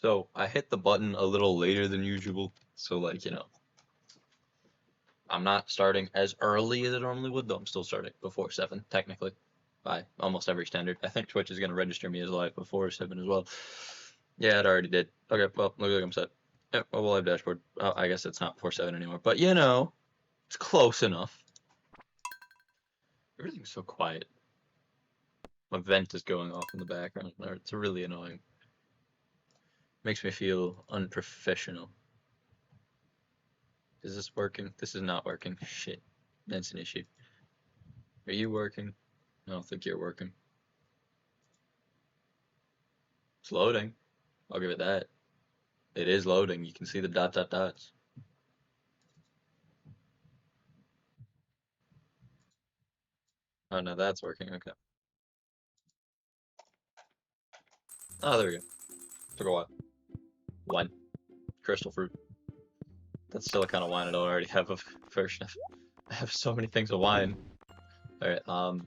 So I hit the button a little later than usual. So like, I'm not starting as early as I normally would, though I'm still starting before 7, technically, by almost every standard. I think Twitch is going to register me as live before 7 as well. Yeah, it already did. Okay, well, looks like I'm set. Yeah, well, we'll have dashboard. Oh, I guess it's not before 7 anymore, but it's close enough. Everything's so quiet. My vent is going off in the background. It's really annoying. Makes me feel unprofessional. Is this working? This is not working. Shit. That's an issue. Are you working? I don't think you're working. It's loading. I'll give it that. It is loading. You can see the dots. Oh, no, that's working. Okay. Oh, there we go. Took a while. Wine. Crystal fruit. That's still the kind of wine I don't already have a version of. I have so many things of wine. Alright, what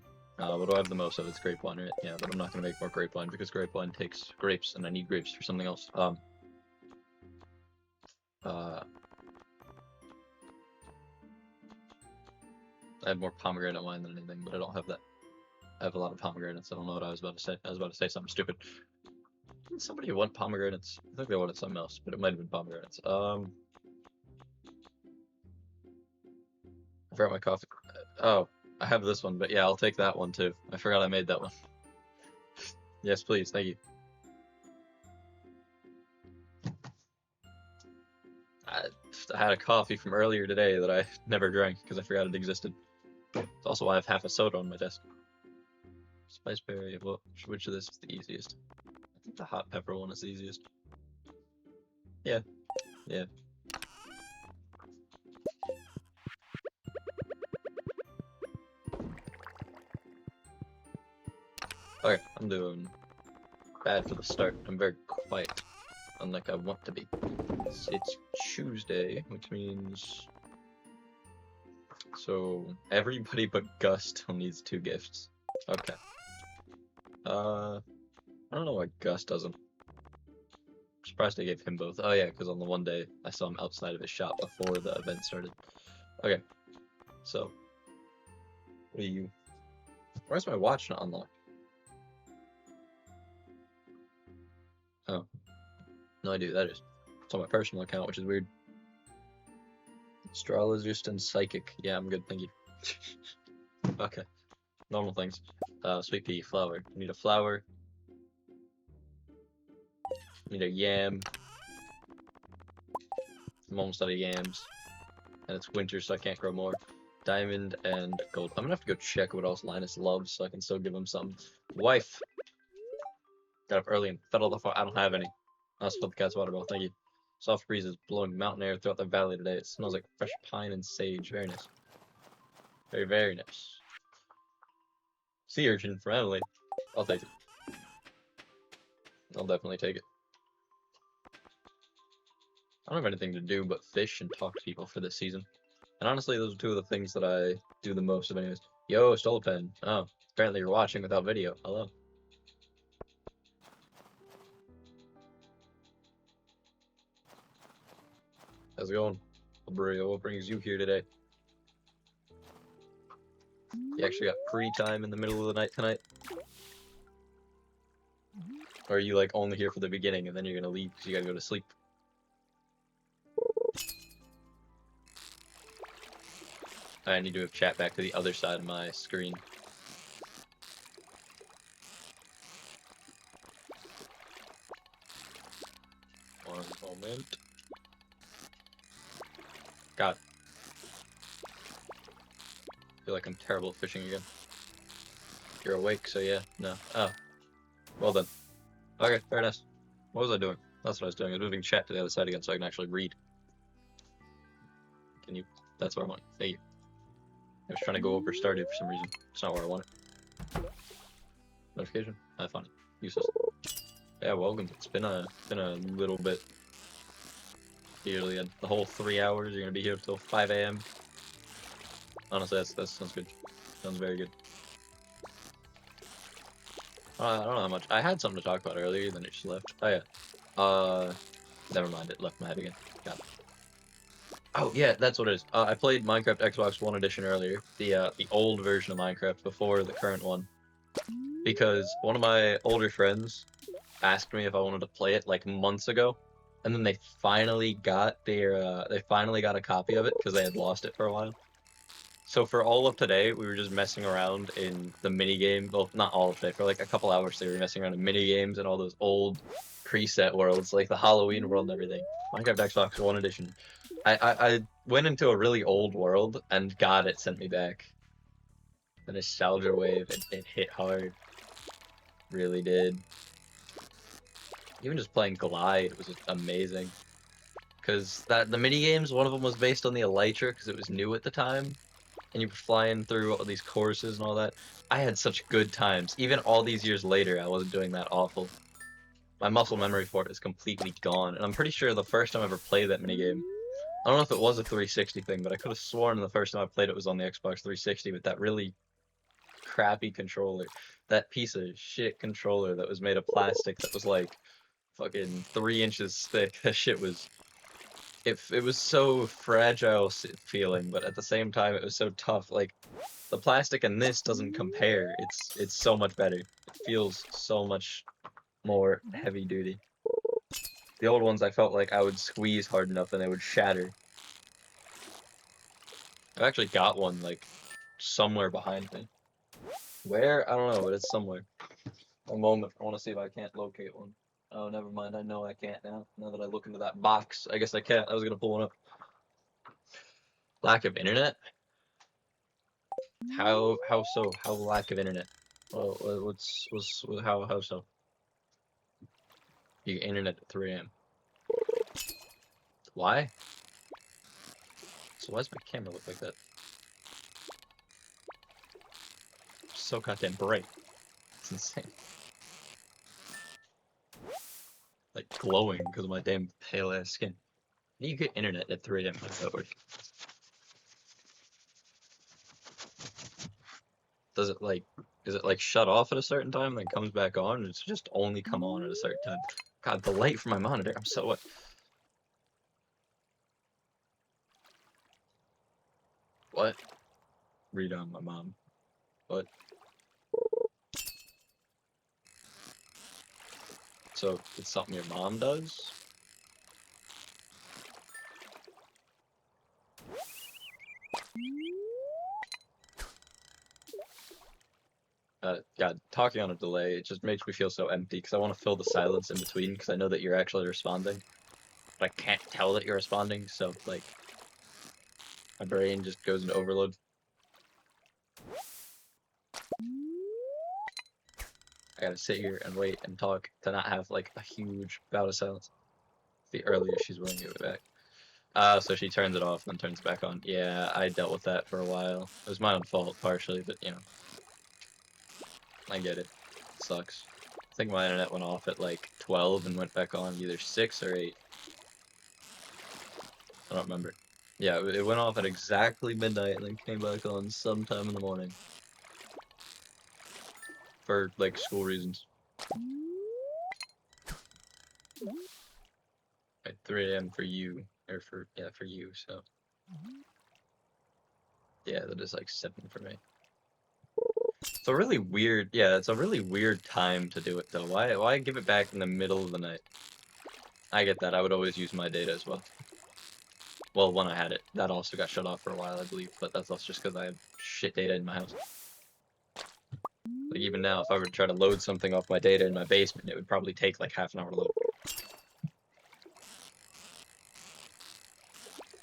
do I have the most of? It's grape wine, right? Yeah, but I'm not gonna make more grape wine because grape wine takes grapes and I need grapes for something else. I have more pomegranate wine than anything, but I don't have that. I have a lot of pomegranates. I don't know what I was about to say. I was about to say something stupid. Didn't somebody want pomegranates? I think they wanted something else, but it might have been pomegranates. I forgot my coffee. Oh, I have this one, but yeah, I'll take that one too. I forgot I made that one. Yes, please. Thank you. I had a coffee from earlier today that I never drank because I forgot it existed. It's also why I have half a soda on my desk. Spiceberry, well, which of this is the easiest? I think the hot pepper one is the easiest. Yeah. Okay, I'm doing bad for the start. I'm very quiet, unlike I want to be. It's Tuesday, which means... So, everybody but Gus still needs 2 gifts. Okay. I don't know why Gus doesn't. I'm surprised I gave him both. Oh yeah, because on the one day I saw him outside of his shop before the event started. Okay. So, what are you... Why is my watch not unlocked? Oh. No idea who that is. It's on my personal account, which is weird. Astrologist and psychic. Yeah, I'm good, thank you. Okay. Normal things. Sweet pea, flour. We need a flour. Need a yam. I'm almost out of yams. And it's winter, so I can't grow more. Diamond and gold. I'm gonna have to go check what else Linus loves so I can still give him some. Wife! Got up early and fed all the fire. I don't have any. I'll spill the cat's water bottle, thank you. Soft breezes blowing mountain air throughout the valley today. It smells like fresh pine and sage. Very nice. Very, very nice. Sea urchin from Emily. I'll take it. I'll definitely take it. I don't have anything to do but fish and talk to people for this season. And honestly, those are 2 of the things that I do the most of anyways. Yo, stole a pen. Oh, apparently you're watching without video. Hello. How's it going? What brings you here today? You actually got free time in the middle of the night tonight? Or are you like only here for the beginning and then you're gonna leave because you gotta go to sleep? I need to have chat back to the other side of my screen. One moment. God. I feel like I'm terrible at fishing again. You're awake, so yeah. No. Oh. Well done. Okay, fair enough. What was I doing? That's what I was doing. I was moving chat to the other side again so I can actually read. Can you? That's where I want it. Thank you. I was trying to go over Stardew for some reason. It's not where I want it. Notification? I found it. Useless. Yeah, welcome. It's been a little bit. Usually the whole 3 hours. You're gonna be here till 5 a.m. Honestly, that sounds good. Sounds very good. I don't know how much. I had something to talk about earlier, then it just left. Oh yeah. Never mind, it left my head again. Got it. Oh yeah, that's what it is. I played Minecraft Xbox One Edition earlier, the old version of Minecraft before the current one, because one of my older friends asked me if I wanted to play it like months ago, and then they finally got a copy of it because they had lost it for a while. So for all of today, we were just messing around in the mini game. Well, not all of today. For like a couple hours, they were messing around in mini games and all those old preset worlds, like the Halloween world and everything. Minecraft Xbox One Edition. I went into a really old world, and God, it sent me back. The nostalgia wave, it hit hard. Really did. Even just playing Glide was just amazing. Because the mini games, one of them was based on the Elytra because it was new at the time, and you were flying through all these courses and all that. I had such good times. Even all these years later, I wasn't doing that awful. My muscle memory for it is completely gone, and I'm pretty sure the first time I ever played that minigame, I don't know if it was a 360 thing, but I could have sworn the first time I played it was on the Xbox 360 with that really crappy controller. That piece of shit controller that was made of plastic that was like fucking 3 inches thick. That shit was it was so fragile feeling, but at the same time it was so tough. Like the plastic in this doesn't compare. It's so much better. It feels so much more heavy duty. The old ones I felt like I would squeeze hard enough and they would shatter. I've actually got one like somewhere behind me. Where? I don't know, but it's somewhere. A moment. I want to see if I can't locate one. Oh, never mind. I know I can't now. Now that I look into that box, I guess I can't. I was gonna pull one up. Lack of internet? How so? How lack of internet? Well, how so? You get internet at 3 a.m. Why? So why does my camera look like that? It's so goddamn bright. It's insane. Like glowing because of my damn pale ass skin. You get internet at 3 a.m. How does that work? Does it like is it like shut off at a certain time and then comes back on? Or it's just only come on at a certain time. God, the light from my monitor. I'm so what? What? Read on my mom. What? So it's something your mom does? God, talking on a delay, it just makes me feel so empty because I want to fill the silence in between because I know that you're actually responding. But I can't tell that you're responding, so like my brain just goes into overload. I gotta sit here and wait and talk to not have like a huge bout of silence. The earlier she's willing to give it back. So she turns it off and then turns it back on. Yeah, I dealt with that for a while. It was my own fault partially, but you know, I get it. It sucks. I think my internet went off at like 12 and went back on either 6 or 8. I don't remember. Yeah, it went off at exactly midnight and then came back on sometime in the morning. For like school reasons. At 3 a.m. for you. Or for you, so. Yeah, that is like 7 for me. It's a really weird, yeah, it's a really weird time to do it though. Why give it back in the middle of the night? I get that. I would always use my data as well. Well, when I had it. That also got shut off for a while, I believe, but that's also just because I have shit data in my house. Like even now, if I were to try to load something off my data in my basement, it would probably take like half an hour to load.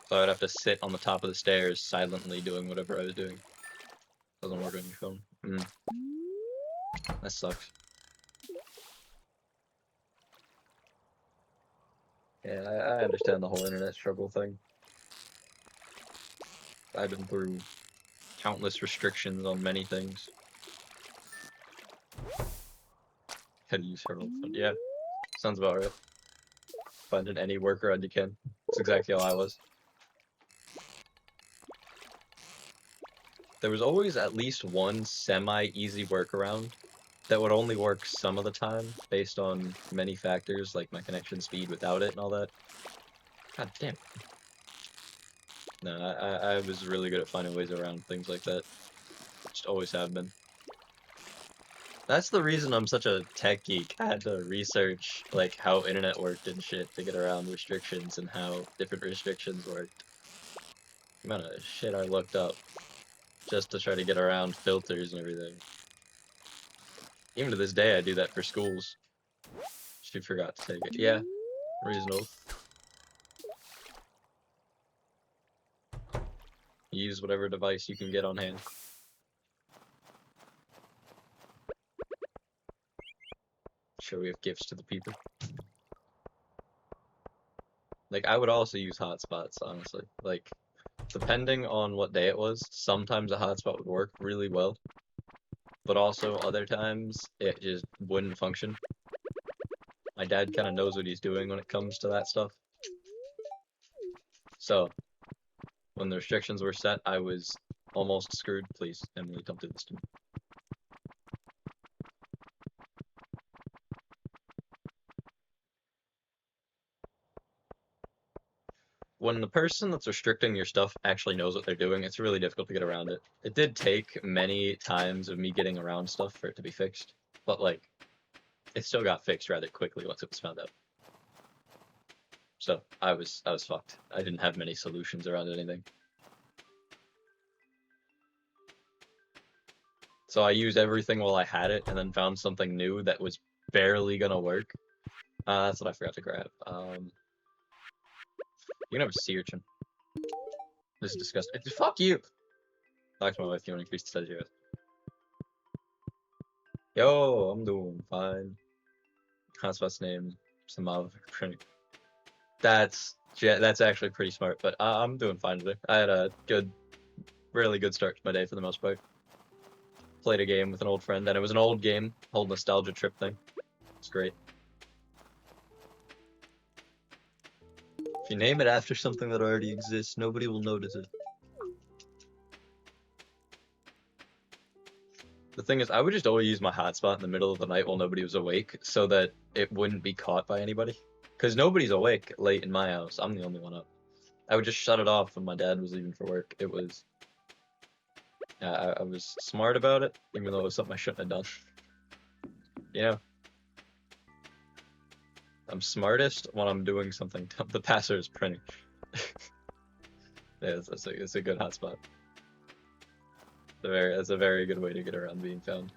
So I'd have to sit on the top of the stairs silently doing whatever I was doing. Doesn't work on your phone. That sucks. Yeah, I understand the whole internet struggle thing. I've been through countless restrictions on many things. Had to use several. Yeah, sounds about right. Finding any workaround you can. That's exactly how I was. There was always at least one semi-easy workaround that would only work some of the time based on many factors like my connection speed without it and all that. God damn. No, I was really good at finding ways around things like that. Just always have been. That's the reason I'm such a tech geek. I had to research like how internet worked and shit to get around restrictions and how different restrictions worked. The amount of shit I looked up just to try to get around filters and everything. Even to this day, I do that for schools. She forgot to take it. Yeah, reasonable. Use whatever device you can get on hand. Sure, we have gifts to the people. Like, I would also use hotspots, honestly. Like, depending on what day it was, sometimes a hotspot would work really well. But also, other times, it just wouldn't function. My dad kind of knows what he's doing when it comes to that stuff. So, when the restrictions were set, I was almost screwed. Please, Emily, don't do this to me. When the person that's restricting your stuff actually knows what they're doing, it's really difficult to get around it. It did take many times of me getting around stuff for it to be fixed, but like, it still got fixed rather quickly once it was found out. So I was fucked. I didn't have many solutions around anything. So I used everything while I had it, and then found something new that was barely gonna work. That's what I forgot to grab. You can have a sea urchin. This is disgusting. Fuck you! Talk to my wife, you want to increase the size of your house. Yo, I'm doing fine. Hotspot's name, Samav. That's actually pretty smart, but I'm doing fine today. I had a really good start to my day for the most part. Played a game with an old friend, and it was an old game, whole nostalgia trip thing. It's great. If you name it after something that already exists, nobody will notice it. The thing is, I would just always use my hotspot in the middle of the night while nobody was awake, so that it wouldn't be caught by anybody. Because nobody's awake late in my house. I'm the only one up. I would just shut it off when my dad was leaving for work. It was... I was smart about it, even though it was something I shouldn't have done. You know? I'm smartest when I'm doing something dumb. The passer is printing. Yeah, it's a good hotspot. That's a very good way to get around being found.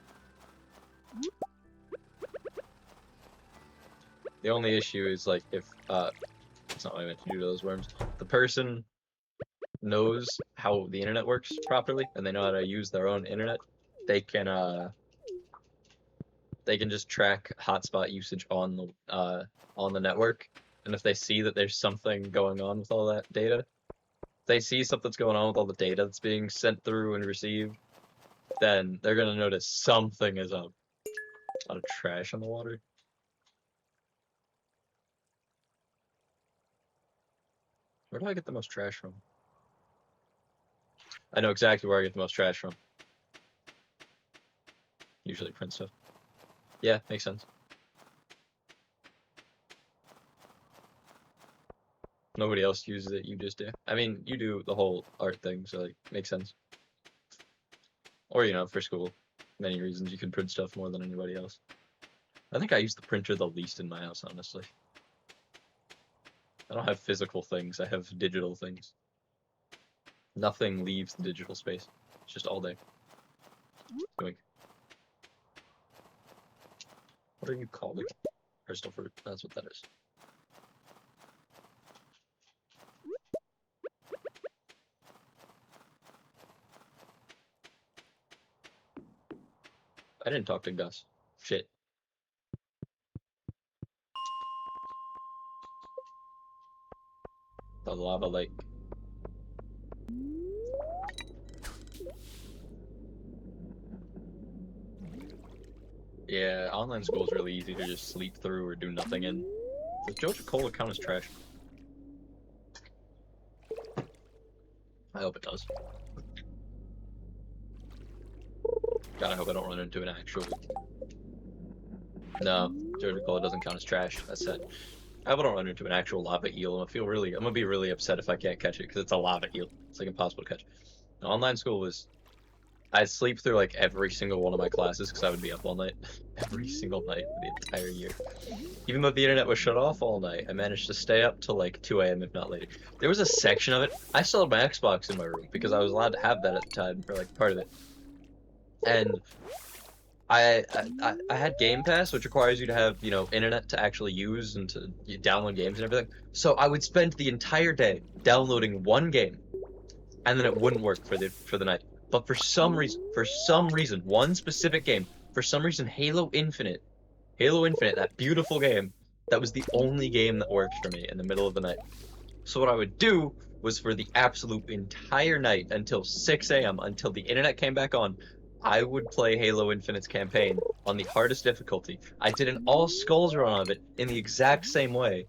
The only issue is like if that's not what I meant to do to those worms. The person knows how the internet works properly and they know how to use their own internet. They can just track hotspot usage on the network, and if they see that there's something going on with all that data, if they see something's going on with all the data that's being sent through and received, then they're gonna notice something is up. A lot of trash on the water. Where do I get the most trash from? I know exactly where I get the most trash from. Usually print stuff. Yeah, makes sense. Nobody else uses it, you just do. I mean, you do the whole art thing, so like, makes sense. Or, you know, for school. Many reasons you can print stuff more than anybody else. I think I use the printer the least in my house, honestly. I don't have physical things, I have digital things. Nothing leaves the digital space. It's just all day. Doink. What are you calling it? Crystal fruit, that's what that is. I didn't talk to Gus. Shit. The lava lake. Yeah, online school is really easy to just sleep through or do nothing in. Does Joja Cola count as trash? I hope it does. God, I hope I don't run into an actual No, Georgia Cola doesn't count as trash. That's sad. I wouldn't run into an actual lava eel. I'm gonna be really upset if I can't catch it because it's a lava eel. It's like impossible to catch. Online school was I'd sleep through like every single one of my classes because I would be up all night, every single night for the entire year. Even though the internet was shut off all night, I managed to stay up till like 2 a.m. if not later. There was a section of it. I still had my Xbox in my room because I was allowed to have that at the time, or like part of it. And I had Game Pass, which requires you to have, internet to actually use and to download games and everything. So I would spend the entire day downloading one game, and then it wouldn't work for the night. But for some reason, one specific game, for some reason, Halo Infinite, that beautiful game, that was the only game that worked for me in the middle of the night. So what I would do was for the absolute entire night until 6 a.m., until the internet came back on, I would play Halo Infinite's campaign on the hardest difficulty. I did an all skulls run of it in the exact same way.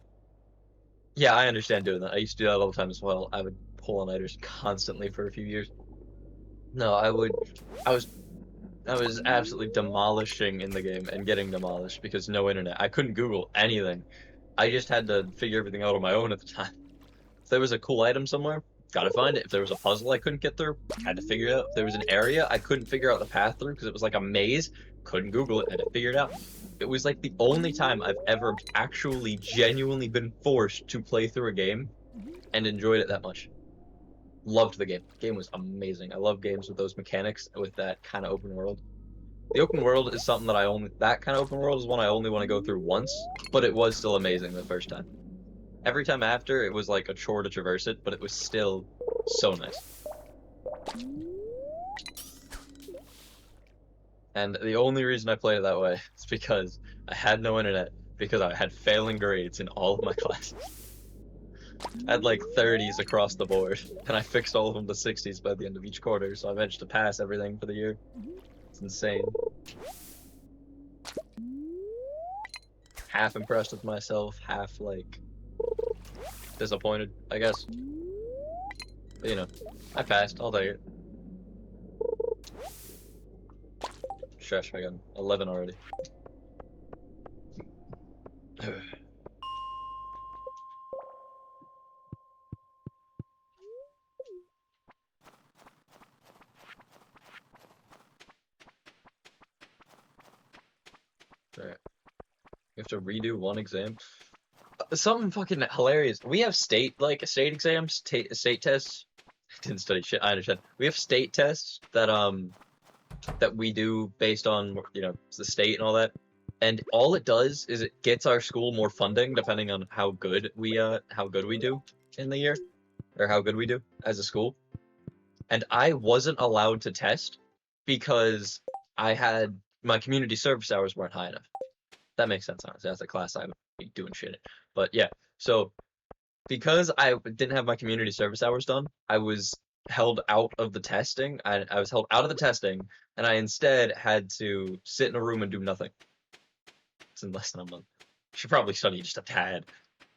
Yeah, I understand doing that. I used to do that all the time as well. I would pull all-nighters constantly for a few years. No, I was I was absolutely demolishing in the game and getting demolished because no internet. I couldn't Google anything. I just had to figure everything out on my own at the time. If there was a cool item somewhere, gotta find it. If there was a puzzle I couldn't get through, had to figure it out. If there was an area I couldn't figure out the path through because it was like a maze, couldn't Google it, had to figure it out. It was like the only time I've ever actually genuinely been forced to play through a game and enjoyed it that much. Loved the game. Game was amazing. I love games with those mechanics, with that kind of open world. The open world is something that kind of open world is one I only want to go through once, but it was still amazing the first time. Every time after, it was like a chore to traverse it, but it was still so nice. And the only reason I played it that way is because I had no internet, because I had failing grades in all of my classes. I had like 30s across the board, and I fixed all of them to 60s by the end of each quarter, so I managed to pass everything for the year. It's insane. Half impressed with myself, half like disappointed, I guess. But I passed. I'll take it. Shush, I got 11 already. Alright. We have to redo one exam. Something fucking hilarious. We have state exams, state tests. I didn't study shit. I understand. We have state tests that we do based on the state and all that. And all it does is it gets our school more funding depending on how good we do in the year, or how good we do as a school. And I wasn't allowed to test because my community service hours weren't high enough. That makes sense, honestly. That's a class I would be doing shit in. But yeah, so because I didn't have my community service hours done, I was held out of the testing. I was held out of the testing, and I instead had to sit in a room and do nothing. It's in less than a month. Should probably study just a tad.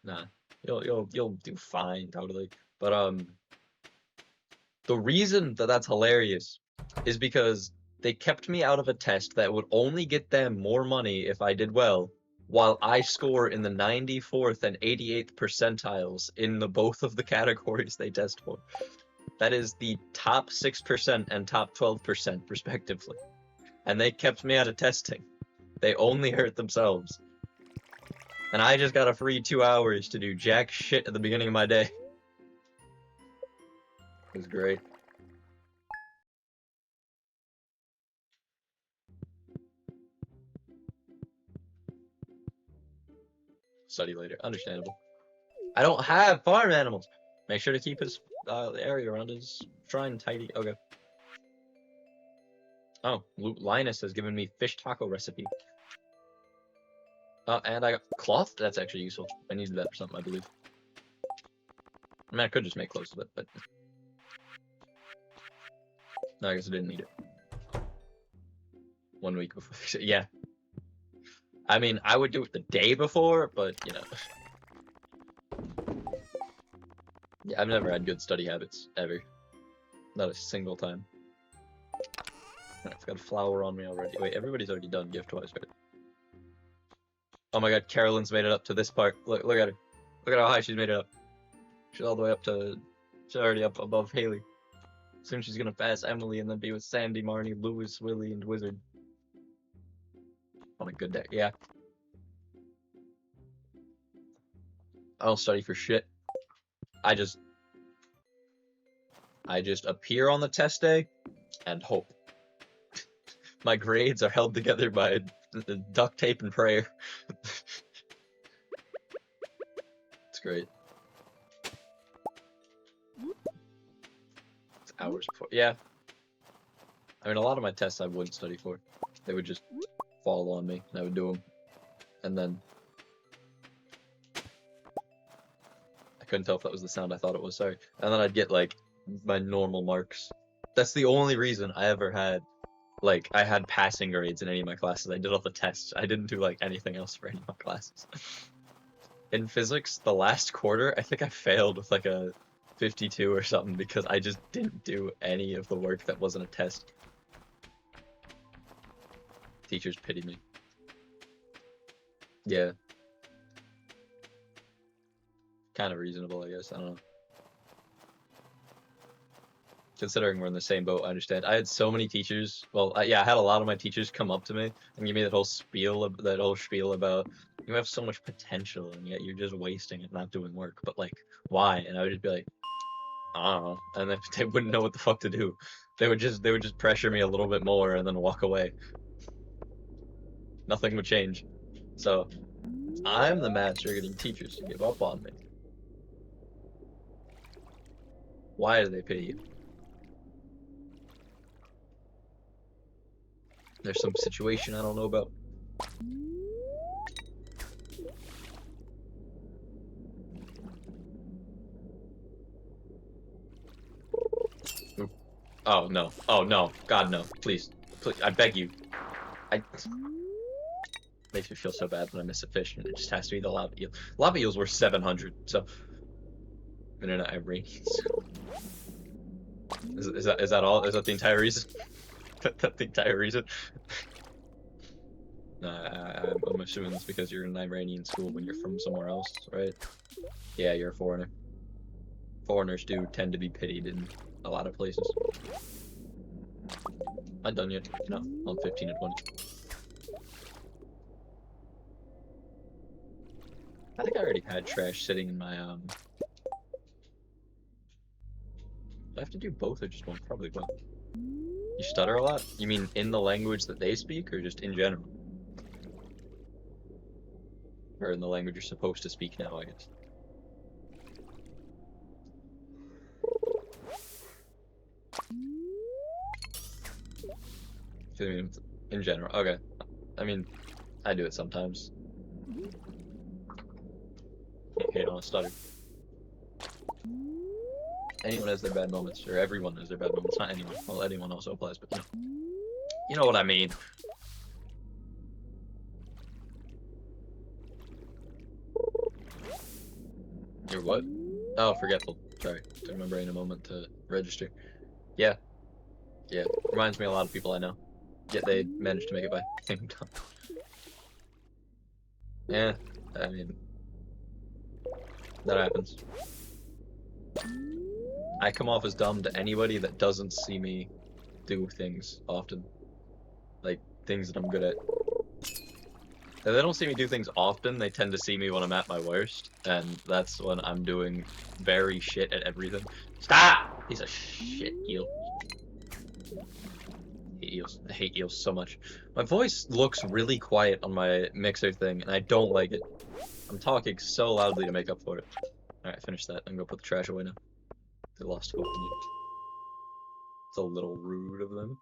Nah, you'll do fine, totally. But the reason that that's hilarious is because they kept me out of a test that would only get them more money if I did well, while I score in the 94th and 88th percentiles in both of the categories they test for. That is the top 6% and top 12% respectively. And they kept me out of testing. They only hurt themselves. And I just got a free 2 hours to do jack shit at the beginning of my day. It was great. Study later. Understandable. I don't have farm animals. Make sure to keep his area around his shrine tidy. Okay. Oh, Linus has given me fish taco recipe. And I got cloth. That's actually useful. I needed that for something, I believe. I mean, I could just make clothes with it, but no, I guess I didn't need it. 1 week before. Yeah. I mean, I would do it the day before, but Yeah, I've never had good study habits, ever. Not a single time. I've got a flower on me already. Wait, everybody's already done gift-wise, right? Oh my god, Carolyn's made it up to this part. Look at her. Look at how high she's made it up. She's all the way up to... She's already up above Haley. Soon she's gonna pass Emily and then be with Sandy, Marnie, Lewis, Willie, and Wizard. On a good day, yeah. I don't study for shit. I just appear on the test day and hope. My grades are held together by duct tape and prayer. It's great. It's hours before. Yeah. I mean, a lot of my tests I wouldn't study for. They would just fall on me, and I would do them. And then... I couldn't tell if that was the sound I thought it was, sorry. And then I'd get, like, my normal marks. That's the only reason I ever had, like, I had passing grades in any of my classes. I did all the tests. I didn't do, like, anything else for any of my classes. In physics, the last quarter, I think I failed with, like, a 52 or something because I just didn't do any of the work that wasn't a test. Teachers pity me. Yeah. Kind of reasonable, I guess. I don't know. Considering we're in the same boat, I understand. I had so many teachers. Well, yeah, I had a lot of my teachers come up to me and give me that whole spiel about you have so much potential and yet you're just wasting it, not doing work. But like, why? And I would just be like, I don't know. And then they wouldn't know what the fuck to do. They would just pressure me a little bit more and then walk away. Nothing would change. So I'm the master getting teachers to give up on me. Why do they pity you? There's some situation I don't know about. Ooh. Oh no. Oh no. God no. Please. Please. I beg you. Makes me feel so bad when I miss a fish and it just has to be the lava eel. Lava eels were 700, so... And then I raised. Is that all? Is that the entire reason? That's the entire reason? I'm assuming it's because you're in an Iranian school when you're from somewhere else, right? Yeah, you're a foreigner. Foreigners do tend to be pitied in a lot of places. I'm done yet. No, I'm 15 and 20. I think I already had trash sitting in my, Do I have to do both or just one? Probably both. You stutter a lot? You mean in the language that they speak or just in general? Or in the language you're supposed to speak now, I guess. I mean, in general, okay. I mean, I do it sometimes. Can't hate on a stutter. Anyone has their bad moments, or everyone has their bad moments. Not anyone. Well, anyone also applies, but you know what I mean. You're what? Oh, forgetful. Sorry, took my brain a moment to register. Yeah, yeah. Reminds me of a lot of people I know. Yet they managed to make it by the same time. Yeah, I mean, that happens. I come off as dumb to anybody that doesn't see me do things often. Like, things that I'm good at. If they don't see me do things often, they tend to see me when I'm at my worst, and that's when I'm doing very shit at everything. Stop! He's a shit eel. I hate eels. I hate eels so much. My voice looks really quiet on my mixer thing, and I don't like it. I'm talking so loudly to make up for it. Alright, finish that. I'm gonna put the trash away now. They lost hope in me. It's a little rude of them.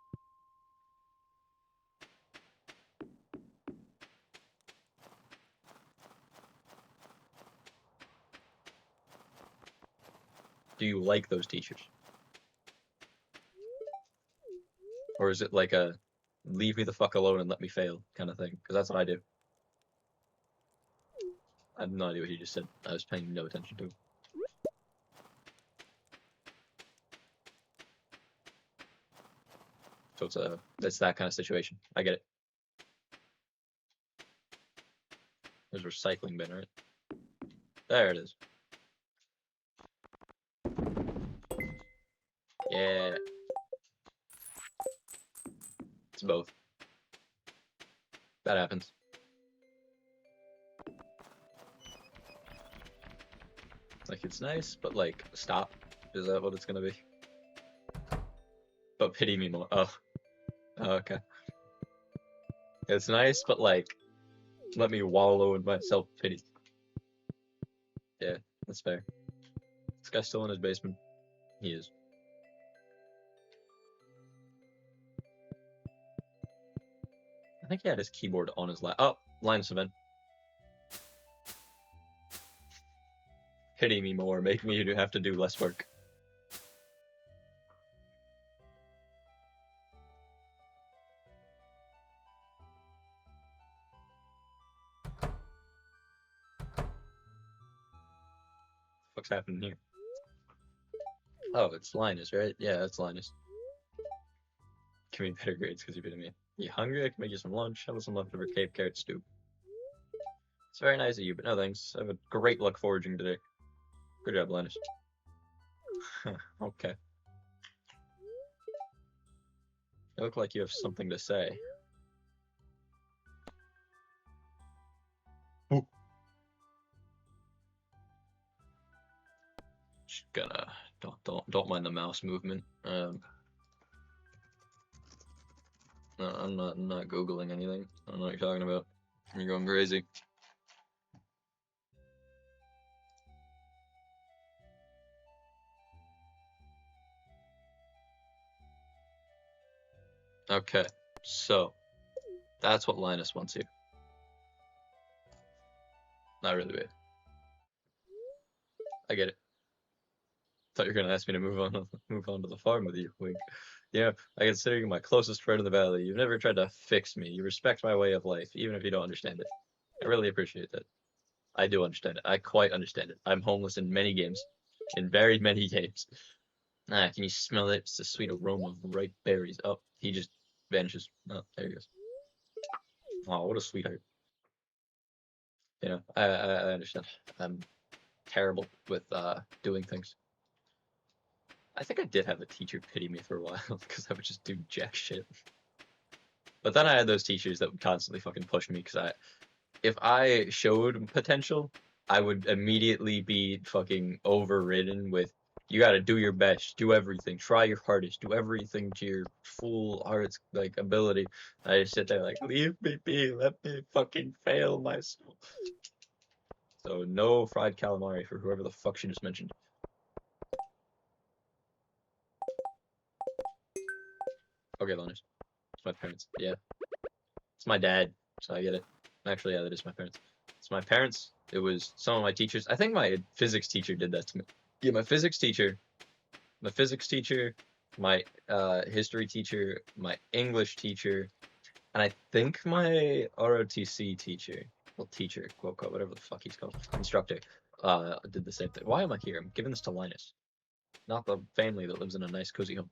Do you like those teachers? Or is it like a leave me the fuck alone and let me fail kind of thing? Because that's what I do. I have no idea what he just said. I was paying no attention to him. So it's that kind of situation. I get it. There's a recycling bin, right? There it is. Yeah. It's both. That happens. Like, it's nice, but like, stop. Is that what it's gonna be? But pity me more. Oh. Oh, okay. It's nice, but like, let me wallow in my self-pity. Yeah, that's fair. This guy's still in his basement. He is. I think he had his keyboard on his lap. Oh, Linus event. Pity me more, make me have to do less work. What's happening here? Oh, it's Linus, right? Yeah, that's Linus. Give me better grades because you beat me. You hungry? I can make you some lunch. Have some leftover Cape carrot stew. It's very nice of you, but no thanks. I have a great luck foraging today. Good job, Linus. Okay. You look like you have something to say. Ooh. Just gonna don't mind the mouse movement. No, I'm not googling anything. I don't know what you're talking about. You're going crazy. Okay, so that's what Linus wants here. Not really, babe. I get it. Thought you were gonna ask me to move on to the farm with you. Wink. Yeah, I consider you my closest friend in the valley. You've never tried to fix me. You respect my way of life, even if you don't understand it. I really appreciate that. I do understand it. I quite understand it. I'm homeless in many games, in very many games. Ah, can you smell it? It's the sweet aroma of ripe berries. Oh, he just vanishes. Oh, there he goes. Oh, what a sweetheart. You know, I understand. I'm terrible with doing things. I think I did have a teacher pity me for a while because I would just do jack shit. But then I had those teachers that would constantly fucking push me because if I showed potential, I would immediately be fucking overridden with, you gotta do your best, do everything, try your hardest, do everything to your full heart's like ability. I just sit there like, leave me be, let me fucking fail myself. So no fried calamari for whoever the fuck she just mentioned. Okay, Linus. It's my parents. Yeah. It's my dad, so I get it. Actually, yeah, that is my parents. It's my parents. It was some of my teachers. I think my physics teacher did that to me. Yeah, my physics teacher, my history teacher, my English teacher, and I think my ROTC teacher, well, teacher, quote, quote, whatever the fuck he's called, instructor, did the same thing. Why am I here? I'm giving this to Linus, not the family that lives in a nice, cozy home.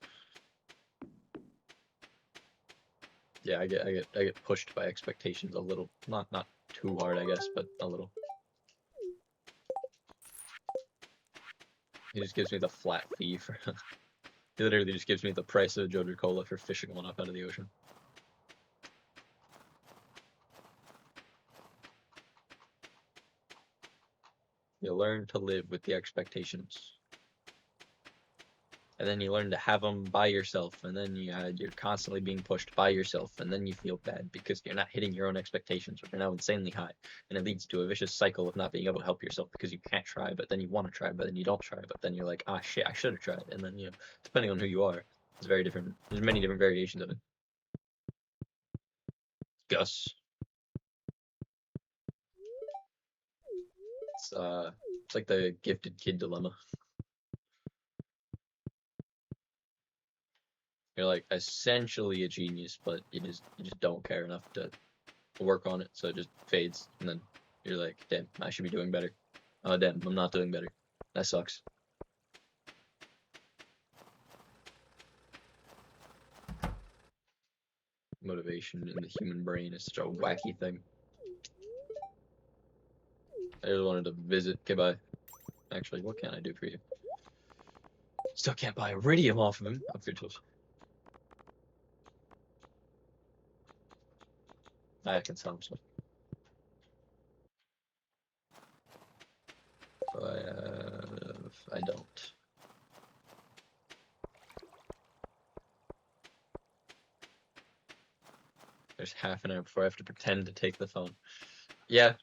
Yeah, I get pushed by expectations a little. Not too hard, I guess, but a little. He just gives me the flat fee for. He literally just gives me the price of Jojo Cola for fishing one up out of the ocean. You learn to live with the expectations. And then you learn to have them by yourself, and then you're constantly being pushed by yourself, and then you feel bad because you're not hitting your own expectations, which are now insanely high, and it leads to a vicious cycle of not being able to help yourself because you can't try, but then you want to try, but then you don't try, but then you're like, ah shit, I should have tried, and then depending on who you are, it's very different. There's many different variations of it. Gus, it's like the gifted kid dilemma. You're like essentially a genius, but you just don't care enough to work on it, so it just fades, and then you're like, damn, I should be doing better. Oh damn, I'm not doing better. That sucks. Motivation in the human brain is such a wacky thing. I just wanted to visit. Okay, bye. Actually, what can I do for you? Still can't buy iridium off of him. Upgrade tools. I can sell him stuff. I don't. There's half an hour before I have to pretend to take the phone. Yeah,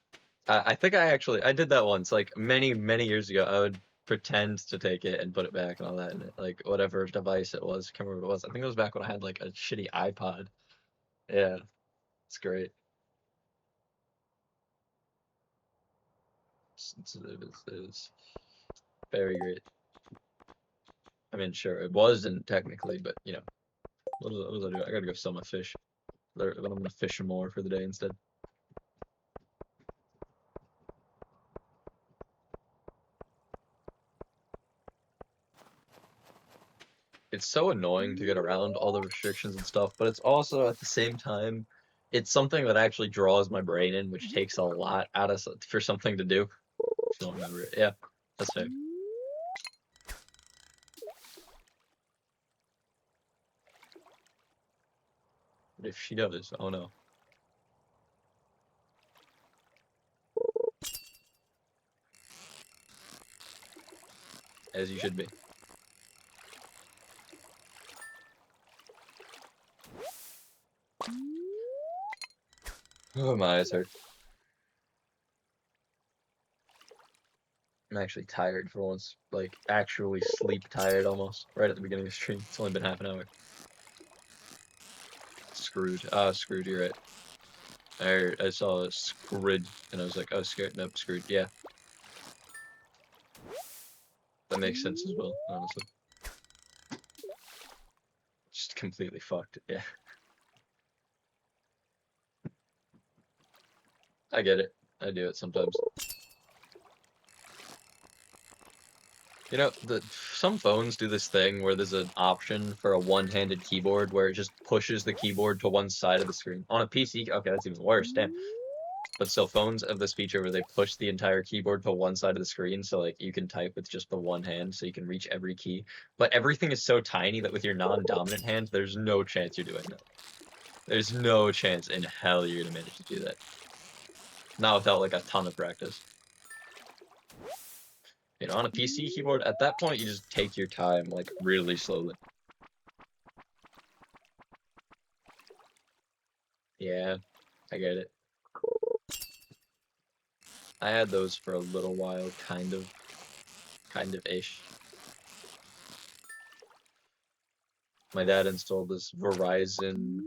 I think I did that once, like many years ago. I would pretend to take it and put it back and all that, and like whatever device it was, can't remember what it was. I think it was back when I had like a shitty iPod. Yeah, it's great. It's very great. I mean, sure, it wasn't technically, but you know, what was I doing? I gotta go sell my fish. Then I'm gonna fish more for the day instead. It's so annoying to get around all the restrictions and stuff, but it's also at the same time, it's something that actually draws my brain in, which takes a lot out of for something to do. If you don't remember it. Yeah, that's fair. But if she does, oh no. As you should be. Oh, my eyes hurt. I'm actually tired for once. Like, actually sleep tired almost. Right at the beginning of the stream. It's only been half an hour. Screwed. Screwed, you're right. I saw a squid, and I was like, oh, scared. Nope, screwed. Yeah. That makes sense as well, honestly. Just completely fucked. Yeah. I get it. I do it sometimes. You know, some phones do this thing where there's an option for a one-handed keyboard where it just pushes the keyboard to one side of the screen. On a PC, okay, that's even worse, damn. But still, phones have this feature where they push the entire keyboard to one side of the screen, so like you can type with just the one hand, so you can reach every key. But everything is so tiny that with your non-dominant hand, there's no chance you're doing that. There's no chance in hell you're gonna manage to do that. Not without like a ton of practice. You know, on a PC keyboard, at that point, you just take your time, like, really slowly. Yeah, I get it. I had those for a little while, kind of-ish. My dad installed this Verizon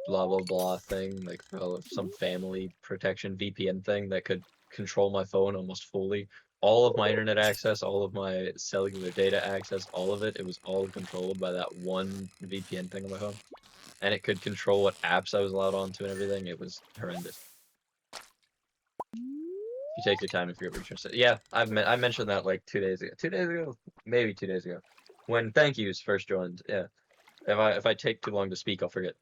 blah blah blah thing, like some family protection VPN thing that could control my phone almost fully. All of my internet access, all of my cellular data access, all of it, it was all controlled by that one VPN thing on my phone. And it could control what apps I was allowed onto and everything. It was horrendous. You take your time if you're interested. Yeah, I mentioned that like 2 days ago. 2 days ago, maybe 2 days ago, when thank yous first joined. Yeah, if I take too long to speak, I'll forget.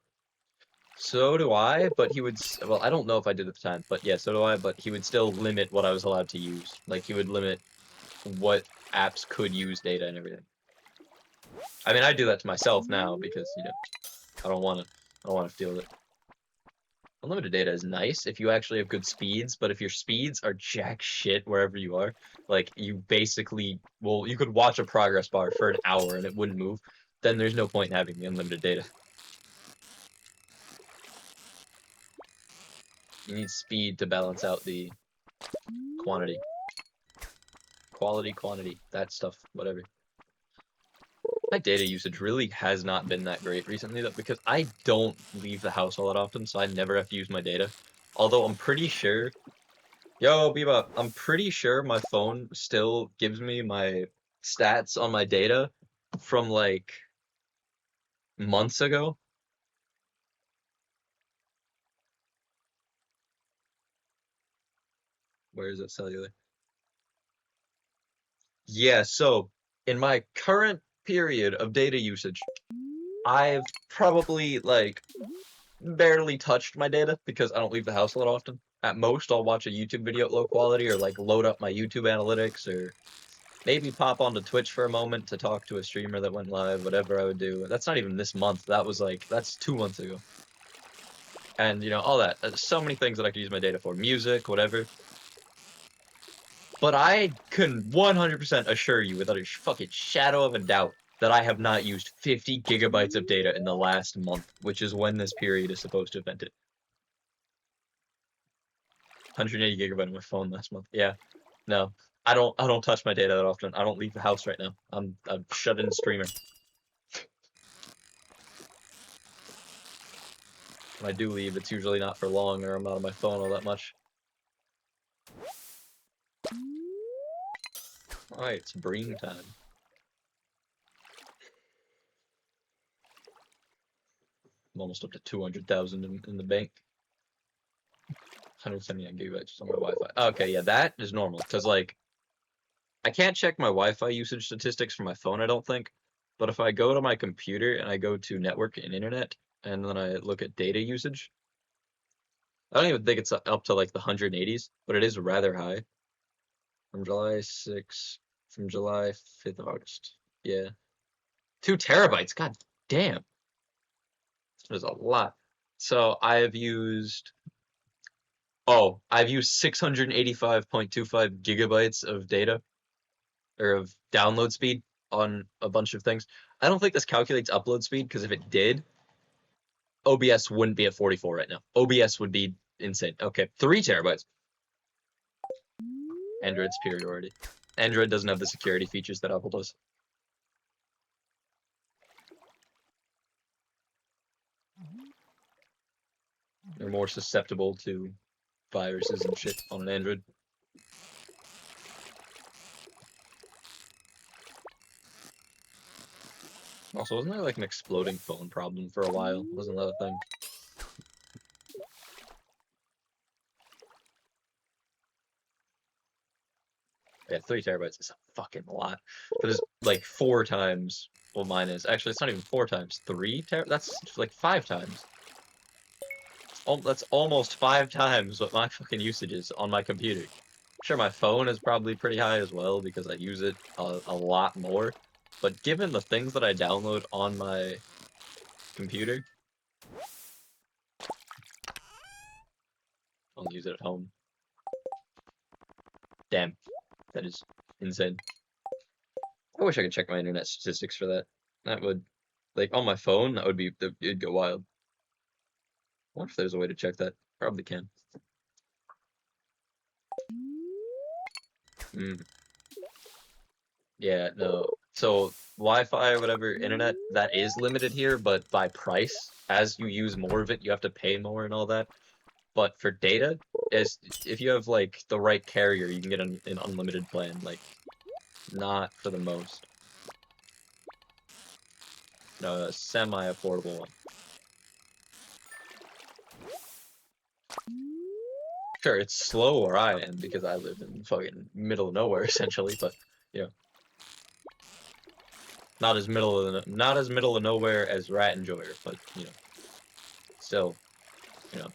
So do I, but he would. Well, I don't know if I did at the time, but yeah, so do I. But he would still limit what I was allowed to use. Like he would limit what apps could use data and everything. I mean, I do that to myself now because you know I don't want to feel it. Unlimited data is nice if you actually have good speeds, but if your speeds are jack shit wherever you are, like you basically, well, you could watch a progress bar for an hour and it wouldn't move, then there's no point in having the unlimited data. You need speed to balance out the quantity. Quality, quantity, that stuff, whatever. My data usage really has not been that great recently, though, because I don't leave the house all that often, so I never have to use my data. Although I'm pretty sure. Yo, Bebop, I'm pretty sure my phone still gives me my stats on my data from like months ago. Where is it cellular? Yeah, so in my current period of data usage, I've probably like barely touched my data because I don't leave the house a lot often. At most, I'll watch a YouTube video at low quality or like load up my YouTube analytics or maybe pop onto Twitch for a moment to talk to a streamer that went live, whatever I would do. That's not even this month. That's 2 months ago. And, you know, all that. So many things that I could use my data for. Music, whatever. But I can 100% assure you without a fucking shadow of a doubt that I have not used 50 gigabytes of data in the last month, which is when this period is supposed to have ended. 180 gigabyte on my phone last month. Yeah. No. I don't touch my data that often. I don't leave the house right now. I'm shut in streamer. When I do leave, it's usually not for long or I'm not on my phone all that much. Alright, it's bream time. I'm almost up to 200,000 in the bank. 179 gigabytes on my Wi-Fi. Okay, yeah, that is normal. Because, like, I can't check my Wi-Fi usage statistics from my phone, I don't think. But if I go to my computer and I go to network and internet, and then I look at data usage, I don't even think it's up to, like, the 180s, but it is rather high. From July 6th, from July 5th of August. Yeah. 2 terabytes, god damn. That is a lot. So I've used 685.25 gigabytes of data or of download speed on a bunch of things. I don't think this calculates upload speed because if it did, OBS wouldn't be at 44 right now. OBS would be insane. Okay, 3 terabytes. Android superiority. Android doesn't have the security features that Apple does. They're more susceptible to viruses and shit on an Android. Also, wasn't there like an exploding phone problem for a while? Wasn't that a thing? Yeah, 3 terabytes is a fucking lot. That is like 4 times what mine is. Actually, it's not even 4 times. 3 ter that's like 5 times. That's almost 5 times what my fucking usage is on my computer. Sure, my phone is probably pretty high as well because I use it a lot more. But given the things that I download on my computer, I'll use it at home. Damn, that is insane. I wish I could check my internet statistics for that. That would, like, on my phone, it'd go wild. I wonder if there's a way to check that. Probably can. Yeah, no. So Wi-Fi or whatever, internet, that is limited here, but by price. As you use more of it, you have to pay more and all that. But for data, if you have like the right carrier, you can get an unlimited plan. Like, not for the most. No, a semi-affordable one. Sure, it's slow where I am because I live in fucking middle of nowhere essentially, but you know, not as middle of nowhere as Rat Enjoyer, but you know, still, you know,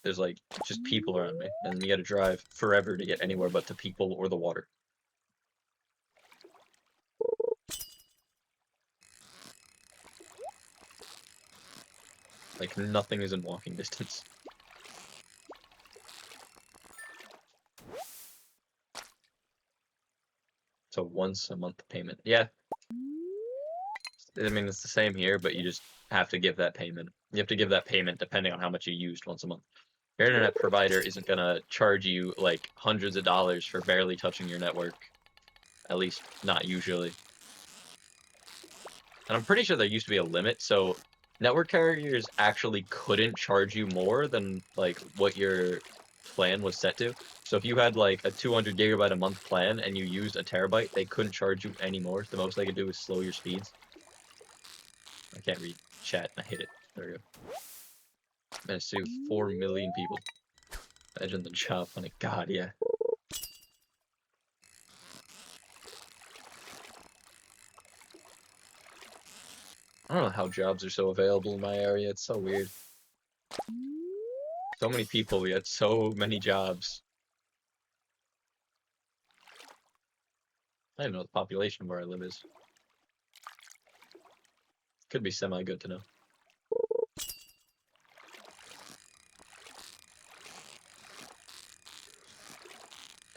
there's like just people around me, and you got to drive forever to get anywhere but to people or the water. Like nothing is in walking distance. So once a month payment. Yeah. I mean, it's the same here, but you just have to give that payment. You have to give that payment depending on how much you used once a month. Your internet provider isn't gonna charge you like hundreds of dollars for barely touching your network. At least not usually. And I'm pretty sure there used to be a limit, so network carriers actually couldn't charge you more than like what your plan was set to. So if you had like a 200 gigabyte a month plan and you used a terabyte, they couldn't charge you anymore. The most they could do is slow your speeds. I can't read chat. I hate it. There we go. Managed to 4 million people. Imagine the job on it. God, yeah. I don't know how jobs are so available in my area. It's so weird. So many people, we had so many jobs. I don't know what the population where I live is. Could be semi-good to know.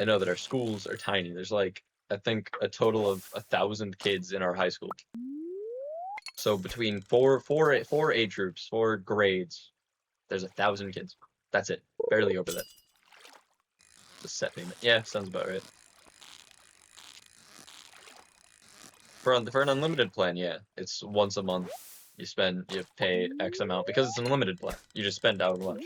I know that our schools are tiny. There's like, I think, a total of 1,000 kids in our high school. So between four age groups, 4 grades, there's 1,000 kids. That's it. Barely over that. The set payment. Yeah, sounds about right. For an unlimited plan, yeah, it's once a month. You pay X amount because it's an unlimited plan. You just spend however much.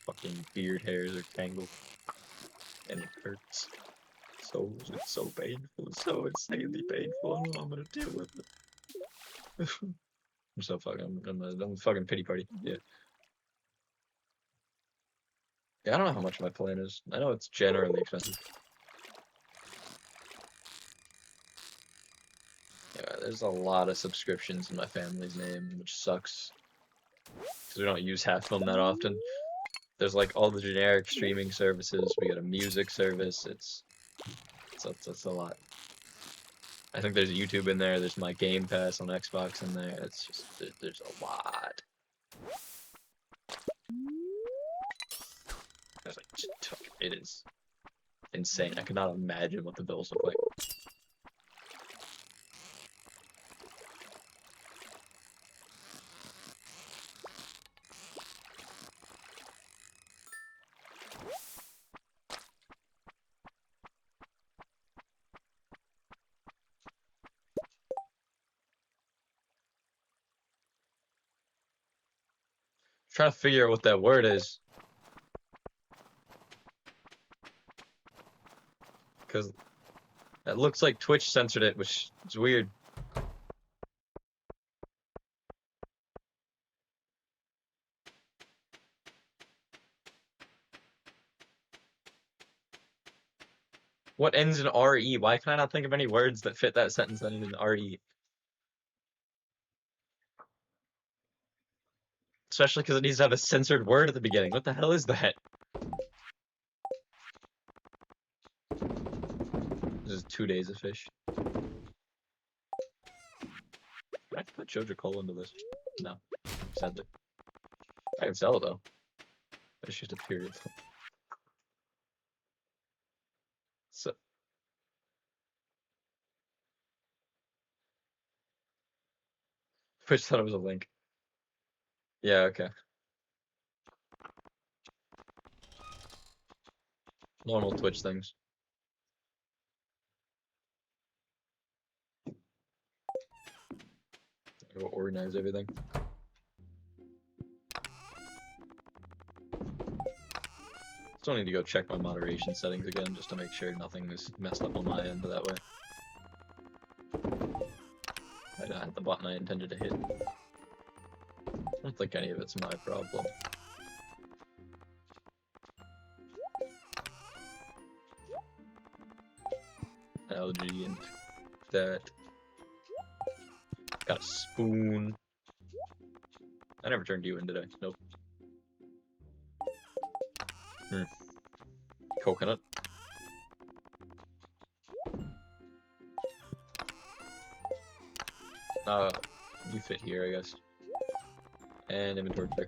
Fucking beard hairs are tangled, and it hurts. So it's so painful, so insanely painful. I don't know how I'm gonna deal with it. I'm so fucking. I'm a fucking pity party. Yeah. Yeah, I don't know how much my plan is. I know it's generally expensive. Yeah, there's a lot of subscriptions in my family's name, which sucks. Because we don't use half of them that often. There's like all the generic streaming services. We got a music service. It's a lot. I think there's YouTube in there. There's my Game Pass on Xbox in there. It's just there's a lot. It's like it is insane. I could not imagine what the bills look like. Trying to figure out what that word is. Because it looks like Twitch censored it, which is weird. What ends in RE? Why can I not think of any words that fit that sentence that end in RE? Especially because it needs to have a censored word at the beginning. What the hell is that? This is 2 days of fish. Can I put Joja Cola into this? No. Sadly. I can sell it though. It's just a period. So I just thought it was a link. Yeah, okay. Normal Twitch things. I will organize everything. Still need to go check my moderation settings again just to make sure nothing is messed up on my end that way. I don't hit the button I intended to hit. I don't think any of it's my problem. Algae and that. Got a spoon. I never turned you in, did I? Nope. Coconut. You fit here, I guess. And inventory check.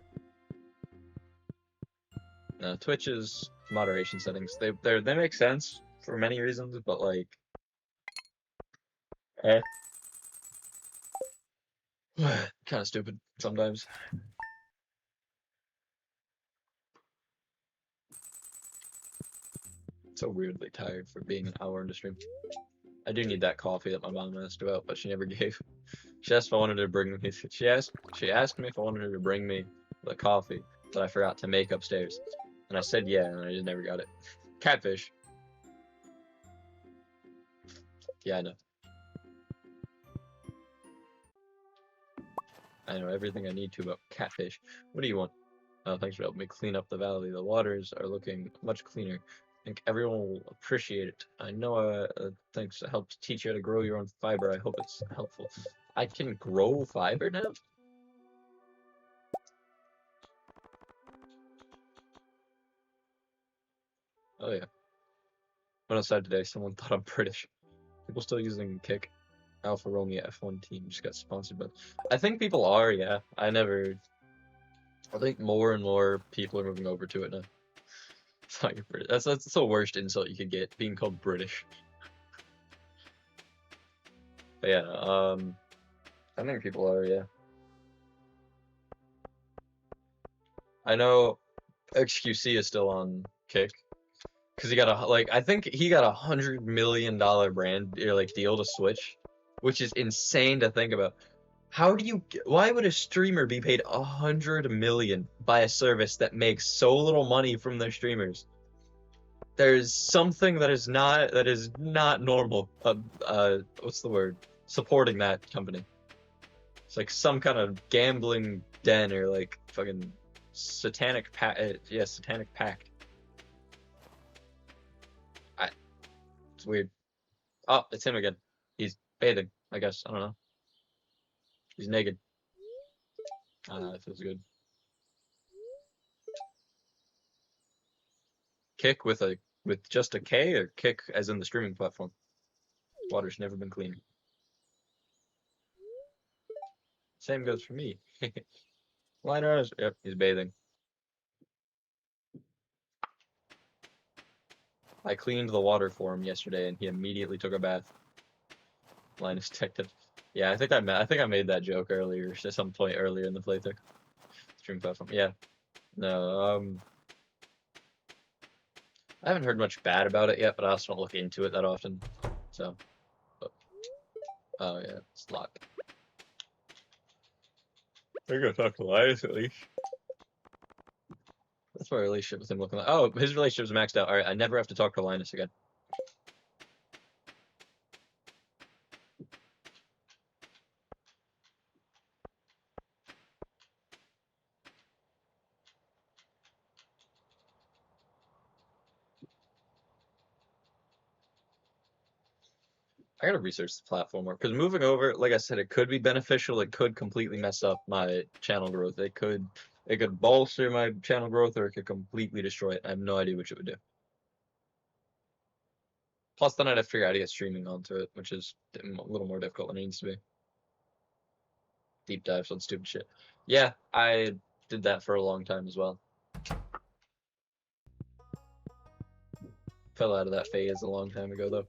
Twitch's moderation settings, they make sense for many reasons, but like, kind of stupid sometimes. So weirdly tired for being an hour into stream. I do need that coffee that my mom asked about, but she never gave. She asked if I wanted her to bring me. She asked me if I wanted her to bring me the coffee that I forgot to make upstairs, and I said yeah, and I just never got it. Catfish. Yeah, I know. I know everything I need to about catfish. What do you want? Thanks for helping me clean up the valley. The waters are looking much cleaner. think everyone will appreciate it. I know thanks it helps teach you how to grow your own fiber. I hope it's helpful. I can grow fiber now? Oh yeah. Went outside today, someone thought I'm British. People still using Kick. Alfa Romeo F1 team just got sponsored, but I think people are, yeah. I think more and more people are moving over to it now. It's not your British. That's the worst insult you could get, being called British. But yeah, I think people are, yeah. I know XQC is still on Kick because he got I think he got $100 million brand or like deal to Switch, which is insane to think about. Why would a streamer be paid 100 million by a service that makes so little money from their streamers? There's something that is not normal. What's the word? Supporting that company. It's like some kind of gambling den or like fucking satanic pact. Yeah, satanic pact. It's weird. Oh, it's him again. He's bathing, I guess. I don't know. He's naked. That feels good. Kick with just a K or kick as in the streaming platform? Water's never been clean. Same goes for me. Liner, yep, he's bathing. I cleaned the water for him yesterday, and he immediately took a bath. Linus detected. Yeah, I think I made that joke earlier, at some point earlier in the playthrough. Stream platform. Yeah. No, I haven't heard much bad about it yet, but I also don't look into it that often. So, oh yeah, it's locked. We're gonna talk to Linus at least. That's my relationship with him looking like. Oh, his relationship's maxed out. All right, I never have to talk to Linus again. I gotta research the platform more because moving over, like I said, it could be beneficial. It could completely mess up my channel growth. It could bolster my channel growth, or it could completely destroy it. I have no idea which it would do. Plus, then I'd have to figure out how to get streaming onto it, which is a little more difficult than it needs to be. Deep dives on stupid shit. Yeah, I did that for a long time as well. Fell out of that phase a long time ago, though.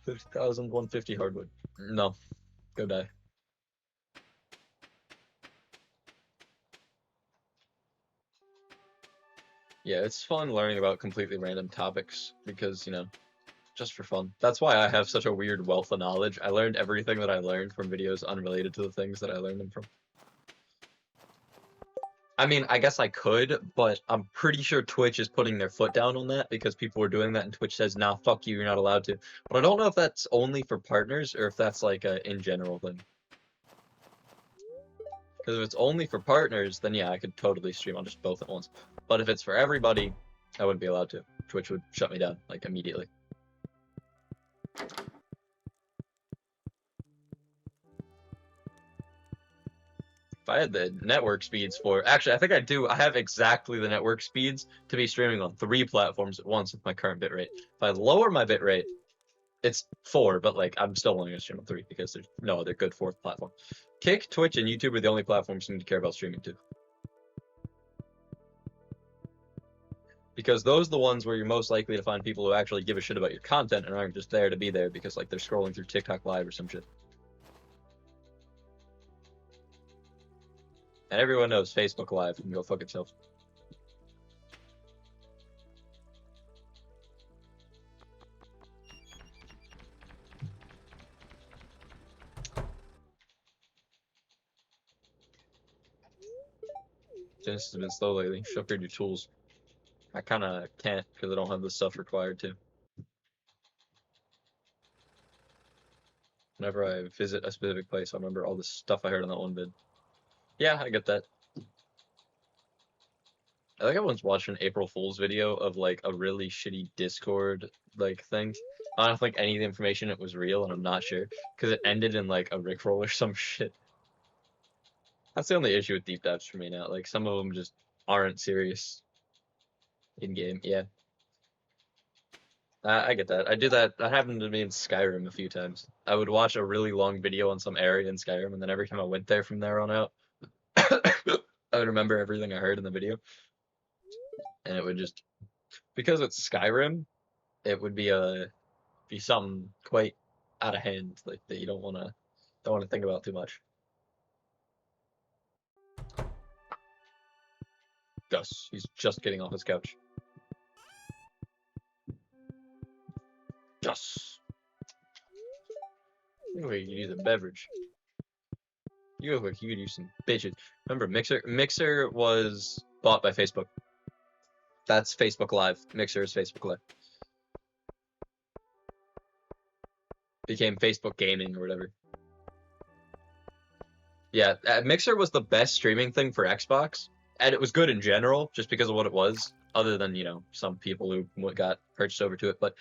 50,150 hardwood. No, go die. Yeah, it's fun learning about completely random topics because, just for fun. That's why I have such a weird wealth of knowledge. I learned everything that I learned from videos unrelated to the things that I learned them from. I mean, I guess I could, but I'm pretty sure Twitch is putting their foot down on that because people were doing that and Twitch says, nah, fuck you, you're not allowed to. But I don't know if that's only for partners or if that's like a in general thing. Because if it's only for partners, then yeah, I could totally stream on just both at once. But if it's for everybody, I wouldn't be allowed to. Twitch would shut me down, like, immediately. If I had the network speeds actually, I think I do. I have exactly the network speeds to be streaming on 3 platforms at once with my current bitrate. If I lower my bitrate, it's 4, but like I'm still only gonna stream on 3 because there's no other good 4th platform. Kick, Twitch, and YouTube are the only platforms you need to care about streaming to. Because those are the ones where you're most likely to find people who actually give a shit about your content and aren't just there to be there because like they're scrolling through TikTok Live or some shit. And everyone knows Facebook Live can go fuck itself. Genesis has been slow lately. Should upgrade your tools. I kind of can't because I don't have the stuff required to. Whenever I visit a specific place, I remember all the stuff I heard on that one vid. Yeah, I get that. I think I once watched an April Fool's video of like a really shitty Discord like thing. I don't think any of the information it was real, and I'm not sure because it ended in like a Rickroll or some shit. That's the only issue with deep dives for me now. Like some of them just aren't serious in game. Yeah, I get that. I do that. That happened to me in Skyrim a few times. I would watch a really long video on some area in Skyrim, and then every time I went there from there on out, I would remember everything I heard in the video, and it would just because it's Skyrim, it would be something quite out of hand, like that you don't wanna think about too much. Gus, he's just getting off his couch. Gus, you look like you could use a beverage. You look like you could use some bitches. Remember, Mixer was bought by Facebook. That's Facebook Live. Mixer is Facebook Live. Became Facebook Gaming or whatever. Yeah, Mixer was the best streaming thing for Xbox, and it was good in general, just because of what it was. Other than some people who got purchased over to it, but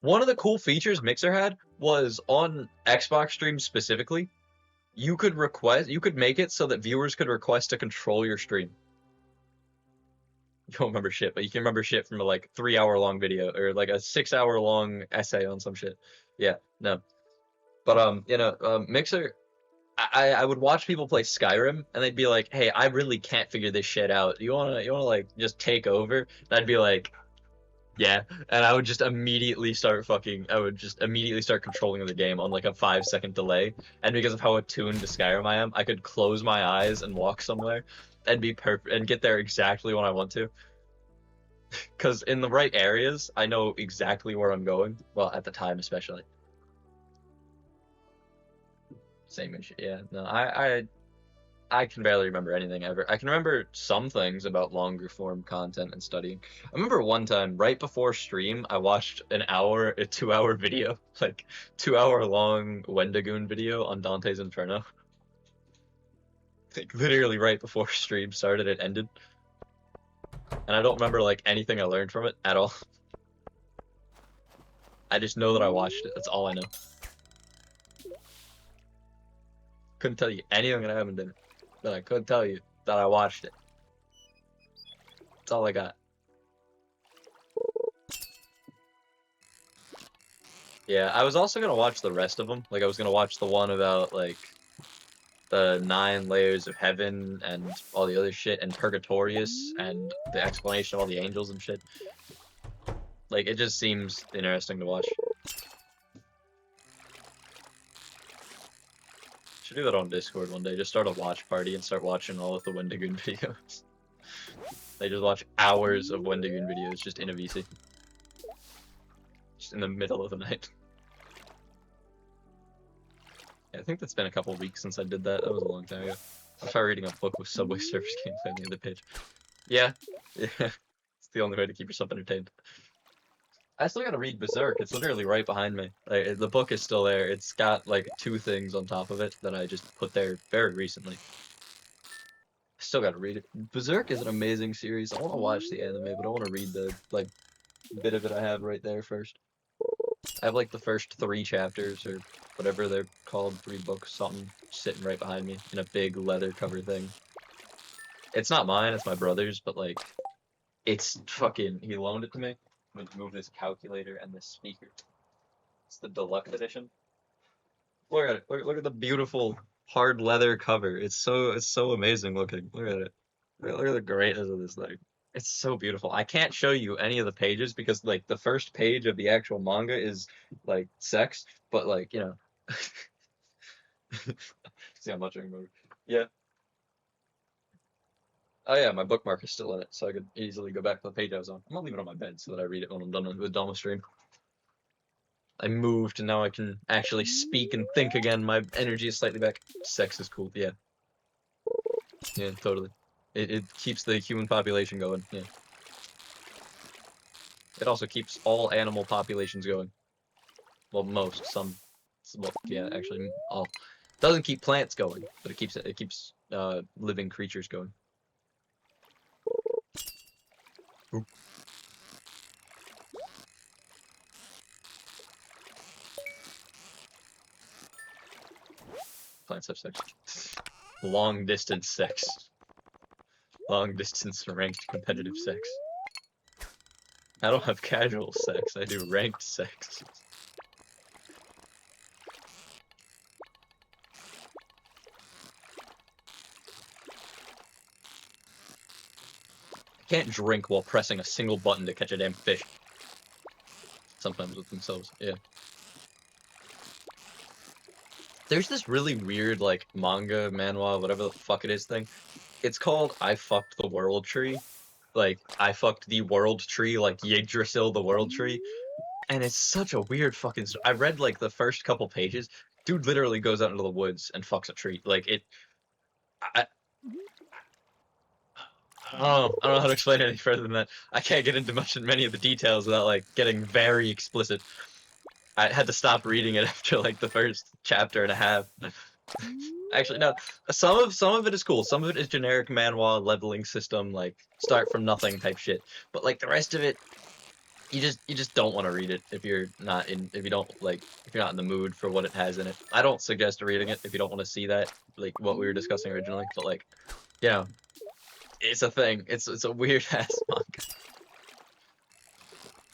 one of the cool features Mixer had was on Xbox streams specifically. You could make it so that viewers could request to control your stream. You don't remember shit, but you can remember shit from a like 3 hour long video or like a 6 hour long essay on some shit. Yeah, no. But Mixer, I would watch people play Skyrim and they'd be like, "Hey, I really can't figure this shit out. You wanna like just take over?" And I'd be like, "Yeah," and I would just immediately start controlling the game on like a 5 second delay. And because of how attuned to Skyrim I am, I could close my eyes and walk somewhere and be perfect and get there exactly when I want to. Because in the right areas, I know exactly where I'm going. Well, at the time, especially. Same issue. Yeah. No, I can barely remember anything ever. I can remember some things about longer form content and studying. I remember one time, right before stream, I watched a 2 hour video, like 2 hour long Wendigoon video on Dante's Inferno. Like literally right before stream started, it ended. And I don't remember like anything I learned from it at all. I just know that I watched it. That's all I know. Couldn't tell you anything that happened in it, but I could tell you that I watched it. That's all I got. Yeah, I was also gonna watch the rest of them. Like I was gonna watch the one about like the 9 layers of heaven and all the other shit and Purgatorius and the explanation of all the angels and shit. Like it just seems interesting to watch. Should do that on Discord one day. Just start a watch party and start watching all of the Wendigoon videos. They just watch hours of Wendigoon videos just in a VC. Just in the middle of the night. Yeah, I think that's been a couple weeks since I did that. That was a long time ago. I'll try reading a book with Subway Surfers gameplay on the other page. Yeah. Yeah. It's the only way to keep yourself entertained. I still gotta read Berserk. It's literally right behind me. Like, the book is still there. It's got like 2 things on top of it that I just put there very recently. I still gotta read it. Berserk is an amazing series. I want to watch the anime, but I want to read the like bit of it I have right there first. I have like the first 3 chapters or whatever they're called, 3 books, something sitting right behind me in a big leather cover thing. It's not mine, it's my brother's, but like, it's fucking, he loaned it to me. I'm gonna move this calculator and this speaker. It's the deluxe edition. Look at it. Look at the beautiful hard leather cover. It's so amazing looking. Look at it. Look at the greatness of this thing. It's so beautiful. I can't show you any of the pages because like the first page of the actual manga is like sex, but like see how much I can remember. Yeah. Oh yeah, my bookmark is still in it, so I could easily go back to the page I was on. I'm gonna leave it on my bed so that I read it when I'm done with Dama stream. I moved and now I can actually speak and think again. My energy is slightly back. Sex is cool, yeah. Yeah, totally. It keeps the human population going, yeah. It also keeps all animal populations going. Well, most, well, yeah, actually, all. Doesn't keep plants going, but it keeps living creatures going. Plants have sex. Long distance sex. Long distance ranked competitive sex. I don't have casual sex, I do ranked sex. I can't drink while pressing a single button to catch a damn fish. Sometimes with themselves, yeah. There's this really weird, like, manga, manhwa, whatever the fuck it is thing. It's called I Fucked the World Tree. Like, I fucked the world tree, like Yggdrasil the world tree. And it's such a weird fucking story. I read, like, the first couple pages. Dude literally goes out into the woods and fucks a tree. Like, I I don't know how to explain it any further than that. I can't get into many of the details without, like, getting very explicit. I had to stop reading it after, like, the first chapter and a half. Actually, no. Some of it is cool. Some of it is generic manhwa leveling system, like, start from nothing type shit. But, like, the rest of it, you just don't want to read it if you're not in if you're not in the mood for what it has in it. I don't suggest reading it if you don't want to see that, like what we were discussing originally. But, like, you know, it's a thing. It's a weird ass manga.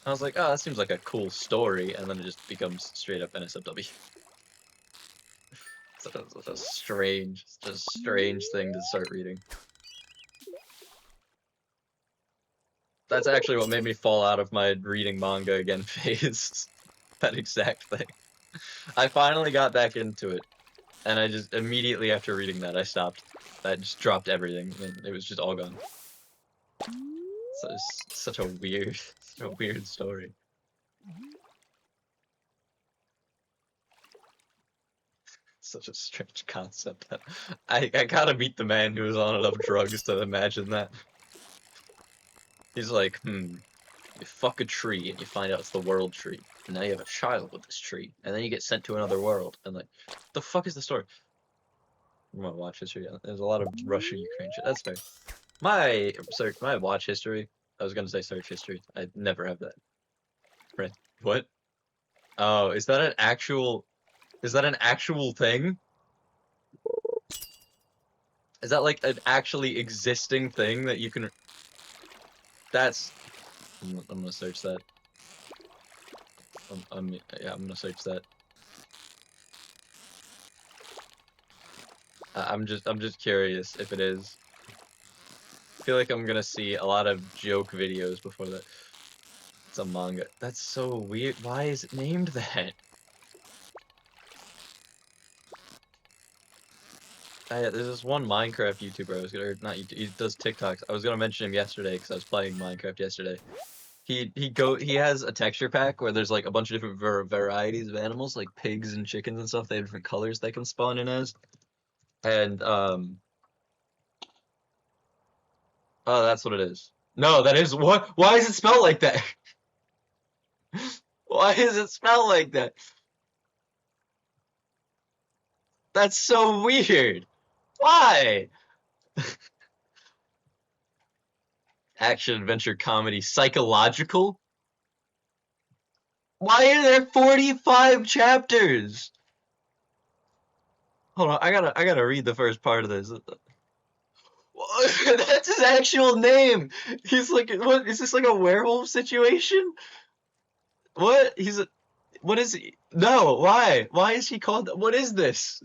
I was like, oh, that seems like a cool story, and then it just becomes straight up NSFW. Such a strange thing to start reading. That's actually what made me fall out of my reading manga again phase. That exact thing. I finally got back into it, and I just immediately after reading that I stopped. I just dropped everything, and it was just all gone. So it's such a weird story. Such a strange concept. I gotta meet the man who was on enough drugs to imagine that. He's like, you fuck a tree and you find out it's the world tree. And now you have a child with this tree. And then you get sent to another world. And, like, the fuck is the story? I'm gonna watch history. There's a lot of Russia-Ukraine shit. That's fair. My watch history. I was gonna say search history. I never have that. Right. What? Oh, is that an actual thing? Is that, like, an actually existing thing that you can... That's... I'm gonna search that. Yeah, I'm gonna search that. I'm just curious if it is. I feel like I'm gonna see a lot of joke videos before that. It's a manga. That's so weird. Why is it named that? There's this one Minecraft YouTuber I was gonna, or not YouTube, he does TikToks. I was gonna mention him yesterday because I was playing Minecraft yesterday. He has a texture pack where there's, like, a bunch of different varieties of animals, like pigs and chickens and stuff. They have different colors they can spawn in as. And oh, that's what it is. No, that is what? Why is it spelled like that? Why is it spelled like that? That's so weird. Why? Action, adventure, comedy, psychological? Why are there 45 chapters? Hold on, I gotta read the first part of this. That's his actual name. He's like, what is this, like a werewolf situation? What? What is he? No, why? Why is he called? What is this?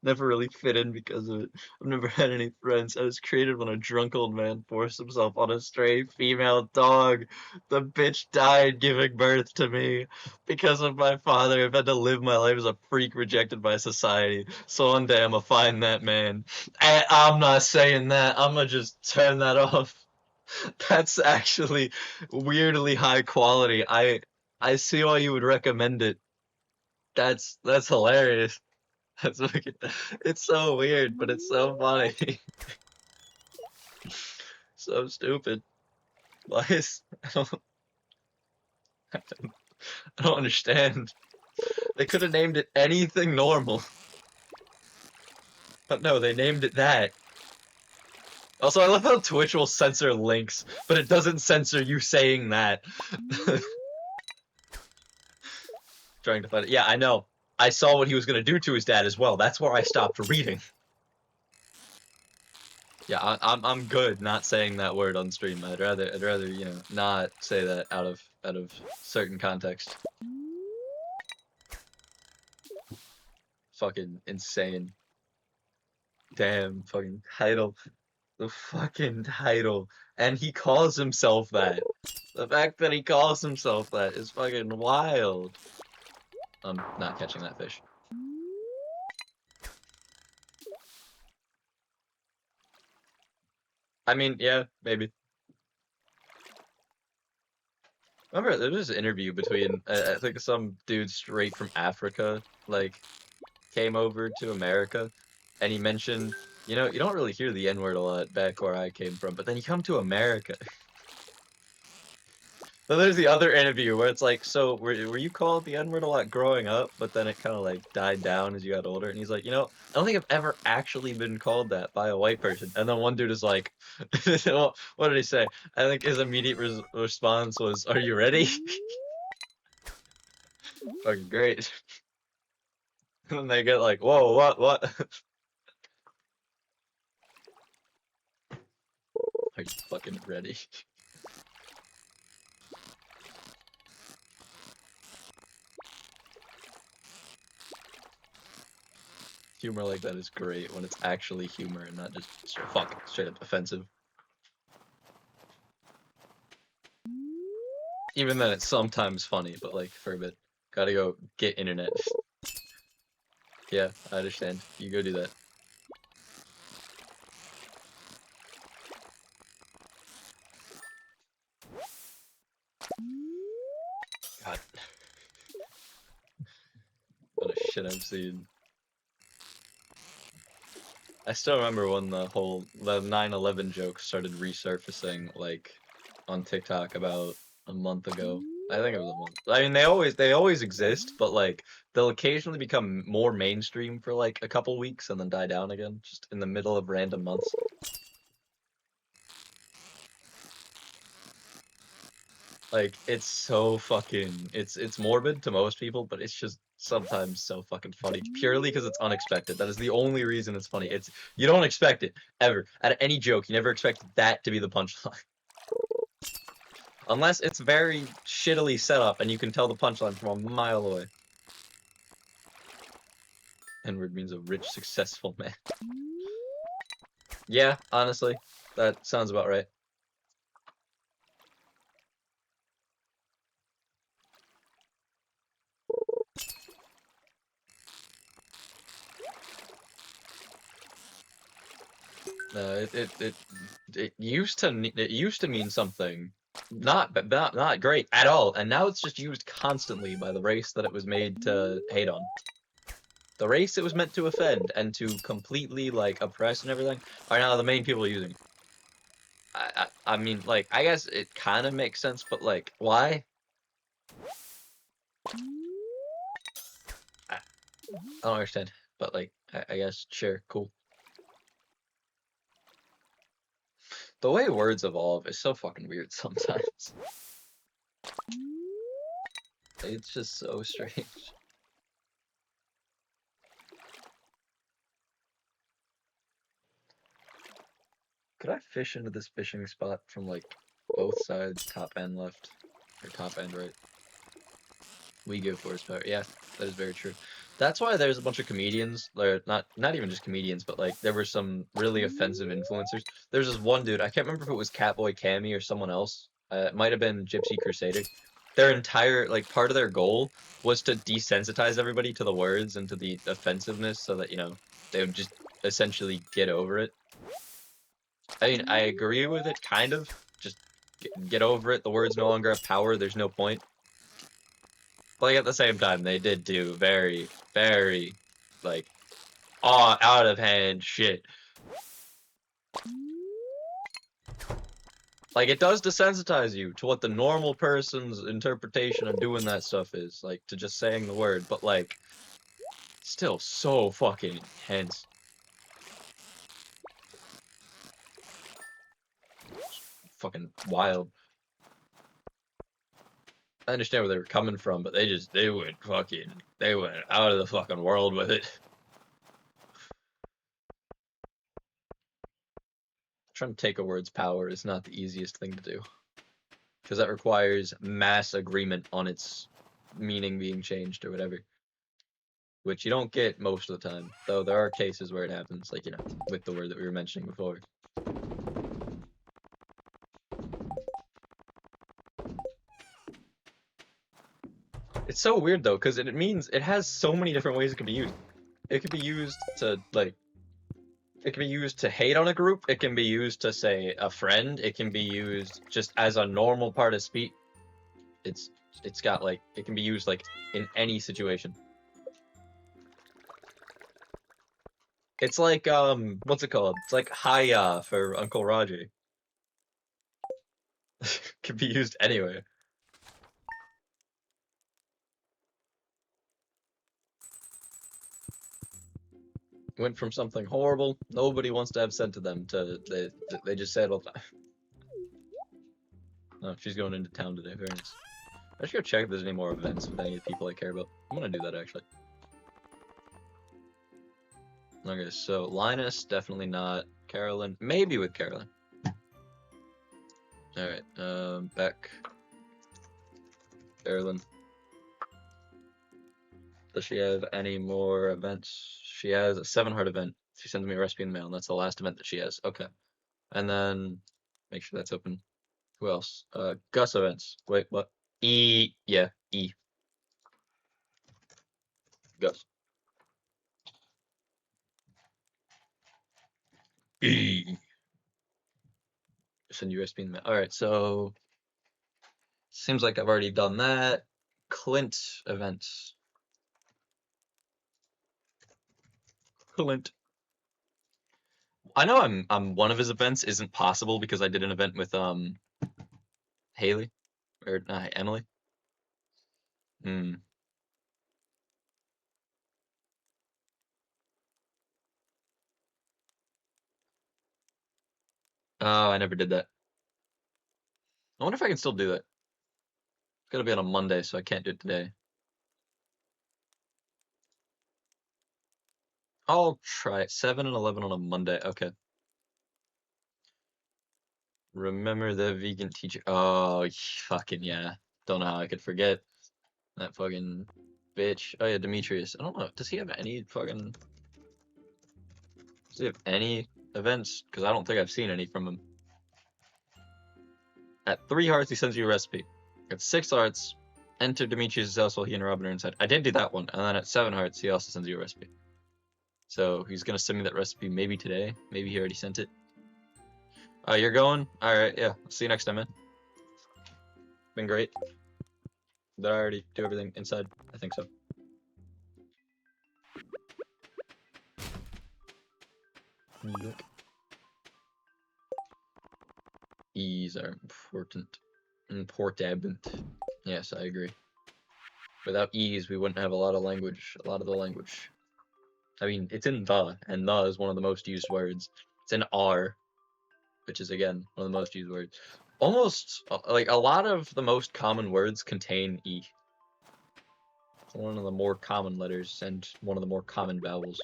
Never really fit in because of it. I've never had any friends. I was created when a drunk old man forced himself on a stray female dog. The bitch died giving birth to me. Because of my father, I've had to live my life as a freak rejected by society. So one day I'm gonna find that man. I'm not saying that. I'm gonna just turn that off. That's actually weirdly high quality. I see why you would recommend it. That's hilarious. That's fucking, it's so weird, but it's so funny. So stupid. Why is I don't understand. They could have named it anything normal. But no, they named it that. Also, I love how Twitch will censor links, but it doesn't censor you saying that. Trying to find it. Yeah, I know. I saw what he was gonna do to his dad as well. That's where I stopped reading. Yeah, I'm good not saying that word on stream. I'd rather you know not say that out of certain context. Fucking insane. Damn fucking title. The fucking title. And he calls himself that. The fact that he calls himself that is fucking wild. I'm not catching that fish. I mean, yeah, maybe. Remember, there was an interview between, I think some dude straight from Africa, like, came over to America, and he mentioned, you know, you don't really hear the N-word a lot back where I came from, but then you come to America. So there's the other interview where it's like, so were you called the N-word a lot growing up, but then it kind of like died down as you got older? And he's like, you know, I don't think I've ever actually been called that by a white person. And then one dude is like, well, what did he say? I think his immediate response was, "Are you ready?" Fucking great. And they get like, whoa, what? Are you fucking ready? Humor like that is great when it's actually humor and not just fucking straight up offensive. Even then, it's sometimes funny, but like for a bit, gotta go get internet. Yeah, I understand. You go do that. God, what a shit I've seen. I still remember when the 9/11 joke started resurfacing, like, on TikTok about a month ago. I think it was a month. I mean, they always exist, but like they'll occasionally become more mainstream for like a couple weeks and then die down again, just in the middle of random months. Like it's so fucking it's morbid to most people, but it's just sometimes so fucking funny purely because it's unexpected. That is the only reason it's funny. It's you don't expect it ever. Out of any joke, you never expect that to be the punchline. Unless it's very shittily set up and you can tell the punchline from a mile away. N-word means a rich, successful man. Yeah, honestly, that sounds about right. It used to mean something not great at all, and now it's just used constantly by the race that it was made to hate on. The race it was meant to offend and to completely like oppress and everything are now the main people using it. I mean, like, I guess it kind of makes sense, but like, why? I don't understand, but like, I guess sure, cool. The way words evolve is so fucking weird sometimes. It's just so strange. Could I fish into this fishing spot from like both sides, top and left, or top and right? We go forest power. Yeah, that is very true. That's why there's a bunch of comedians, or not even just comedians, but like there were some really offensive influencers. There's this one dude, I can't remember if it was Catboy Cammy or someone else. It might have been Gypsy Crusader. Their entire like part of their goal was to desensitize everybody to the words and to the offensiveness, so that you know they would just essentially get over it. I mean, I agree with it, kind of. Just get over it. The words no longer have power. There's no point. But like at the same time, they did do very, very, like, out of hand shit. Like it does desensitize you to what the normal person's interpretation of doing that stuff is, like to just saying the word. But like, still so fucking intense. fucking wild. I understand where they were coming from, but they went out of the fucking world with it. Trying to take a word's power is not the easiest thing to do, because that requires mass agreement on its meaning being changed or whatever, which you don't get most of the time, though there are cases where it happens, like, you know, with the word that we were mentioning before. It's so weird though, because it means it has so many different ways it can be used. It could be used to, like, it can be used to hate on a group, it can be used to say a friend, it can be used just as a normal part of speech. It's got, like, it can be used, like, in any situation. It's like, what's it called? It's like hiya for Uncle Roger. Can be used anywhere. Went from something horrible, nobody wants to have said to them, to they just say it all the time. Oh, she's going into town today, very nice. I should go check if there's any more events with any of the people I care about. I'm gonna do that, actually. Okay, so Linus, definitely not. Carolyn, maybe with Carolyn. Alright, Beck. Carolyn. Does she have any more events? She has a 7-heart event. She sends me a recipe in the mail, and that's the last event that she has. Okay. And then, make sure that's open. Who else? Gus events. Wait, what? E. Yeah, E. Gus. E. Send you recipe in the mail. Alright, so seems like I've already done that. Clint events. Clint. I know I'm one of his events isn't possible because I did an event with Haley or Emily. Hmm. Oh, I never did that. I wonder if I can still do that. It's gotta be on a Monday, so I can't do it today. I'll try it. 7 and 11 on a Monday. Okay. Remember the vegan teacher? Oh, fucking yeah. Don't know how I could forget that fucking bitch. Oh yeah, Demetrius. I don't know. Does he have any fucking? Does he have any events? Because I don't think I've seen any from him. At 3 hearts, he sends you a recipe. At 6 hearts, enter Demetrius' house while he and Robin are inside. I did do that one, and then at 7 hearts, he also sends you a recipe. So he's gonna send me that recipe maybe today. Maybe he already sent it. Oh, you're going? All right, yeah. See you next time, man. Been great. Did I already do everything inside? I think so. Yep. E's are important. Important. Yes, I agree. Without E's, we wouldn't have a lot of language. A lot of the language. I mean, it's in the, and the is one of the most used words. It's in R, which is, again, one of the most used words. Almost, like, a lot of the most common words contain E. It's one of the more common letters, and one of the more common vowels.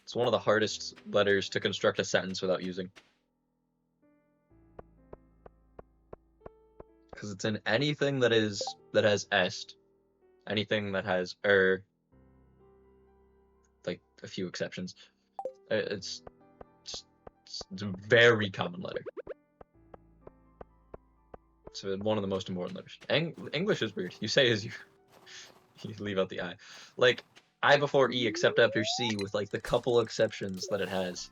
It's one of the hardest letters to construct a sentence without using. Because it's in anything that has est, anything that has like a few exceptions. It's a very common letter. It's one of the most important letters. English is weird. You say as you leave out the I. Like, I before E except after C with, like, the couple exceptions that it has.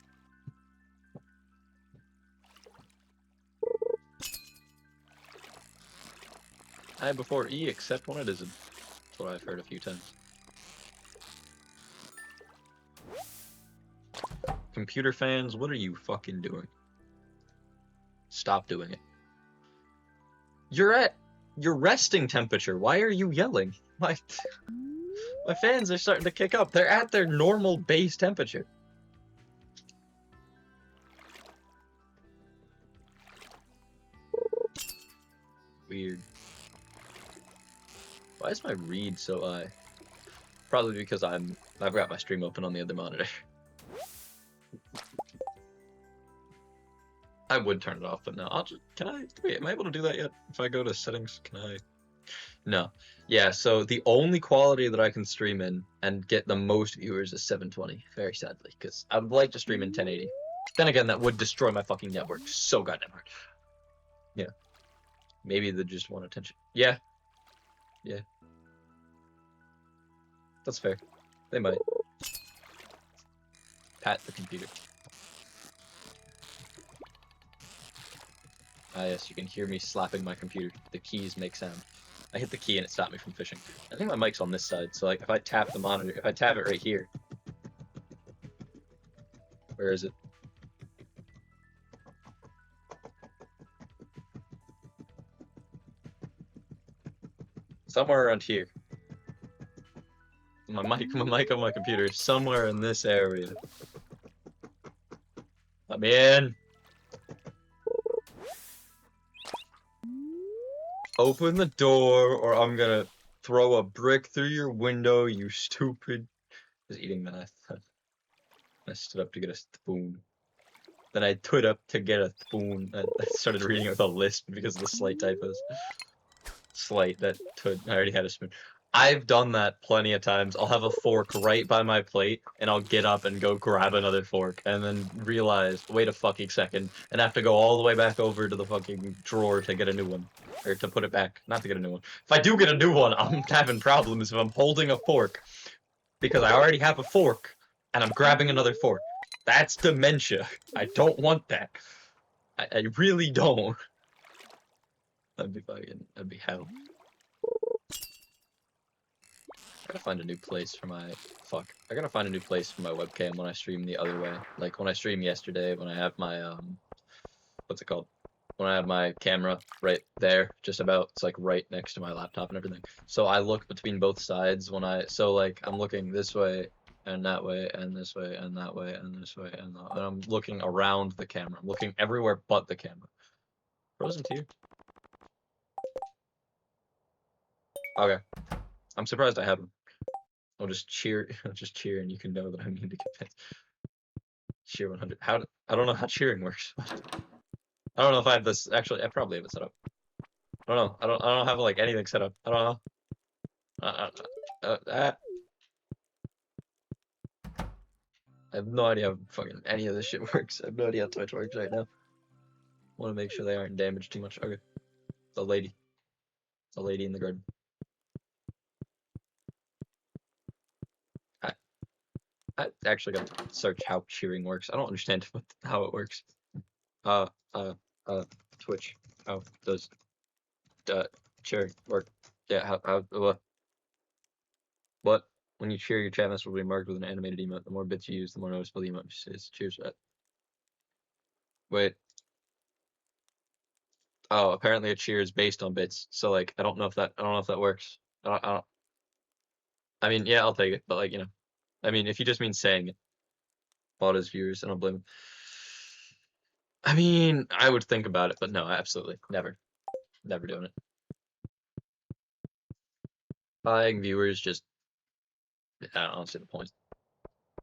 I before E except when it isn't. That's what I've heard a few times. Computer fans, what are you fucking doing? Stop doing it. You're at your resting temperature. Why are you yelling? My fans are starting to kick up. They're at their normal base temperature. Weird. Why is my read so high? Probably because I've got my stream open on the other monitor. I would turn it off, but no. Wait, am I able to do that yet? If I go to settings, can I? No. Yeah, so the only quality that I can stream in and get the most viewers is 720, very sadly, because I would like to stream in 1080. Then again, that would destroy my fucking network so goddamn hard. Yeah. Maybe they just want attention. Yeah. Yeah. That's fair. They might. Pat the computer. Ah, yes, you can hear me slapping my computer. The keys make sound. I hit the key and it stopped me from fishing. I think my mic's on this side, so like if I tap the monitor, if I tap it right here. Where is it? Somewhere around here. My mic on my computer is somewhere in this area. I'm in. Open the door or I'm gonna throw a brick through your window, you stupid. I was eating math. I stood up to get a spoon. Then I stood up to get a spoon. I started reading it with a lisp because of the slight typos. Slight, that I already had a spoon. I've done that plenty of times. I'll have a fork right by my plate, and I'll get up and go grab another fork, and then realize, wait a fucking second, and have to go all the way back over to the fucking drawer to get a new one. Or to put it back, not to get a new one. If I do get a new one, I'm having problems if I'm holding a fork, because I already have a fork, and I'm grabbing another fork. That's dementia. I don't want that. I really don't. That'd be hell. I gotta find a new place for my I gotta find a new place for my webcam when I stream the other way. Like when I streamed yesterday, when I have my what's it called? When I have my camera right there, just about, it's like right next to my laptop and everything. So I look between both sides when so like I'm looking this way and that way and this way and that way and this way and I'm looking around the camera. I'm looking everywhere but the camera. Frozen tear. Okay. I'm surprised I haven't. I'll just cheer and you can know that I mean to convince. Cheer 100. I don't know how cheering works. I don't know if I have this. Actually, I probably have it set up. I don't know. I don't have like anything set up. I don't know. I have no idea how fucking any of this shit works. I have no idea how Twitch works right now. Want to make sure they aren't damaged too much. Okay. The lady. The lady in the garden. I actually got to search how cheering works. I don't understand how it works. Twitch. How does cheering work? Yeah, what? When you cheer, your chat message will be marked with an animated emote. The more bits you use, the more noticeable the emote is. Cheers for that. Wait. Oh, apparently a cheer is based on bits. So like, I don't know if that works. I mean, yeah, I'll take it, but like, you know, I mean, if you just mean saying it, bought as viewers, I don't blame him. I mean, I would think about it, but no, absolutely, never doing it. Buying viewers just, I don't see the point.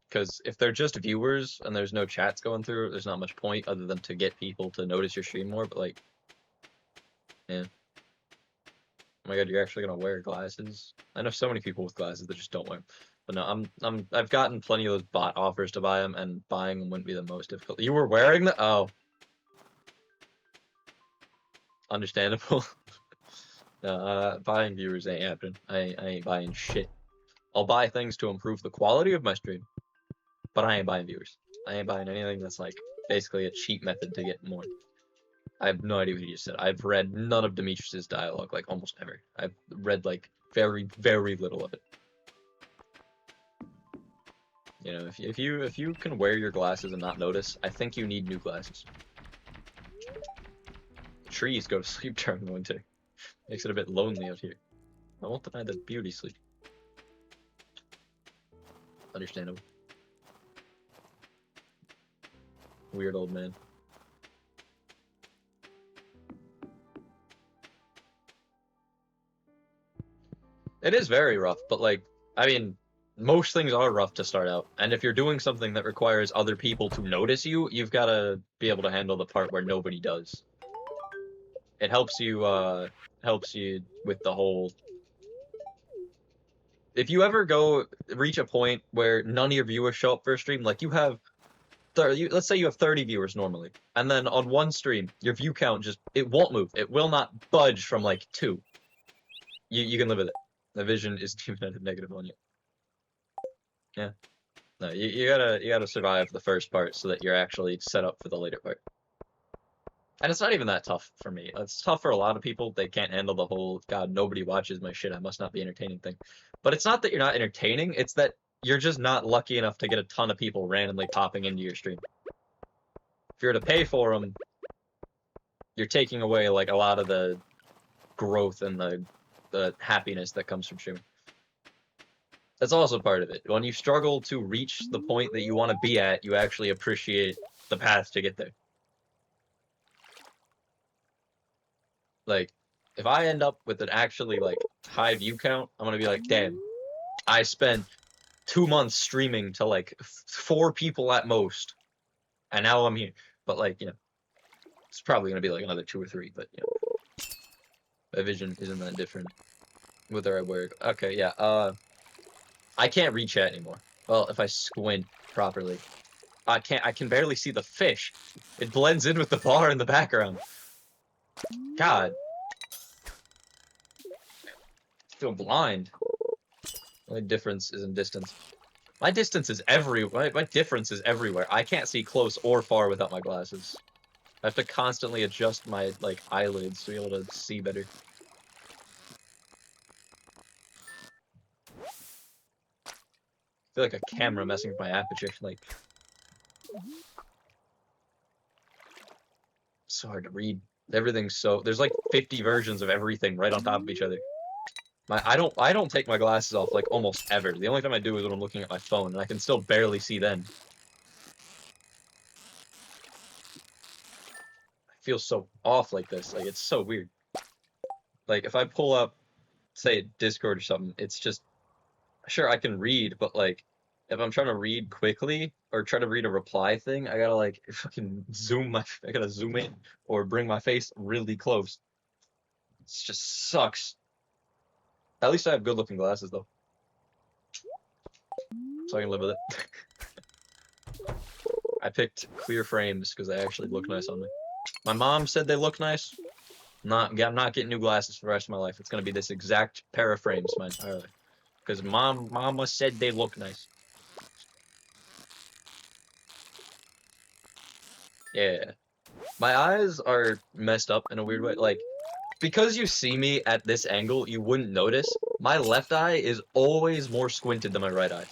Because if they're just viewers and there's no chats going through, there's not much point other than to get people to notice your stream more. But like, yeah. Oh my god, you're actually gonna wear glasses? I know so many people with glasses that just don't wear them. But no, I've gotten plenty of those bot offers to buy them, and buying them wouldn't be the most difficult. You were wearing the understandable. No, buying viewers ain't happening. I ain't buying shit. I'll buy things to improve the quality of my stream, but I ain't buying viewers. I ain't buying anything that's like basically a cheap method to get more. I have no idea what he just said. I've read none of Demetrius's dialogue, like almost never. I've read like very, very little of it. You know, if you can wear your glasses and not notice, I think you need new glasses. Trees go to sleep during the winter. Makes it a bit lonely out here. I won't deny that beauty sleep. Understandable. Weird old man. It is very rough, but like, I mean, most things are rough to start out. And if you're doing something that requires other people to notice you, you've got to be able to handle the part where nobody does. It helps you with the whole. If you ever go reach a point where none of your viewers show up for a stream, like you have 30, let's say you have 30 viewers normally, and then on one stream, your view count it won't move. It will not budge from like 2. You can live with it. The vision is even at a negative on you. Yeah. No, you gotta survive the first part so that you're actually set up for the later part. And it's not even that tough for me. It's tough for a lot of people. They can't handle the whole, God, nobody watches my shit, I must not be entertaining thing. But it's not that you're not entertaining, it's that you're just not lucky enough to get a ton of people randomly popping into your stream. If you're to pay for them, you're taking away like a lot of the growth and the happiness that comes from streaming. That's also part of it. When you struggle to reach the point that you want to be at, you actually appreciate the path to get there. Like, if I end up with an actually like high view count, I'm gonna be like, damn, I spent 2 months streaming to like 4 people at most, and now I'm here. But like, you know, it's probably gonna be like another 2 or 3. But you know, my vision isn't that different. Whether I wear, okay, yeah. I can't read chat anymore. Well, if I squint properly, I can barely see the fish. It blends in with the bar in the background. God. I feel blind. My difference is in distance. My distance is everywhere. My difference is everywhere. I can't see close or far without my glasses. I have to constantly adjust my like eyelids to be able to see better. I feel like a camera messing with my aperture. Like, it's so hard to read. Everything's so there's like 50 versions of everything right on top of each other. I don't take my glasses off like almost ever. The only time I do is when I'm looking at my phone, and I can still barely see then. I feel so off like this. Like, it's so weird. Like, if I pull up, say, Discord or something, it's just sure I can read, but like if I'm trying to read quickly or try to read a reply thing, I gotta like fucking I gotta zoom in or bring my face really close. It just sucks. At least I have good looking glasses though, so I can live with it. I picked clear frames because they actually look nice on me. My mom said they look nice. I'm not getting new glasses for the rest of my life. It's gonna be this exact pair of frames my entire life. Because mama said they look nice. Yeah. My eyes are messed up in a weird way. Like, because you see me at this angle, you wouldn't notice. My left eye is always more squinted than my right eye.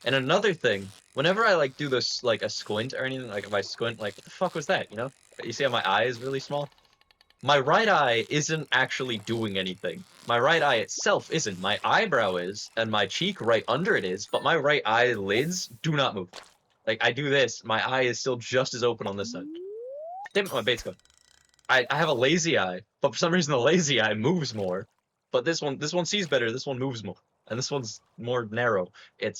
And another thing, whenever I like do this like a squint or anything, like if I squint, like what the fuck was that? You know? You see how my eye is really small? My right eye isn't actually doing anything. My right eye itself isn't. My eyebrow is, and my cheek right under it is, but my right eyelids do not move. Like I do this, my eye is still just as open on this side. Damn it, my bait's gone. I have a lazy eye, but for some reason the lazy eye moves more. But this one sees better, this one moves more. And this one's more narrow. I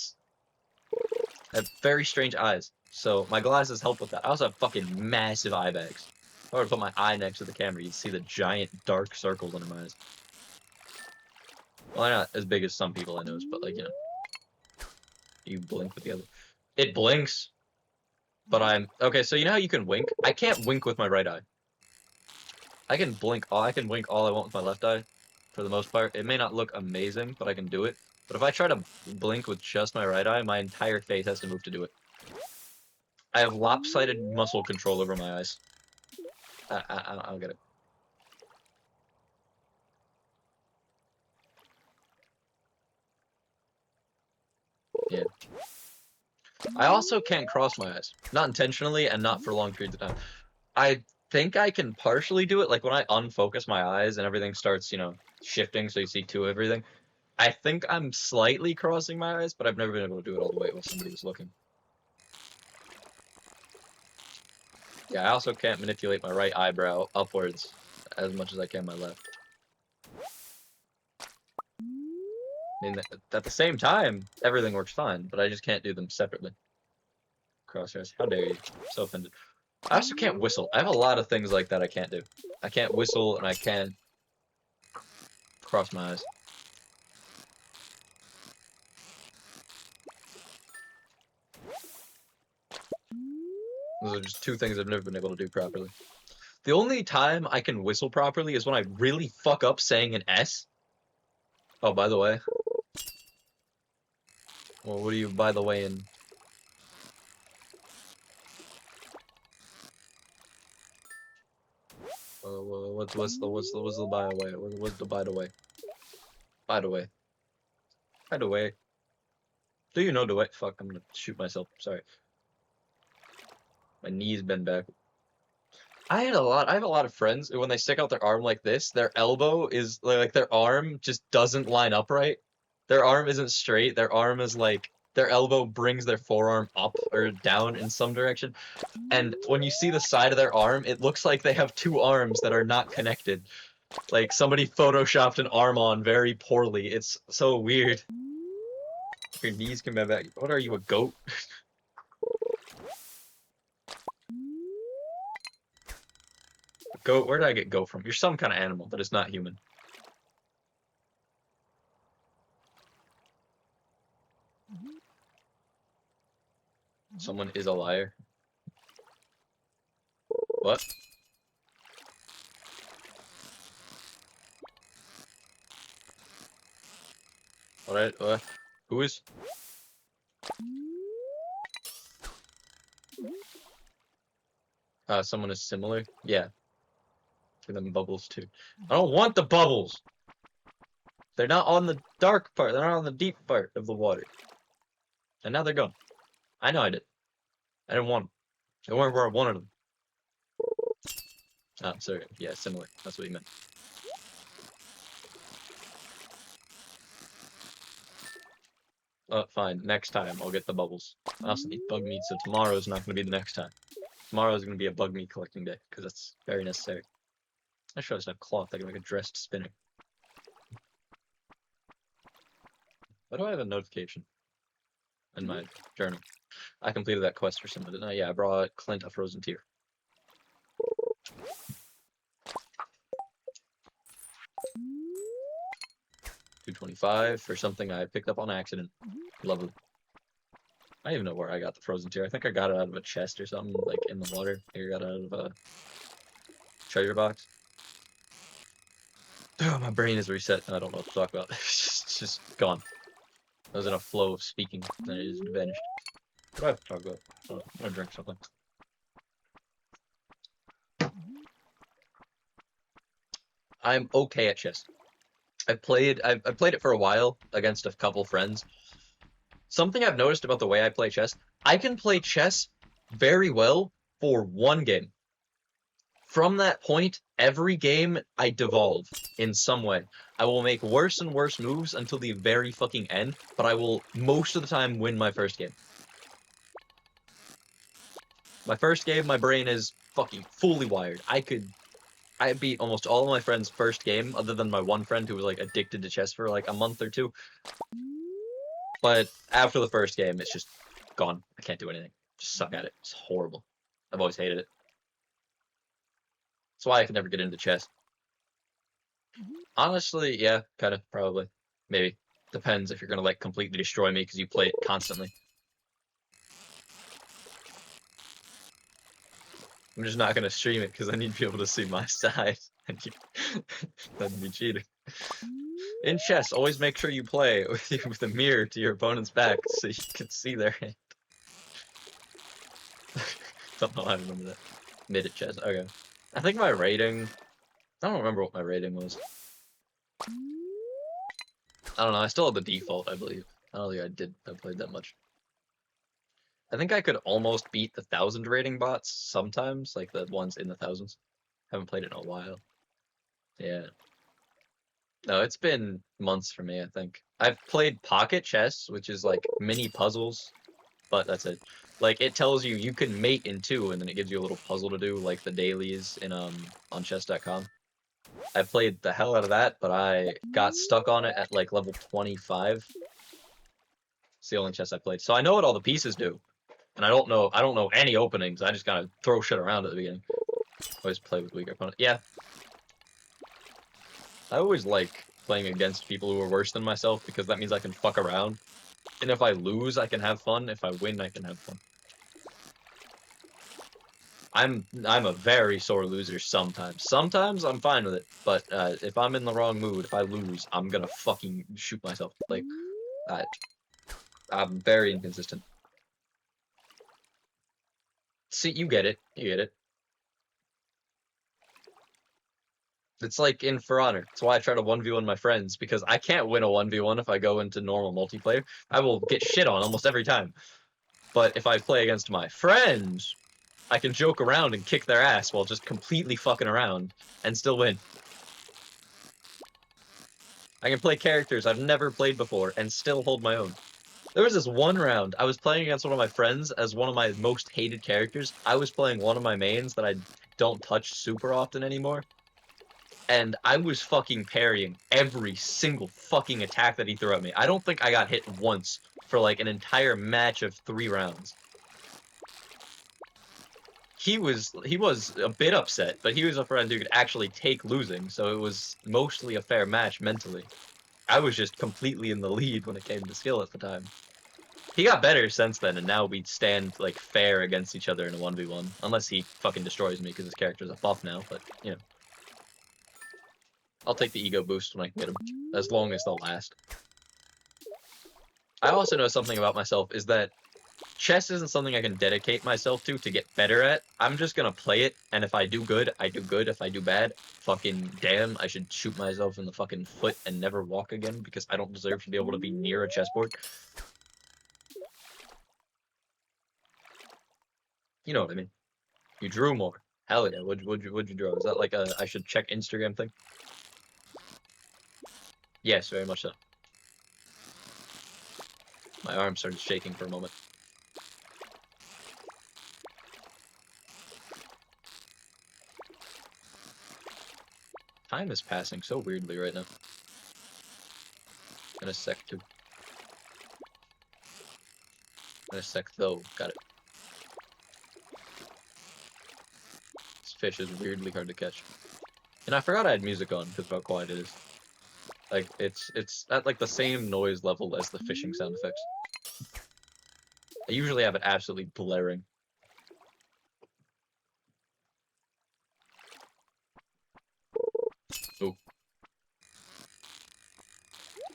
have very strange eyes. So my glasses help with that. I also have fucking massive eye bags. If I were to put my eye next to the camera, you'd see the giant dark circles under my eyes. Well, they're not as big as some people I know, but like, you know. You blink with the other. It blinks, but okay, so you know how you can wink? I can't wink with my right eye. I can wink all I want with my left eye, for the most part. It may not look amazing, but I can do it. But if I try to blink with just my right eye, my entire face has to move to do it. I have lopsided muscle control over my eyes. I don't get it. Yeah. I also can't cross my eyes. Not intentionally and not for long periods of time. I think I can partially do it, like when I unfocus my eyes and everything starts, you know, shifting so you see two everything. I think I'm slightly crossing my eyes, but I've never been able to do it all the way while somebody was looking. Yeah, I also can't manipulate my right eyebrow upwards as much as I can my left. I mean, at the same time, everything works fine, but I just can't do them separately. Crosshairs, how dare you? So offended. I also can't whistle. I have a lot of things like that I can't do. I can't whistle, and I can't cross my eyes. Those are just two things I've never been able to do properly. The only time I can whistle properly is when I really fuck up saying an S. Oh, by the way. Well, what do you, by the way, in? What's the by the way? What's the by the way? By the way. By the way. Do you know the way? Fuck, I'm gonna shoot myself. Sorry. My knee's bent back. I have a lot of friends when they stick out their arm like this, their elbow is like their arm just doesn't line up right. Their arm isn't straight. Their arm is like their elbow brings their forearm up or down in some direction. And when you see the side of their arm, it looks like they have two arms that are not connected. Like somebody photoshopped an arm on very poorly. It's so weird. Your knees can bend back. What are you, a goat? Goat? Where did I get goat from? You're some kind of animal that is not human. Someone is a liar. What? What? Who is? Someone is similar? Yeah. Give them bubbles too. I don't want the bubbles! They're not on the dark part, they're not on the deep part of the water. And now they're gone. I know I did. I didn't want them. They weren't where I wanted them. Oh, sorry. Yeah, similar. That's what you meant. Fine. Next time, I'll get the bubbles. I also need bug meat, so tomorrow's not going to be the next time. Tomorrow's going to be a bug meat collecting day, because that's very necessary. I should just have cloth. I can make a dressed spinner. Why do I have a notification in my journal? I completed that quest for someone, didn't I? Yeah, I brought Clint a frozen tear. $2.25 for something I picked up on accident. Lovely. I don't even know where I got the frozen tear. I think I got it out of a chest or something, like in the water. I got it out of a treasure box. Oh, my brain is reset and I don't know what to talk about. It's just gone. I was in a flow of speaking and it just vanished. What do I have to talk about? Oh, I'm gonna drink something. I'm okay at chess. I've played it for a while against a couple friends. Something I've noticed about the way I play chess, I can play chess very well for one game. From that point, every game I devolve in some way. I will make worse and worse moves until the very fucking end, but I will most of the time win my first game. My first game, my brain is fucking fully wired. I beat almost all of my friends' first game, other than my one friend who was like addicted to chess for like a month or two. But after the first game, it's just gone. I can't do anything. Just suck at it. It's horrible. I've always hated it. That's why I could never get into chess. Honestly, yeah, kind of, probably. Maybe. Depends if you're gonna like completely destroy me because you play it constantly. I'm just not gonna stream it because I need to be able to see my side. That'd be cheating. In chess, always make sure you play with a mirror to your opponent's back so you can see their hand. Don't know how I remember that. Mid at chess. Okay. I think my rating. I don't remember what my rating was. I don't know. I still have the default, I believe. I don't think I played that much. I think I could almost beat the 1,000 rating bots sometimes, like the ones in the thousands. Haven't played it in a while. Yeah. No, it's been months for me, I think. I've played pocket chess, which is like mini puzzles, but that's it. Like it tells you you can mate in two, and then it gives you a little puzzle to do, like the dailies in on chess.com. I played the hell out of that, but I got stuck on it at like level 25. It's the only chess I played. So I know what all the pieces do. And I don't know any openings. I just gotta throw shit around at the beginning. Always play with weaker opponents. Yeah. I always like playing against people who are worse than myself because that means I can fuck around. And if I lose, I can have fun. If I win, I can have fun. I'm a very sore loser sometimes. Sometimes I'm fine with it, but if I'm in the wrong mood, if I lose, I'm gonna fucking shoot myself. Like, I'm very inconsistent. See, you get it. You get it. It's like in For Honor. That's why I try to 1v1 my friends, because I can't win a 1v1 if I go into normal multiplayer. I will get shit on almost every time. But if I play against my friends, I can joke around and kick their ass while just completely fucking around and still win. I can play characters I've never played before and still hold my own. There was this one round, I was playing against one of my friends as one of my most hated characters. I was playing one of my mains that I don't touch super often anymore. And I was fucking parrying every single fucking attack that he threw at me. I don't think I got hit once for like an entire match of 3 rounds. He was a bit upset, but he was a friend who could actually take losing, so it was mostly a fair match mentally. I was just completely in the lead when it came to skill at the time. He got better since then, and now we stand like fair against each other in a 1v1, unless he fucking destroys me because his character's a buff now, but you know. I'll take the ego boost when I can get him, as long as they'll last. I also know something about myself is that chess isn't something I can dedicate myself to get better at. I'm just gonna play it, and if I do good, I do good. If I do bad, fucking damn, I should shoot myself in the fucking foot and never walk again because I don't deserve to be able to be near a chessboard. You know what I mean. You drew more. Hell yeah, what'd you draw? Is that like a I should check Instagram thing? Yes, very much so. My arm started shaking for a moment. Time is passing so weirdly right now. In a sec, too. In a sec, though. Got it. This fish is weirdly hard to catch. And I forgot I had music on because of how quiet it is. Like, it's at like the same noise level as the fishing sound effects. I usually have it absolutely blaring. Ooh.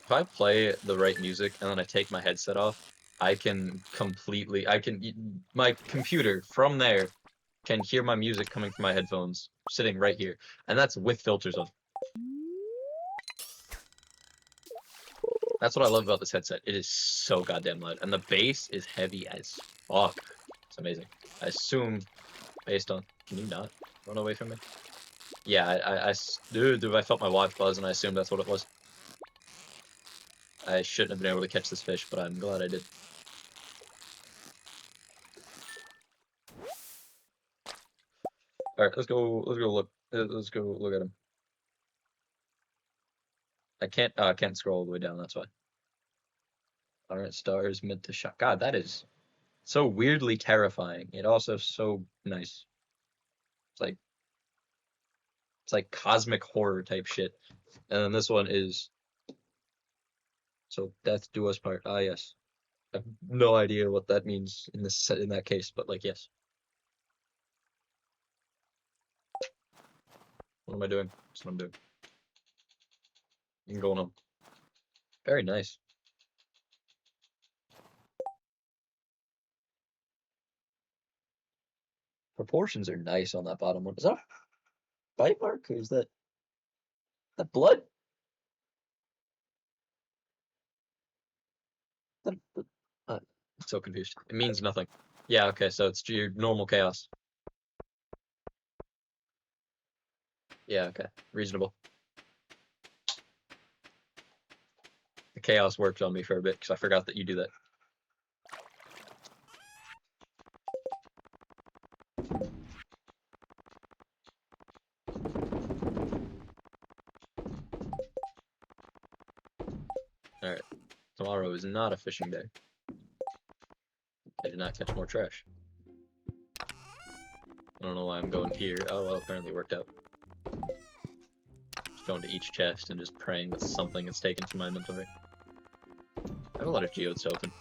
If I play the right music and then I take my headset off, I can completely, my computer from there can hear my music coming from my headphones sitting right here. And that's with filters on. That's what I love about this headset. It is so goddamn loud. And the bass is heavy as fuck. It's amazing. I assume, based on... Can you not run away from me? Yeah, dude, I felt my watch buzz and I assumed that's what it was. I shouldn't have been able to catch this fish, but I'm glad I did. Alright, let's go look. Let's go look at him. I can't scroll all the way down, that's why. Alright, stars mid to shot. God, that is so weirdly terrifying. It also so nice. It's like cosmic horror type shit. And then this one is so death do us part. Ah yes. I have no idea what that means in that case, but like yes. What am I doing? That's what I'm doing. You can go on. Very nice. Proportions are nice on that bottom one. Is that a bite mark? Or is that blood? I'm so confused. It means nothing. Yeah, okay, so it's your normal chaos. Yeah, okay. Reasonable. The chaos worked on me for a bit because I forgot that you do that. Tomorrow is not a fishing day. I did not catch more trash. I don't know why I'm going here. Oh, well, apparently it worked out. Just going to each chest and just praying that something is taken from my inventory. I have a lot of geodes open.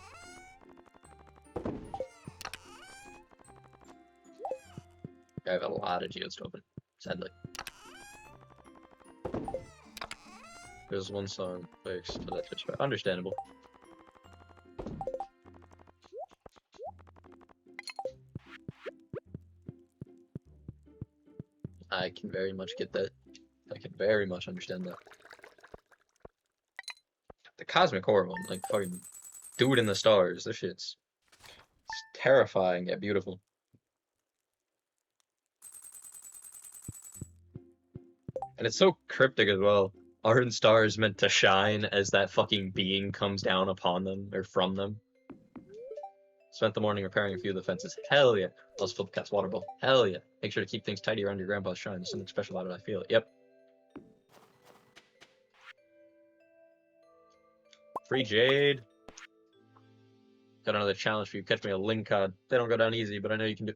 I have a lot of geodes open, sadly. There's one song fixed to that fish, but understandable. I can very much get that. I can very much understand that. The Cosmic Horror one, like fucking Dude in the Stars, this shit's terrifying yet beautiful. And it's so cryptic as well. Aren't stars meant to shine as that fucking being comes down upon them, or from them? Spent the morning repairing a few of the fences. Hell yeah. Also filled the cat's water bowl. Hell yeah. Make sure to keep things tidy around your grandpa's shrine. There's something special about it, I feel it. Yep. Free jade. Got another challenge for you. Catch me a ling cod. They don't go down easy, but I know you can do.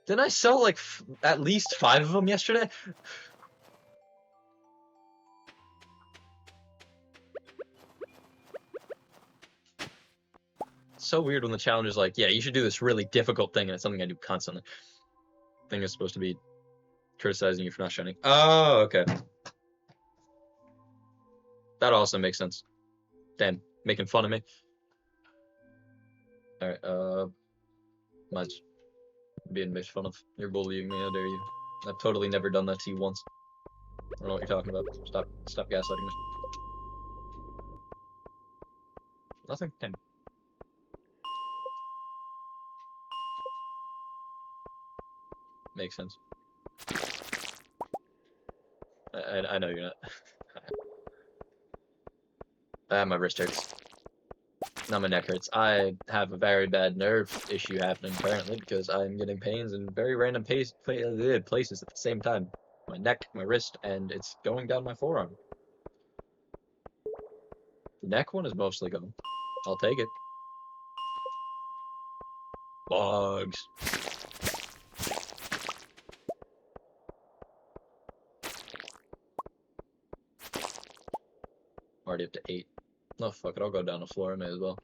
Didn't I sell like at least 5 of them yesterday? It's so weird when the challenge is like, yeah, you should do this really difficult thing, and it's something I do constantly. Thing is supposed to be criticizing you for not shining. Oh, okay. That also makes sense. Damn, making fun of me. Alright, mine's being made fun of. You're bullying me, how dare you. I've totally never done that to you once. I don't know what you're talking about. Stop gaslighting me. Nothing? Damn. Makes sense. I know you're not. My wrist hurts. Now my neck hurts. I have a very bad nerve issue happening apparently because I'm getting pains in very random places at the same time. My neck, my wrist, and it's going down my forearm. The neck one is mostly gone. I'll take it. Bugs. Already up to 8. No, fuck it, I'll go down the floor, I may as well.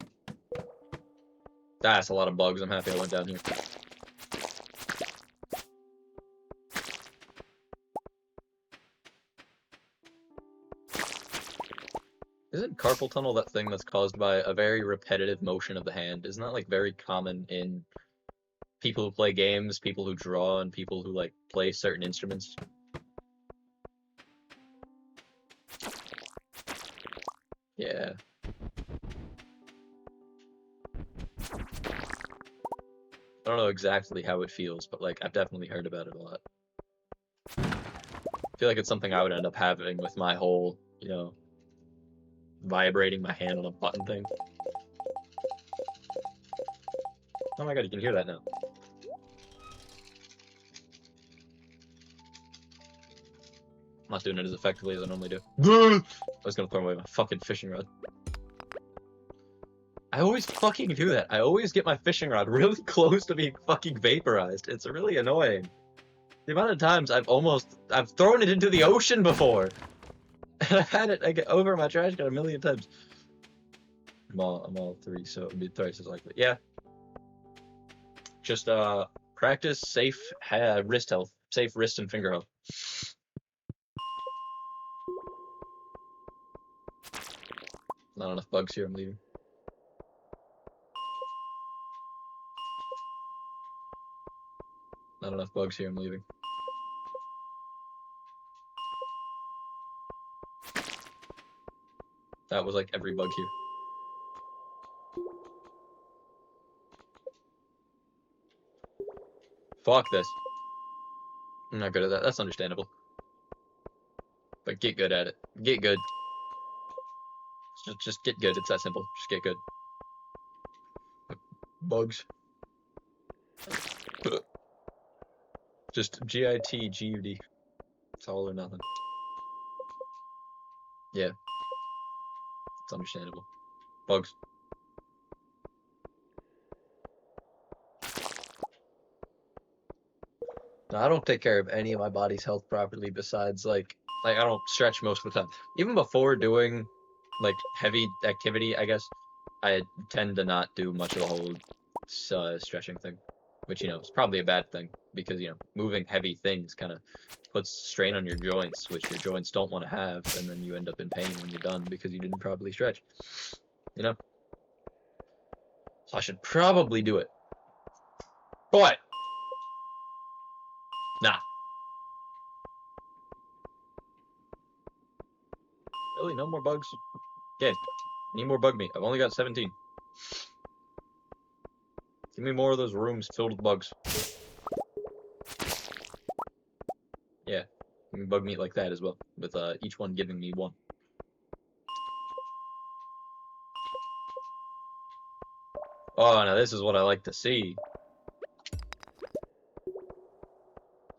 That's a lot of bugs, I'm happy I went down here. Isn't carpal tunnel that thing that's caused by a very repetitive motion of the hand? Isn't that like very common in people who play games, people who draw, and people who like play certain instruments? Yeah. I don't know exactly how it feels, but like I've definitely heard about it a lot. I feel like it's something I would end up having with my whole, you know, vibrating my hand on a button thing. Oh my god, you can hear that now. I'm not doing it as effectively as I normally do. I was gonna throw away my fucking fishing rod. I always fucking do that. I always get my fishing rod really close to being fucking vaporized. It's really annoying. The amount of times I've thrown it into the ocean before. And I've had it like over my trash can a million times. I'm all 3, so it'd be twice as likely. Yeah. Just practice safe wrist health. Safe wrist and finger health. Not enough bugs here, I'm leaving. Not enough bugs here, I'm leaving. That was like every bug here. Fuck this. I'm not good at that. That's understandable. But get good at it. Get good. Just get good. It's that simple. Just get good. Bugs. Just GITGUD. It's all or nothing. Yeah. It's understandable. Bugs. No, I don't take care of any of my body's health properly besides like I don't stretch most of the time. Even before doing like heavy activity, I guess, I tend to not do much of the whole stretching thing, which is probably a bad thing because moving heavy things kind of puts strain on your joints, which your joints don't want to have, and then you end up in pain when you're done because you didn't properly stretch. So I should probably do it. But nah. Really, no more bugs? Okay, need more bug meat. I've only got 17. Give me more of those rooms filled with bugs. Yeah, give me bug meat like that as well, with each one giving me one. Oh, now this is what I like to see.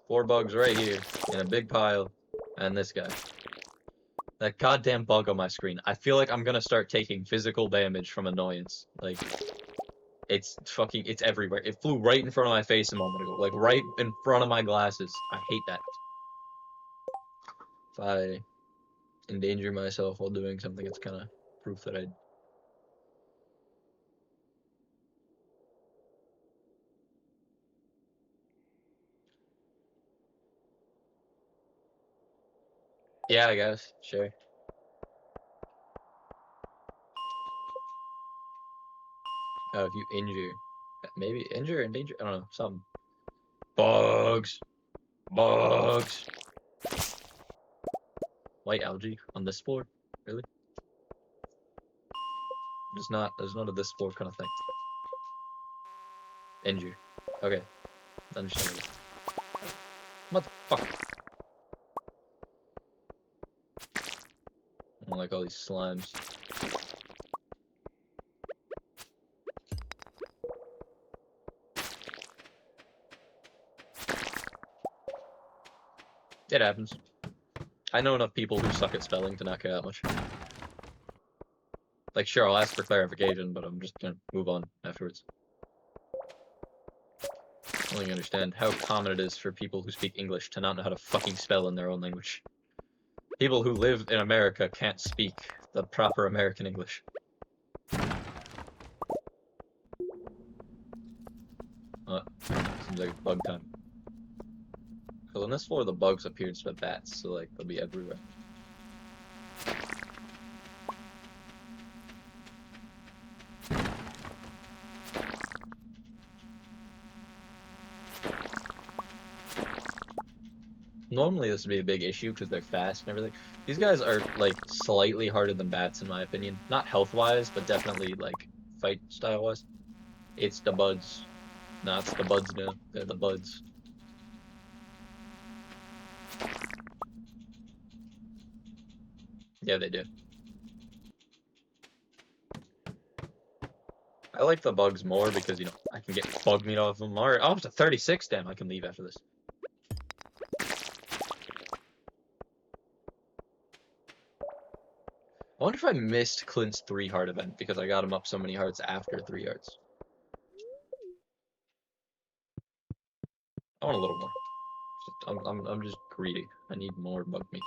4 bugs right here in a big pile, and this guy. That goddamn bug on my screen. I feel like I'm gonna start taking physical damage from annoyance. Like, it's everywhere. It flew right in front of my face a moment ago. Like, right in front of my glasses. I hate that. If I endanger myself while doing something, it's kind of proof that I... Yeah, I guess. Sure. Oh, if you injure... Maybe injure, endanger? I don't know. Something. Bugs. Bugs. White algae on this floor? Really? There's not a this floor kind of thing. Injure. Okay. Understandable. Motherfucker. I don't like all these slimes. It happens. I know enough people who suck at spelling to not care that much. Like, sure, I'll ask for clarification, but I'm just gonna move on afterwards. I only understand how common it is for people who speak English to not know how to fucking spell in their own language. People who live in America can't speak the proper American English. Seems like bug time. Because on this floor, the bugs appeared to be bats, so like they'll be everywhere. Normally this would be a big issue because they're fast and everything. These guys are like slightly harder than bats in my opinion. Not health-wise, but definitely like fight style-wise. It's the buds. No, it's the buds now. They're the buds. Yeah, they do. I like the bugs more because, I can get bug meat off them. Alright, almost to 36, damn, I can leave after this. I wonder if I missed Clint's 3-heart event because I got him up so many hearts after 3 hearts. I want a little more. I'm just greedy. I need more bug meat.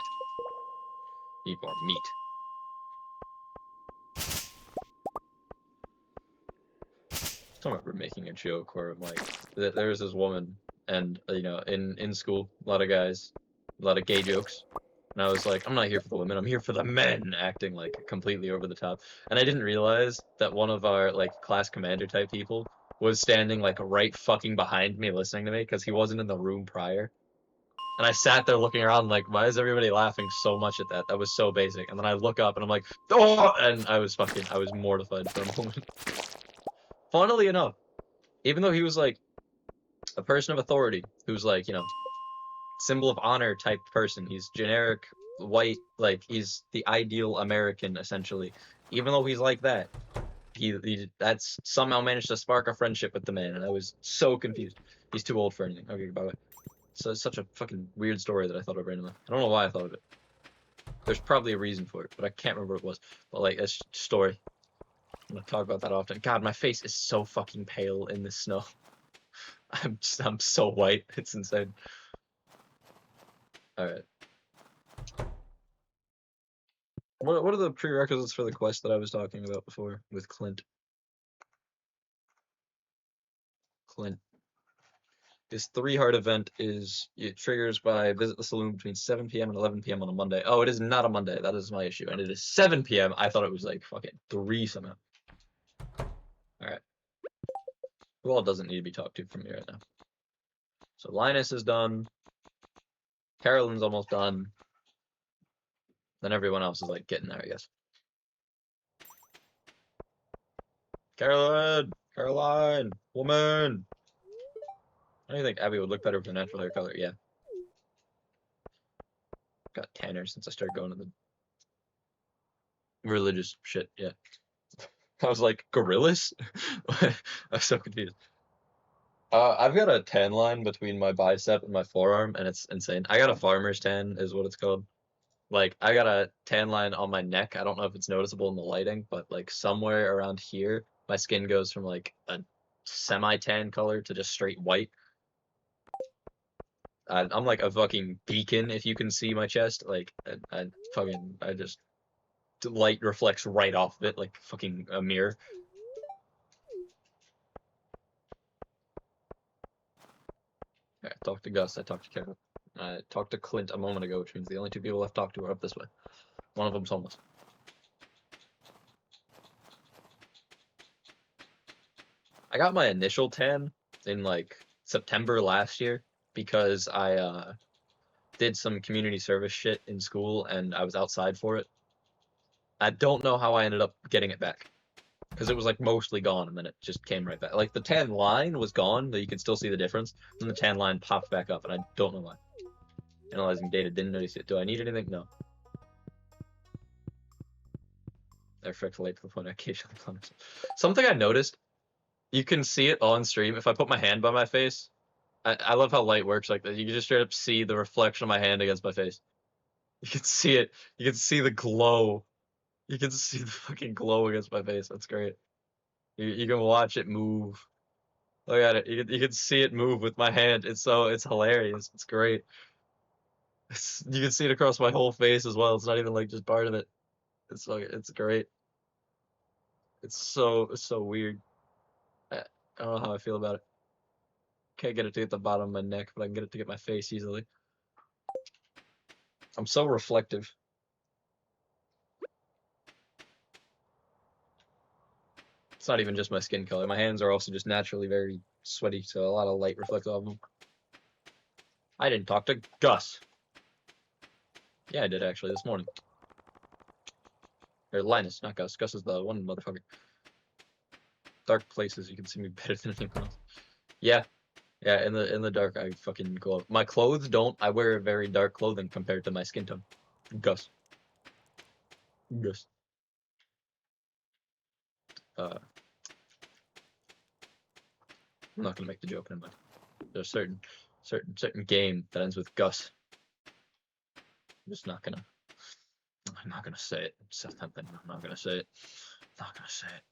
Need more meat. I remember making a joke where I'm like, there was this woman, and in school, a lot of guys, a lot of gay jokes, and I was like, I'm not here for the women, I'm here for the men, acting like completely over the top, and I didn't realize that one of our like class commander type people was standing like right fucking behind me listening to me because he wasn't in the room prior. And I sat there looking around like, why is everybody laughing so much at that? That was so basic. And then I look up and I'm like, oh! And I was mortified for a moment. Funnily enough, even though he was like a person of authority, who's like, symbol of honor type person, he's generic white, like he's the ideal American essentially. Even though he's like that, that's somehow managed to spark a friendship with the man, and I was so confused. He's too old for anything. Okay, bye bye. So it's such a fucking weird story that I thought of randomly. I don't know why I thought of it. There's probably a reason for it, but I can't remember what it was. But like, it's a story. I'm gonna talk about that often. God, my face is so fucking pale in the snow. I'm so white. It's insane. All right. What are the prerequisites for the quest that I was talking about before with Clint? Clint. This 3-heart event it triggers by visit the saloon between 7 p.m. and 11 p.m. on a Monday. Oh, it is not a Monday. That is my issue. And it is 7 p.m. I thought it was like fucking 3 somehow. Alright. Who all doesn't need to be talked to from me right now? So Linus is done. Carolyn's almost done. Then everyone else is like getting there, I guess. Caroline! Woman! I don't think Abby would look better with a natural hair color. Yeah. Got tanner since I started going to the religious shit. Yeah. I was like, gorillas? I was so confused. I've got a tan line between my bicep and my forearm, and it's insane. I got a farmer's tan, is what it's called. Like, I got a tan line on my neck. I don't know if it's noticeable in the lighting, but like somewhere around here, my skin goes from like a semi-tan color to just straight white. I'm like a fucking beacon if you can see my chest. Like, I just light reflects right off of it like fucking a mirror. I talked to Gus. I talked to Karen. I talked to Clint a moment ago, which means the only 2 people I've talked to are up this way. One of them's homeless. I got my initial tan in like September last year because I did some community service shit in school and I was outside for it. I don't know how I ended up getting it back because it was like mostly gone and then it just came right back. Like the tan line was gone, but you could still see the difference. And the tan line popped back up and I don't know why. Analyzing data, didn't notice it. Do I need anything? No. They're fixed late to the point I occasionally plunge. Something I noticed, you can see it on stream. If I put my hand by my face, I love how light works like that. You can just straight up see the reflection of my hand against my face. You can see it. You can see the glow. You can see the fucking glow against my face. That's great. You can watch it move. Look at it. You can see it move with my hand. It's hilarious. It's great. You can see it across my whole face as well. It's not even like just part of it. It's great. It's so weird. I don't know how I feel about it. Can't get it to get the bottom of my neck, but I can get it to get my face easily. I'm so reflective. It's not even just my skin color. My hands are also just naturally very sweaty, so a lot of light reflects off them. I didn't talk to Gus. Yeah, I did actually this morning. Or Linus, not Gus. Gus is the one motherfucker. Dark places, you can see me better than anyone else. Yeah. Yeah, in the dark I fucking glow. My clothes don't. I wear very dark clothing compared to my skin tone. Gus. Gus. I'm not gonna make the joke in mind. There's a certain game that ends with Gus. I'm just not gonna. I'm not gonna say it. Something. I'm not gonna say it. Not gonna say it.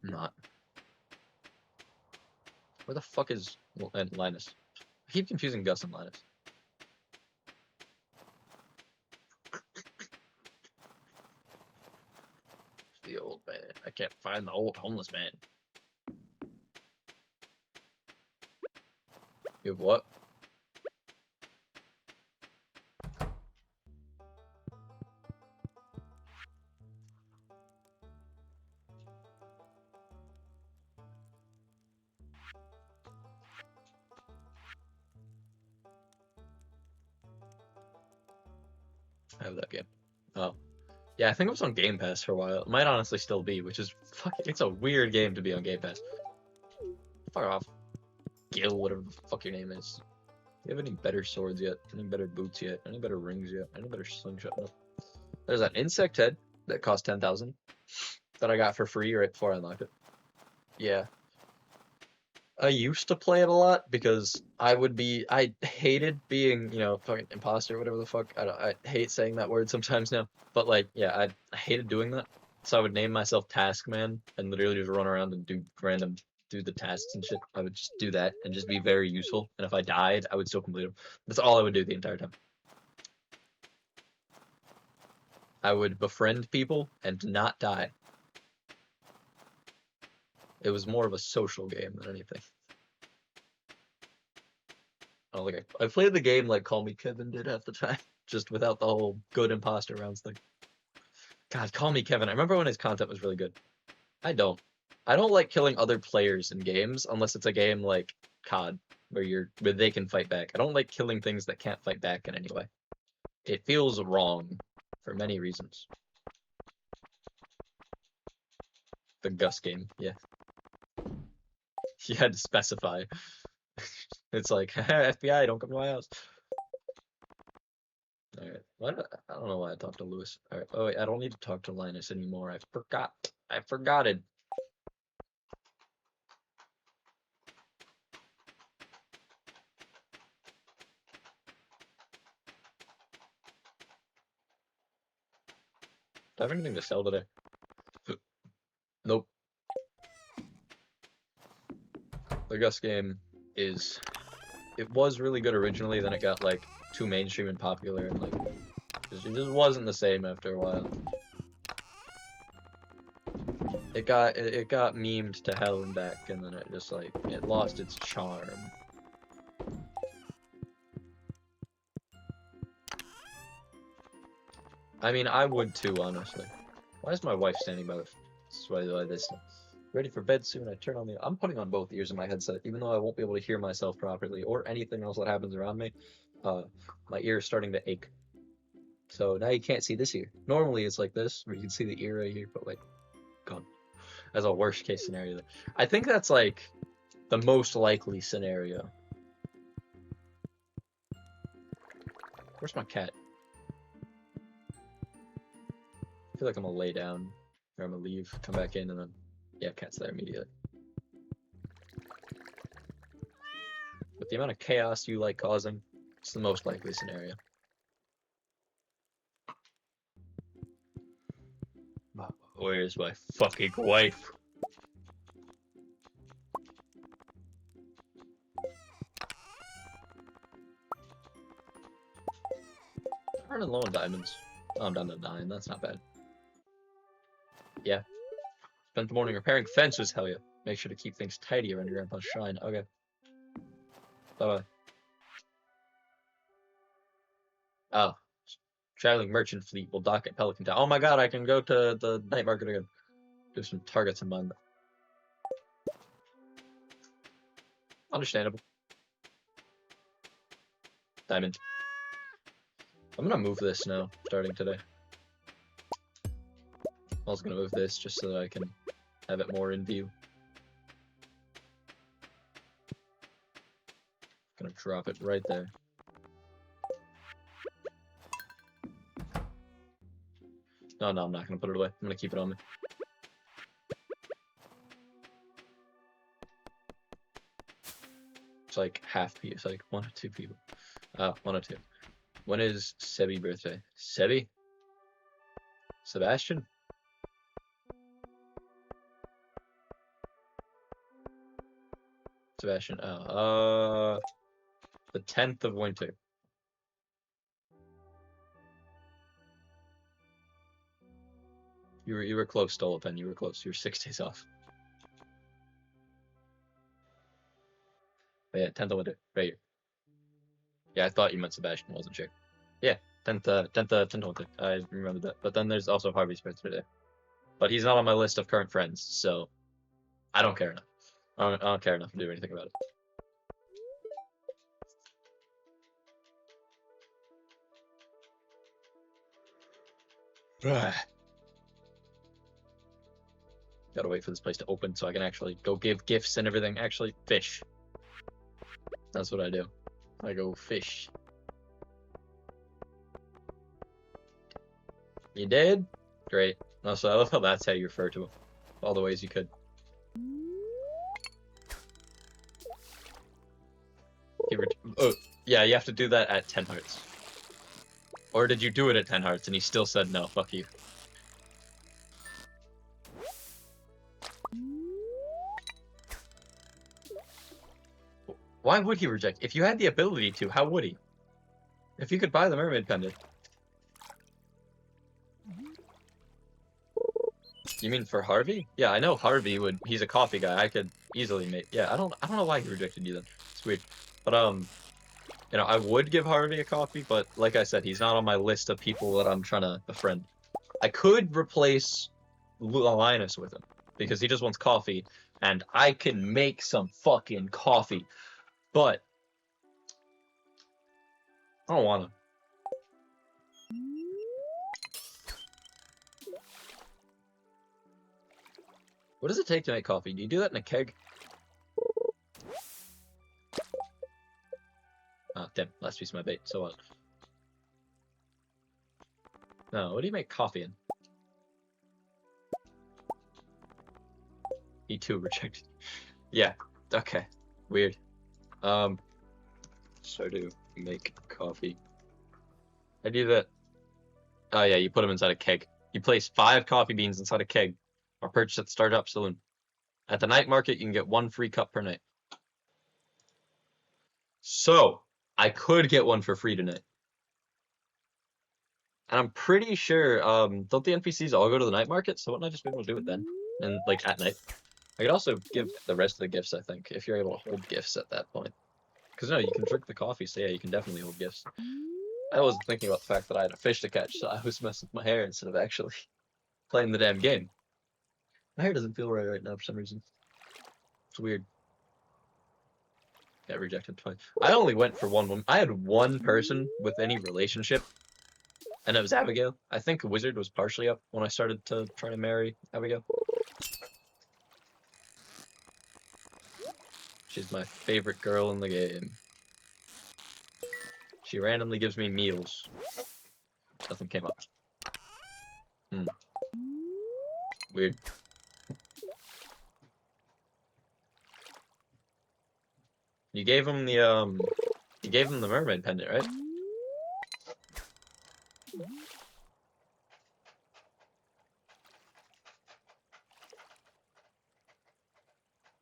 I'm not. Where the fuck is Linus? I keep confusing Gus and Linus. The old man. I can't find the old homeless man. You have what? I have that game. Oh. Yeah, I think it was on Game Pass for a while. It might honestly still be, which is fucking. It's a weird game to be on Game Pass. Fuck off. Gil, whatever the fuck your name is. Do you have any better swords yet? Any better boots yet? Any better rings yet? Any better slingshot? No. There's that insect head that cost 10,000 that I got for free right before I unlocked it. Yeah. I used to play it a lot because I hated being, fucking imposter, whatever the fuck. I hate saying that word sometimes now. But like, yeah, I hated doing that. So I would name myself Task Man and literally just run around and do the tasks and shit. I would just do that and just be very useful. And if I died, I would still complete them. That's all I would do the entire time. I would befriend people and not die. It was more of a social game than anything. Oh, like I played the game like Call Me Kevin did half the time, just without the whole good imposter rounds thing. God, Call Me Kevin. I remember when his content was really good. I don't. I don't like killing other players in games unless it's a game like COD where they can fight back. I don't like killing things that can't fight back in any way. It feels wrong for many reasons. The Gus game, yeah. You had to specify. It's like, FBI, don't come to my house. Alright, I don't know why I talked to Lewis. Alright, oh wait, I don't need to talk to Linus anymore. I forgot it. Do I have anything to sell today? Nope. The Gus game it was really good originally, then it got like too mainstream and popular, and like it just wasn't the same after a while. It got memed to hell and back, and then it just like it lost its charm. I mean, I would too, honestly. Why is my wife standing by this? Ready for bed soon. I turn on I'm putting on both ears of my headset, even though I won't be able to hear myself properly or anything else that happens around me. My ear is starting to ache. So now you can't see this ear. Normally it's like this, where you can see the ear right here, but like, gone. That's a worst case scenario. I think that's like the most likely scenario. Where's my cat? I feel like I'm gonna lay down, or I'm gonna leave, come back in, and then, yeah, cat's there immediately. With the amount of chaos you like causing, it's the most likely scenario. Where's my fucking wife? I'm running low on diamonds. Oh, I'm down to 9. That's not bad. Yeah. Spent the morning repairing fences, hell yeah. Make sure to keep things tidy around your grandpa's shrine. Okay. Bye-bye. Oh. Traveling merchant fleet will dock at Pelican Town. Oh my god, I can go to the night market again. Do some targets in mind. Understandable. Diamond. I'm gonna move this now, starting today. I was gonna move this just so that I can have it more in view. Gonna drop it right there. No, I'm not gonna put it away. I'm gonna keep it on me. It's like half people. It's like 1 or 2 people. 1 or 2. When is Sebi's birthday? Sebi? Sebastian? Sebastian. Oh, the 10th of winter. You were close, Stolapen. You were close. You were 6 days off. But yeah, 10th of winter. Right here. Yeah, I thought you meant Sebastian. Wasn't sure. Yeah, 10th of winter. I remember that. But then there's also Harvey's birthday. But he's not on my list of current friends, so I don't care enough. I don't care enough to do anything about it. Gotta wait for this place to open so I can actually go give gifts and everything. Actually, fish. That's what I do. I go fish. You did? Great. Also, I love how that's how you refer to him. All the ways you could. Yeah, you have to do that at 10 hearts. Or did you do it at 10 hearts and he still said no, fuck you? Why would he reject? If you had the ability to, how would he? If you could buy the mermaid pendant. You mean for Harvey? Yeah, I know Harvey would. He's a coffee guy. I could easily make. Yeah, I don't know why he rejected you then. It's weird. But you know, I would give Harvey a coffee, but like I said, he's not on my list of people that I'm trying to befriend. I could replace Linus with him because he just wants coffee, and I can make some fucking coffee, but I don't want to. What does it take to make coffee? Do you do that in a keg? Ah, damn, last piece of my bait. So what? No, what do you make coffee in? He too rejected. Yeah, okay. Weird. So do make coffee. I do that. Oh yeah, you put them inside a keg. You place 5 coffee beans inside a keg, or purchase at the Stardew Saloon. At the night market, you can get 1 free cup per night. So, I could get one for free tonight. And I'm pretty sure, don't the NPCs all go to the night market? So wouldn't I just be able to do it then? And, like, at night? I could also give the rest of the gifts, I think, if you're able to hold gifts at that point. Because, no, you can drink the coffee, so yeah, you can definitely hold gifts. I wasn't thinking about the fact that I had a fish to catch, so I was messing with my hair instead of actually playing the damn game. My hair doesn't feel right now for some reason. It's weird. Got rejected twice. I only went for one woman. I had one person with any relationship, and it was Abigail. I think Wizard was partially up when I started to try to marry Abigail. She's my favorite girl in the game. She randomly gives me meals. Nothing came up. Weird. You gave him the mermaid pendant, right?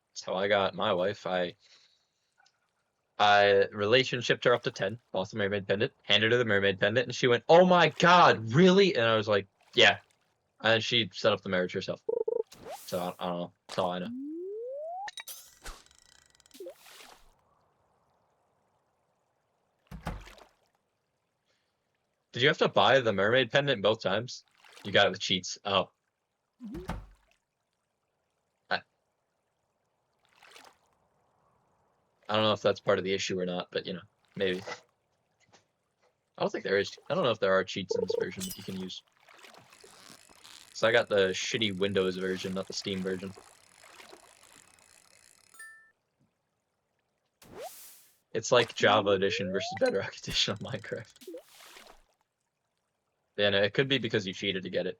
That's how I got my wife. I relationshiped her up to 10, bought the mermaid pendant, handed her the mermaid pendant, and she went, "Oh my god, really?" And I was like, "Yeah." And she set up the marriage herself. So I don't know. That's all I know. Did you have to buy the mermaid pendant both times? You got it with cheats. Oh. I don't know if that's part of the issue or not, but you know, maybe. I don't think there is. I don't know if there are cheats in this version that you can use. So I got the shitty Windows version, not the Steam version. It's like Java Edition versus Bedrock Edition of Minecraft. Yeah, no, it could be because you cheated to get it.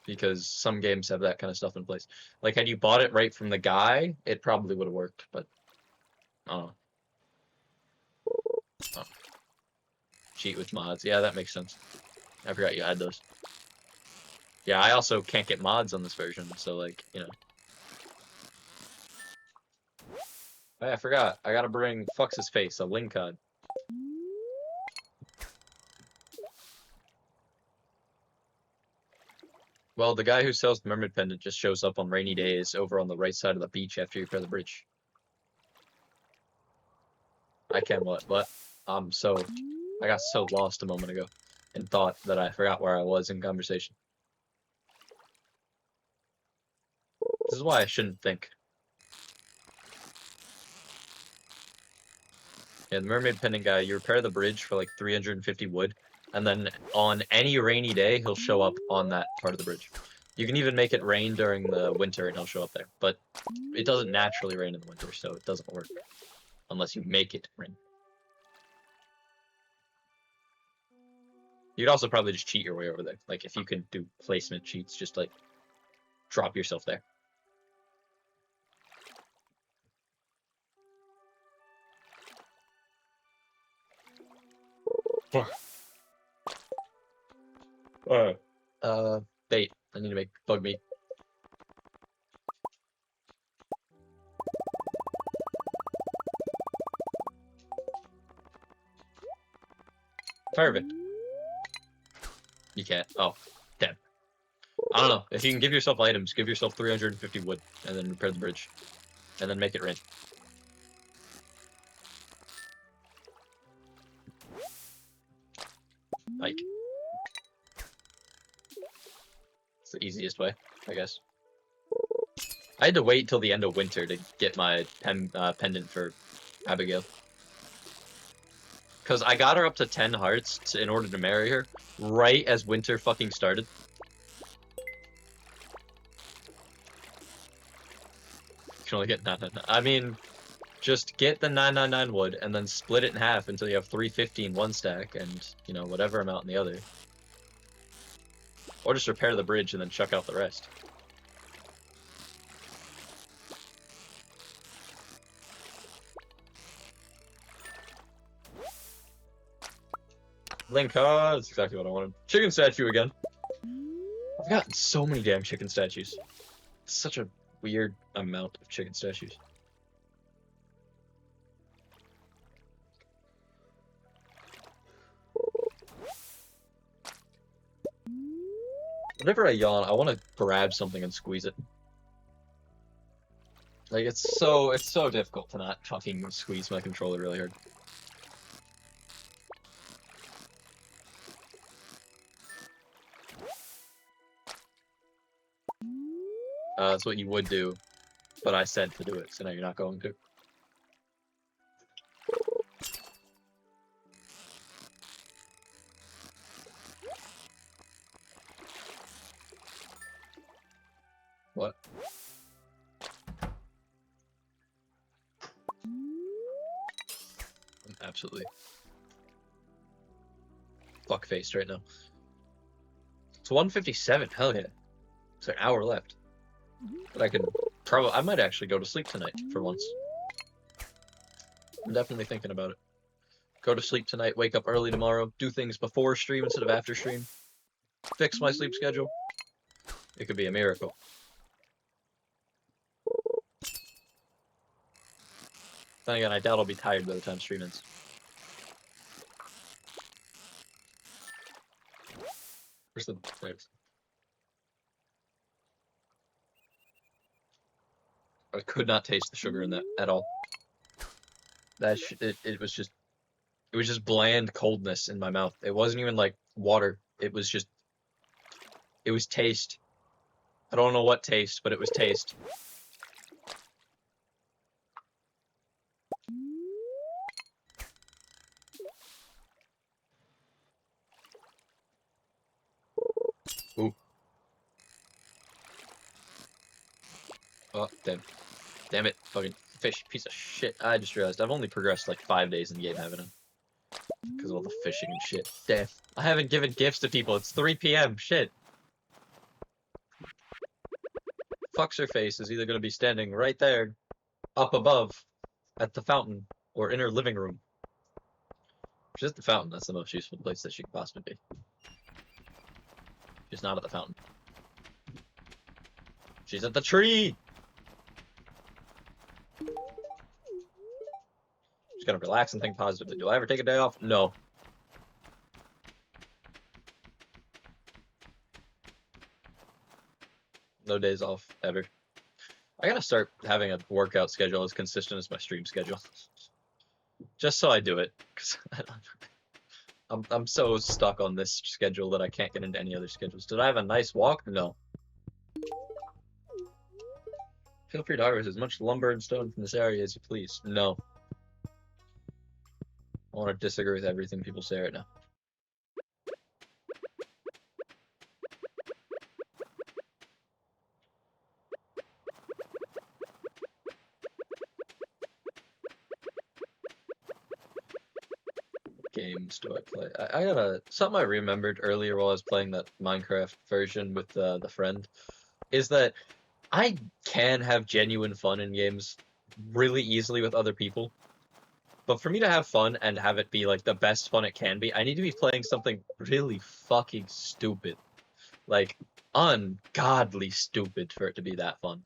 Because some games have that kind of stuff in place. Like, had you bought it right from the guy, it probably would have worked, but I don't know. Oh. Cheat with mods. Yeah, that makes sense. I forgot you had those. Yeah, I also can't get mods on this version, so like, you know. Oh, yeah, I forgot. I gotta bring Fux's face, a link card. Well, the guy who sells the mermaid pendant just shows up on rainy days over on the right side of the beach after you repair the bridge. I can what? But I got so lost a moment ago and thought that I forgot where I was in conversation. This is why I shouldn't think. Yeah, the mermaid pendant guy, you repair the bridge for like 350 wood, and then on any rainy day, he'll show up on that part of the bridge. You can even make it rain during the winter and he'll show up there, but it doesn't naturally rain in the winter, so it doesn't work unless you make it rain. You could also probably just cheat your way over there. Like, if you can do placement cheats, just like drop yourself there. Alright. Bait. I need to make bug meat. Perfect. You can't. Oh, damn. I don't know. If you can give yourself items, give yourself 350 wood, and then repair the bridge. And then make it rain. Like. It's the easiest way, I guess. I had to wait till the end of winter to get my pendant for Abigail. Because I got her up to 10 hearts in order to marry her, right as winter fucking started. You can only get 999. I mean, just get the 999 wood and then split it in half until you have 350 in one stack and, you know, whatever amount in the other. Or just repair the bridge and then chuck out the rest. Link, that's exactly what I wanted. Chicken statue again. I've gotten so many damn chicken statues. It's such a weird amount of chicken statues. Whenever I yawn, I want to grab something and squeeze it. Like, it's so difficult to not fucking squeeze my controller really hard. That's what you would do, but I said to do it, so now you're not going to. What? I'm absolutely fuck-faced right now. It's 1:57, hell yeah. It's an hour left. But I could probably, I might actually go to sleep tonight for once. I'm definitely thinking about it. Go to sleep tonight, wake up early tomorrow, do things before stream instead of after stream. Fix my sleep schedule. It could be a miracle. Then again, I doubt I'll be tired by the time stream ends. Where's the... There it is. I could not taste the sugar in that at all. That it was just bland coldness in my mouth. It wasn't even like water. It was taste. I don't know what taste, but it was taste. Ooh. Oh, damn. Damn it. Fucking fish. Piece of shit. I just realized I've only progressed like 5 days in the game, haven't I? Because of all the fishing and shit. Damn. I haven't given gifts to people. It's 3 p.m. Shit. Fuck's-her-face is either going to be standing right there, up above, at the fountain, or in her living room. She's at the fountain. That's the most useful place that she could possibly be. She's not at the fountain. She's at the tree! Just gotta relax and think positively. Do I ever take a day off? No. No days off, ever. I gotta start having a workout schedule as consistent as my stream schedule. Just so I do it. Cause I'm so stuck on this schedule that I can't get into any other schedules. Did I have a nice walk? No. Feel free to harvest as much lumber and stone from this area as you please. No. I want to disagree with everything people say right now. Games do I play? I got something I remembered earlier while I was playing that Minecraft version with the friend, is that I can have genuine fun in games really easily with other people, But for me to have fun and have it be like the best fun it can be, I need to be playing something really fucking stupid. Like ungodly stupid for it to be that fun.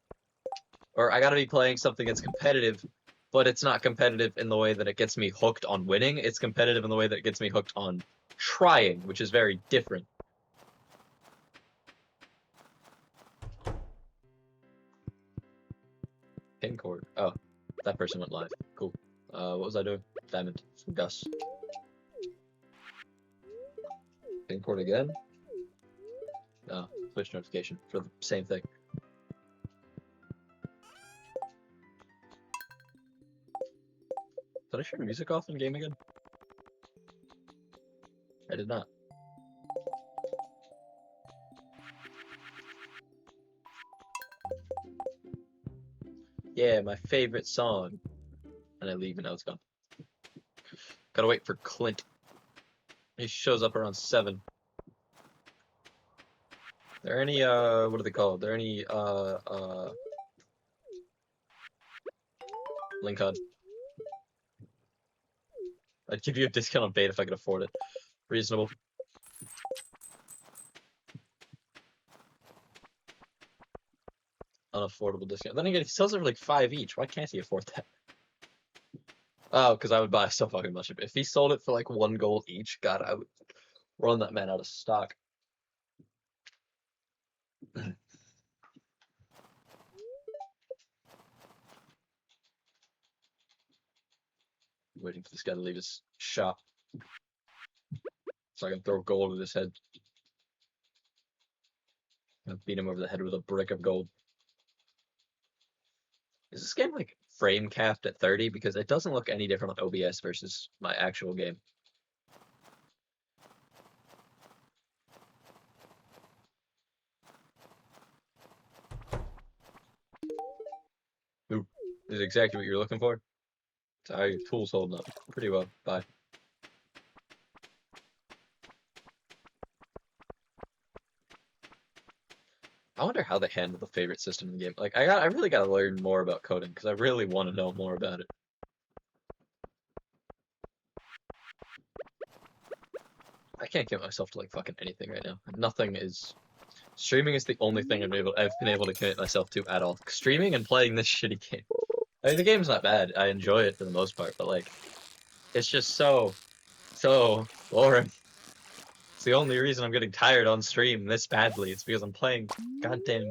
Or I gotta be playing something that's competitive, but it's not competitive in the way that it gets me hooked on winning. It's competitive in the way that it gets me hooked on trying, which is very different. Pin cord. Oh, that person went live. Cool. What was I doing? Diamond. From Gus. Pin cord again? No. Push notification for the same thing. Did I turn music off in game again? I did not. Yeah, my favorite song. And I leave and now it's gone. Gotta wait for Clint. He shows up around 7. There any what are they called? There any link HUD? I'd give you a discount on bait if I could afford it. Reasonable. Unaffordable discount. Then again, he sells it for like 5 each. Why can't he afford that? Oh, because I would buy so fucking much of it. If he sold it for like 1 gold each, God, I would run that man out of stock. Waiting for this guy to leave his shop so I can throw gold at his head. And beat him over the head with a brick of gold. Is this game like frame capped at 30? Because it doesn't look any different on OBS versus my actual game. Ooh, this is exactly what you're looking for. So how are your tools holding up? Pretty well. Bye. I wonder how they handle the favorite system in the game. Like, I really gotta learn more about coding because I really want to know more about it. I can't get myself to like fucking anything right now. Nothing is. Streaming is the only thing I've been able to commit myself to at all. Streaming and playing this shitty game. I mean, the game's not bad. I enjoy it for the most part, but like, it's just so boring. It's the only reason I'm getting tired on stream this badly. It's because I'm playing goddamn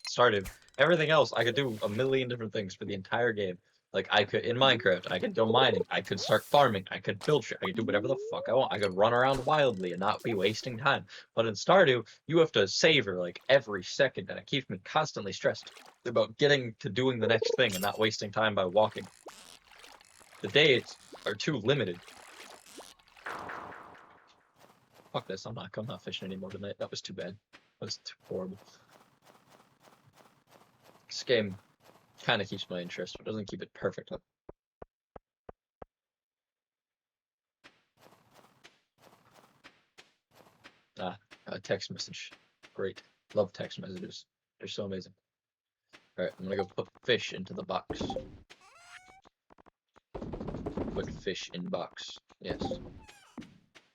Stardew. Everything else, I could do a million different things for the entire game. Like, I could, in Minecraft, I could go mining, I could start farming, I could build shit, I could do whatever the fuck I want. I could run around wildly and not be wasting time. But in Stardew, you have to savor, like, every second, and it keeps me constantly stressed about getting to doing the next thing and not wasting time by walking. The days are too limited. Fuck this, I'm not fishing anymore tonight. That was too bad. That was too horrible. This game kind of keeps my interest, but doesn't keep it perfect. A text message. Great. Love text messages. They're so amazing. Alright, I'm gonna go put fish into the box. Put fish in box. Yes.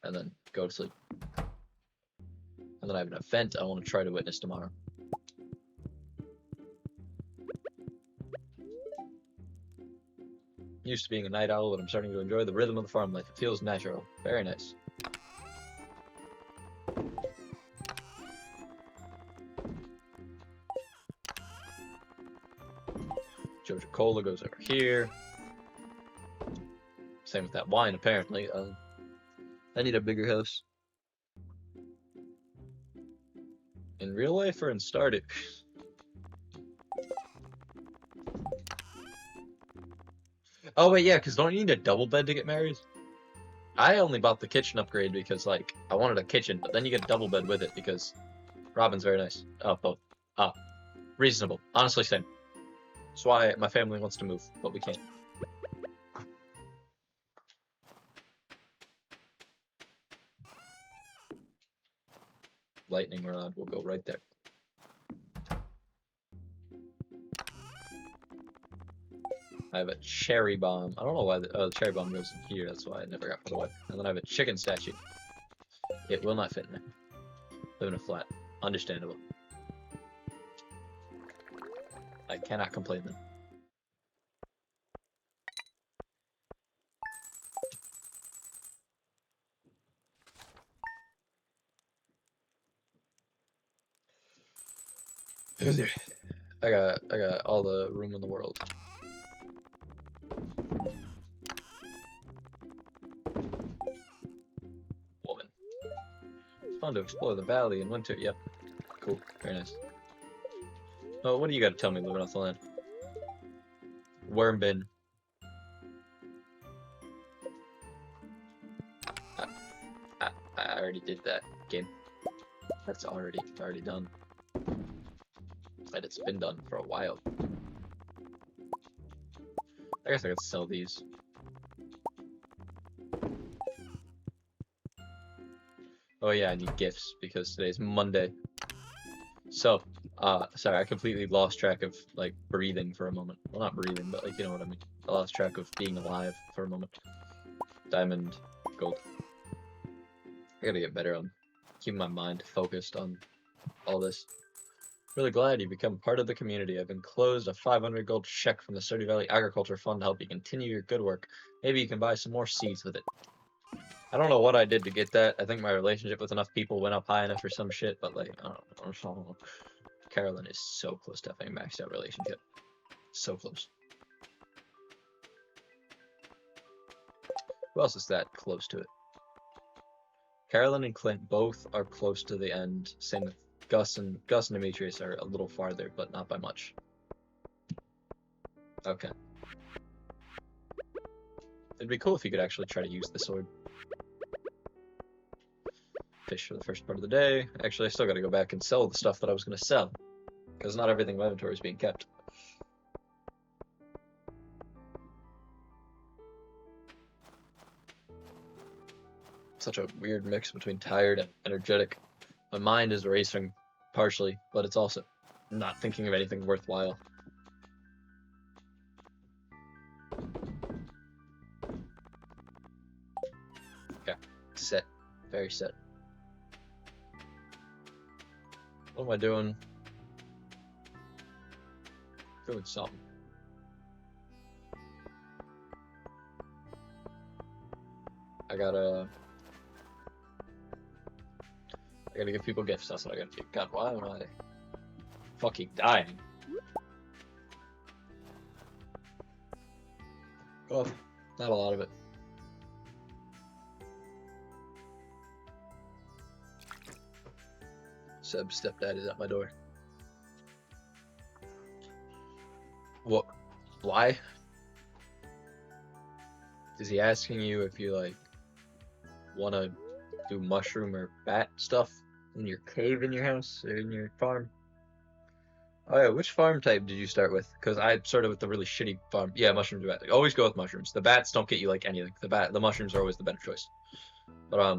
And then go to sleep. And then I have an event I want to try to witness tomorrow. Used to being a night owl, but I'm starting to enjoy the rhythm of the farm life. It feels natural. Very nice. Joja Cola goes over here. Same with that wine, apparently. I need a bigger house. In real life or in Stardew? Oh wait, yeah, because don't you need a double bed to get married? I only bought the kitchen upgrade because, like, I wanted a kitchen, but then you get a double bed with it because Robin's very nice. Oh, both. Reasonable. Honestly, same. That's why my family wants to move, but we can't. Lightning rod will go right there. I have a cherry bomb. I don't know why the cherry bomb goes in here. That's why I never got put away. And then I have a chicken statue. It will not fit in there. Live in a flat. Understandable. I cannot complain then. I got all the room in the world. Woman. It's fun to explore the valley in winter. Yep. Cool. Very nice. Oh, what do you got to tell me living off the land? Worm bin. I already did that game. That's already done. And it's been done for a while. I guess I could sell these. Oh yeah, I need gifts because today's Monday. So, sorry, I completely lost track of, like, breathing for a moment. Well, not breathing, but, like, you know what I mean. I lost track of being alive for a moment. Diamond, gold. I gotta get better on keeping my mind focused on all this. Really glad you become part of the community. I've enclosed a 500 gold check from the Stardew Valley Agriculture Fund to help you continue your good work. Maybe you can buy some more seeds with it. I don't know what I did to get that. I think my relationship with enough people went up high enough for some shit, but, like, I don't know. Carolyn is so close to having a maxed out relationship. So close. Who else is that close to it? Carolyn and Clint both are close to the end. Same with Gus and Demetrius are a little farther, but not by much. Okay. It'd be cool if you could actually try to use the sword. Fish for the first part of the day. Actually, I still gotta go back and sell the stuff that I was gonna sell. Because not everything in my inventory is being kept. Such a weird mix between tired and energetic. My mind is racing partially, but it's also not thinking of anything worthwhile. Okay, set. Very set. What am I doing? Doing something. I gotta give people gifts. That's what I gotta do. God, why am I fucking dying? Oh, not a lot of it. Seb's stepdad is at my door. What? Why? Is he asking you if you, like, want to do mushroom or bat stuff in your cave in your house or in your farm? Oh yeah, which farm type did you start with? Because I started with the really shitty farm. Yeah, mushrooms or bat. Always go with mushrooms. The bats don't get you like anything. The mushrooms are always the better choice. But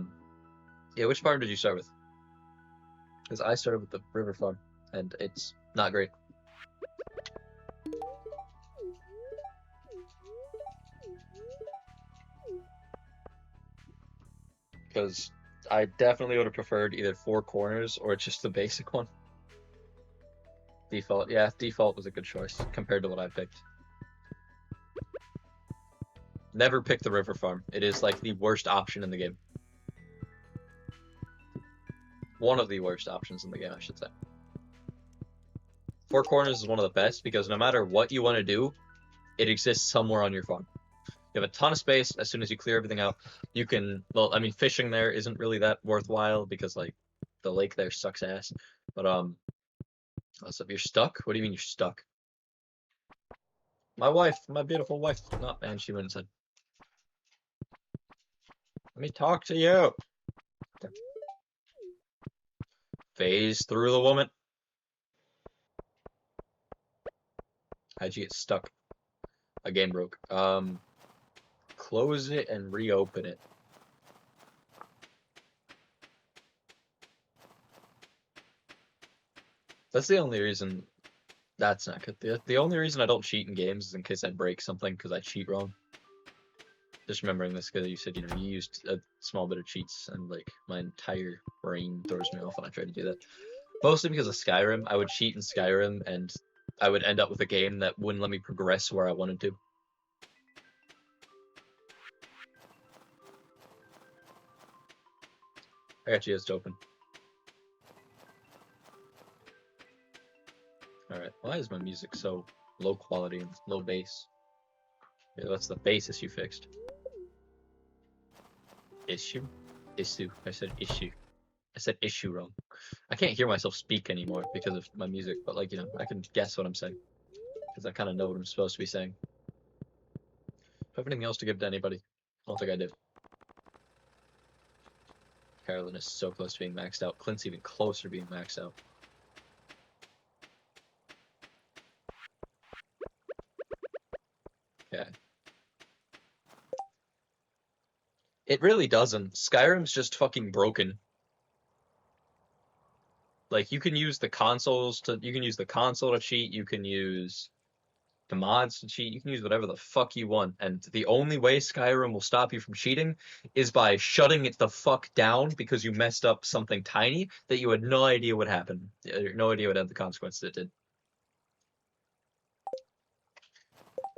yeah, which farm did you start with? Because I started with the river farm, and it's not great. Because I definitely would have preferred either Four Corners or just the basic one. Default, yeah, default was a good choice compared to what I picked. Never pick the river farm. It is like the worst option in the game. One of the worst options in the game, I should say. Four Corners is one of the best because no matter what you want to do, it exists somewhere on your farm. You have a ton of space. As soon as you clear everything out, you can, well, I mean, fishing there isn't really that worthwhile because, like, the lake there sucks ass. But, what's up? You're stuck? What do you mean you're stuck? My wife, my beautiful wife. No, man, she went and said, let me talk to you. Phase through the woman. How'd you get stuck? A game broke. Close it and reopen it. That's the only reason That's not good. The only reason I don't cheat in games is in case I break something because I cheat wrong. Just remembering this because you said, you know, you used a small bit of cheats and like my entire brain throws me off when I try to do that. Mostly because of Skyrim. I would cheat in Skyrim and I would end up with a game that wouldn't let me progress where I wanted to. I got geodes to open. Alright, why is my music so low quality and low bass? Yeah, that's the bass issue fixed. Issue? Issue. I said issue. I said issue wrong. I can't hear myself speak anymore because of my music, but like, you know, I can guess what I'm saying. Because I kind of know what I'm supposed to be saying. Do I have anything else to give to anybody? I don't think I do. Carolyn is so close to being maxed out. Clint's even closer to being maxed out. Okay. It really doesn't. Skyrim's just fucking broken. Like, you can use the consoles to, you can use the console to cheat, you can use the mods to cheat, you can use whatever the fuck you want, and the only way Skyrim will stop you from cheating is by shutting it the fuck down because you messed up something tiny that you had no idea would happen. No idea what had the consequences it did.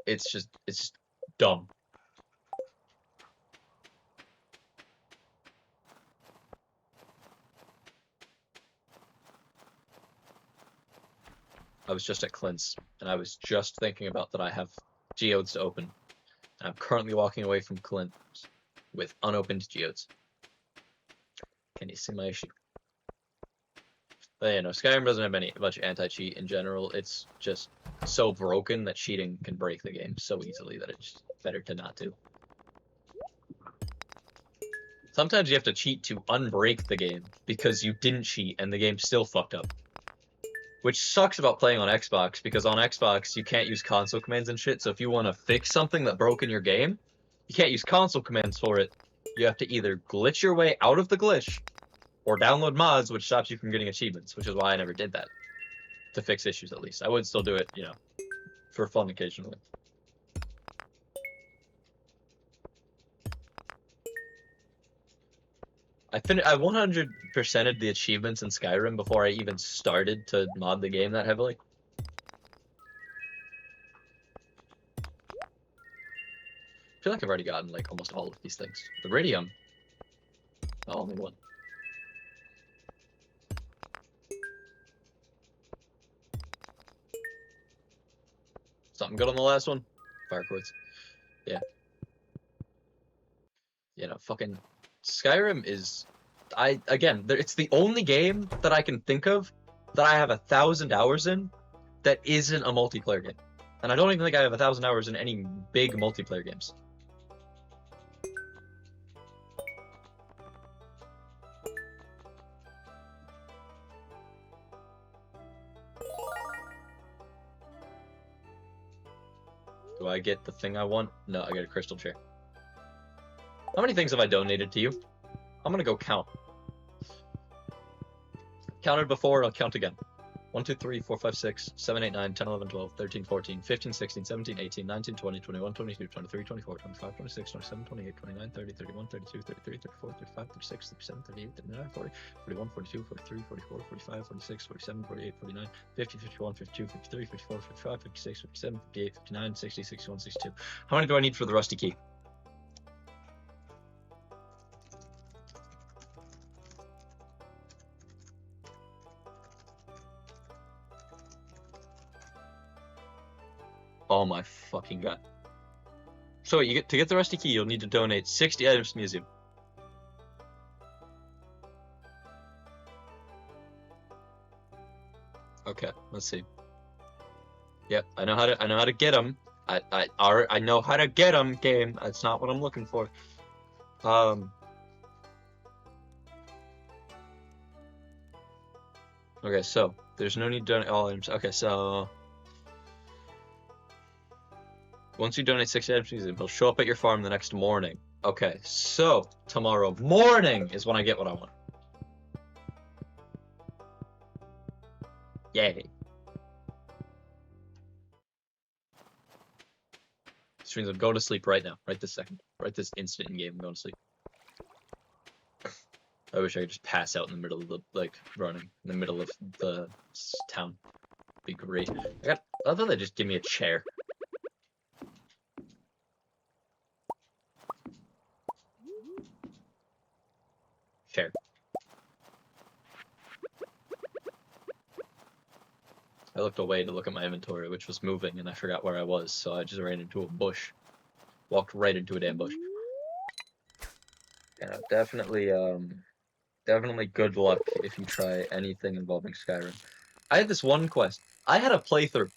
It's just dumb. I was just at Clint's, and I was just thinking about that I have geodes to open. And I'm currently walking away from Clint's with unopened geodes. Can you see my issue? But you know, Skyrim doesn't have much anti-cheat in general. It's just so broken that cheating can break the game so easily that it's better to not do. Sometimes you have to cheat to unbreak the game because you didn't cheat and the game still fucked up. Which sucks about playing on Xbox, because on Xbox you can't use console commands and shit, so if you want to fix something that broke in your game, you can't use console commands for it. You have to either glitch your way out of the glitch, or download mods, which stops you from getting achievements, which is why I never did that. To fix issues, at least. I would still do it, you know, for fun occasionally. I 100%ed the achievements in Skyrim before I even started to mod the game that heavily. I feel like I've already gotten like almost all of these things. Iridium. Oh, only one. Something good on the last one? Fire quartz. Yeah. You know, fucking Skyrim is, it's the only game that I can think of that I have 1,000 hours in that isn't a multiplayer game. And I don't even think I have 1,000 hours in any big multiplayer games. Do I get the thing I want? No, I get a crystal chair. How many things have I donated to you? I'm gonna go count. Counted before, I'll count again. 1, 2, 3, 4, 5, 6, 7, 8, 9, 10, 11, 12, 13, 14, 15, 16, 17, 18, 19, 20, 21, 22, 23, 24, 25, 26, 27, 28, 29, 30, 31, 32, 33, 34, 35, 36, 37, 38, 39, 40, 41, 42, 43, 44, 45, 46, 47, 48, 49, 50, 51, 52, 53, 54, 55, 56, 57, 58, 59, 60, 61, 62. How many do I need for the rusty key? Oh my fucking god. So to get the rusty key, you'll need to donate 60 items to the museum. Okay, let's see. Yep, I know how to get them. I know how to get them, game. That's not what I'm looking for. Okay, so there's no need to donate all items. Okay, so once you donate 60 items to the museum, he'll show up at your farm the next morning. Okay, so tomorrow morning is when I get what I want. Yay. means I'm going to sleep right now, right this second, right this instant in game. I'm going to sleep. I wish I could just pass out in the middle of the running in the middle of the town. Be great. I thought they'd just give me a chair. Chair. I looked away to look at my inventory, which was moving, and I forgot where I was, so I just ran into a bush. Walked right into a damn bush. Yeah, definitely good luck if you try anything involving Skyrim. I had this one quest. I had a playthrough.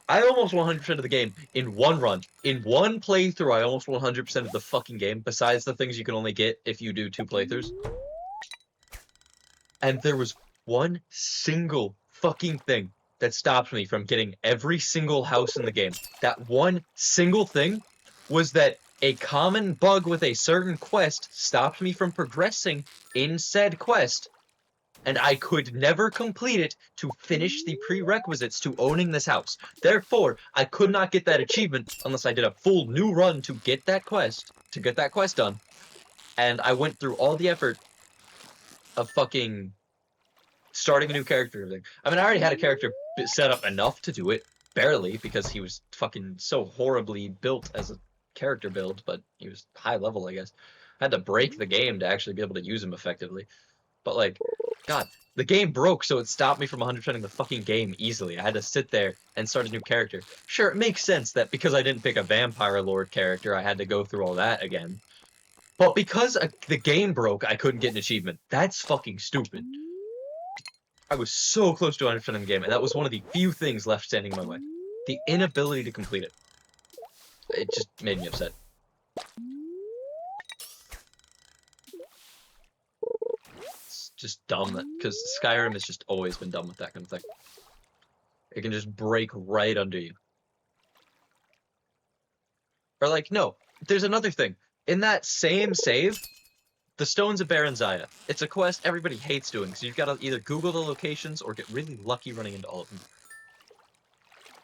I almost 100% of the game in one run. In one playthrough, I almost 100% of the fucking game, besides the things you can only get if you do 2 playthroughs. And there was one single fucking thing that stopped me from getting every single house in the game. That one single thing was that a common bug with a certain quest stopped me from progressing in said quest, and I could never complete it to finish the prerequisites to owning this house. Therefore, I could not get that achievement unless I did a full new run to get that quest done. And I went through all the effort of fucking starting a new character. I mean, I already had a character set up enough to do it, barely, because he was fucking so horribly built as a character build, but he was high level, I guess. I had to break the game to actually be able to use him effectively. But, like, God, the game broke, so it stopped me from 100%ing the fucking game easily. I had to sit there and start a new character. Sure, it makes sense that because I didn't pick a Vampire Lord character, I had to go through all that again. But because the game broke, I couldn't get an achievement. That's fucking stupid. I was so close to 100% in the game, and that was one of the few things left standing in my way. The inability to complete it. It just made me upset. It's just dumb, because Skyrim has just always been dumb with that kind of thing. It can just break right under you. Or like, no, there's another thing. In that same save, the Stones of Baranzaya. It's a quest everybody hates doing, so you've got to either Google the locations or get really lucky running into all of them.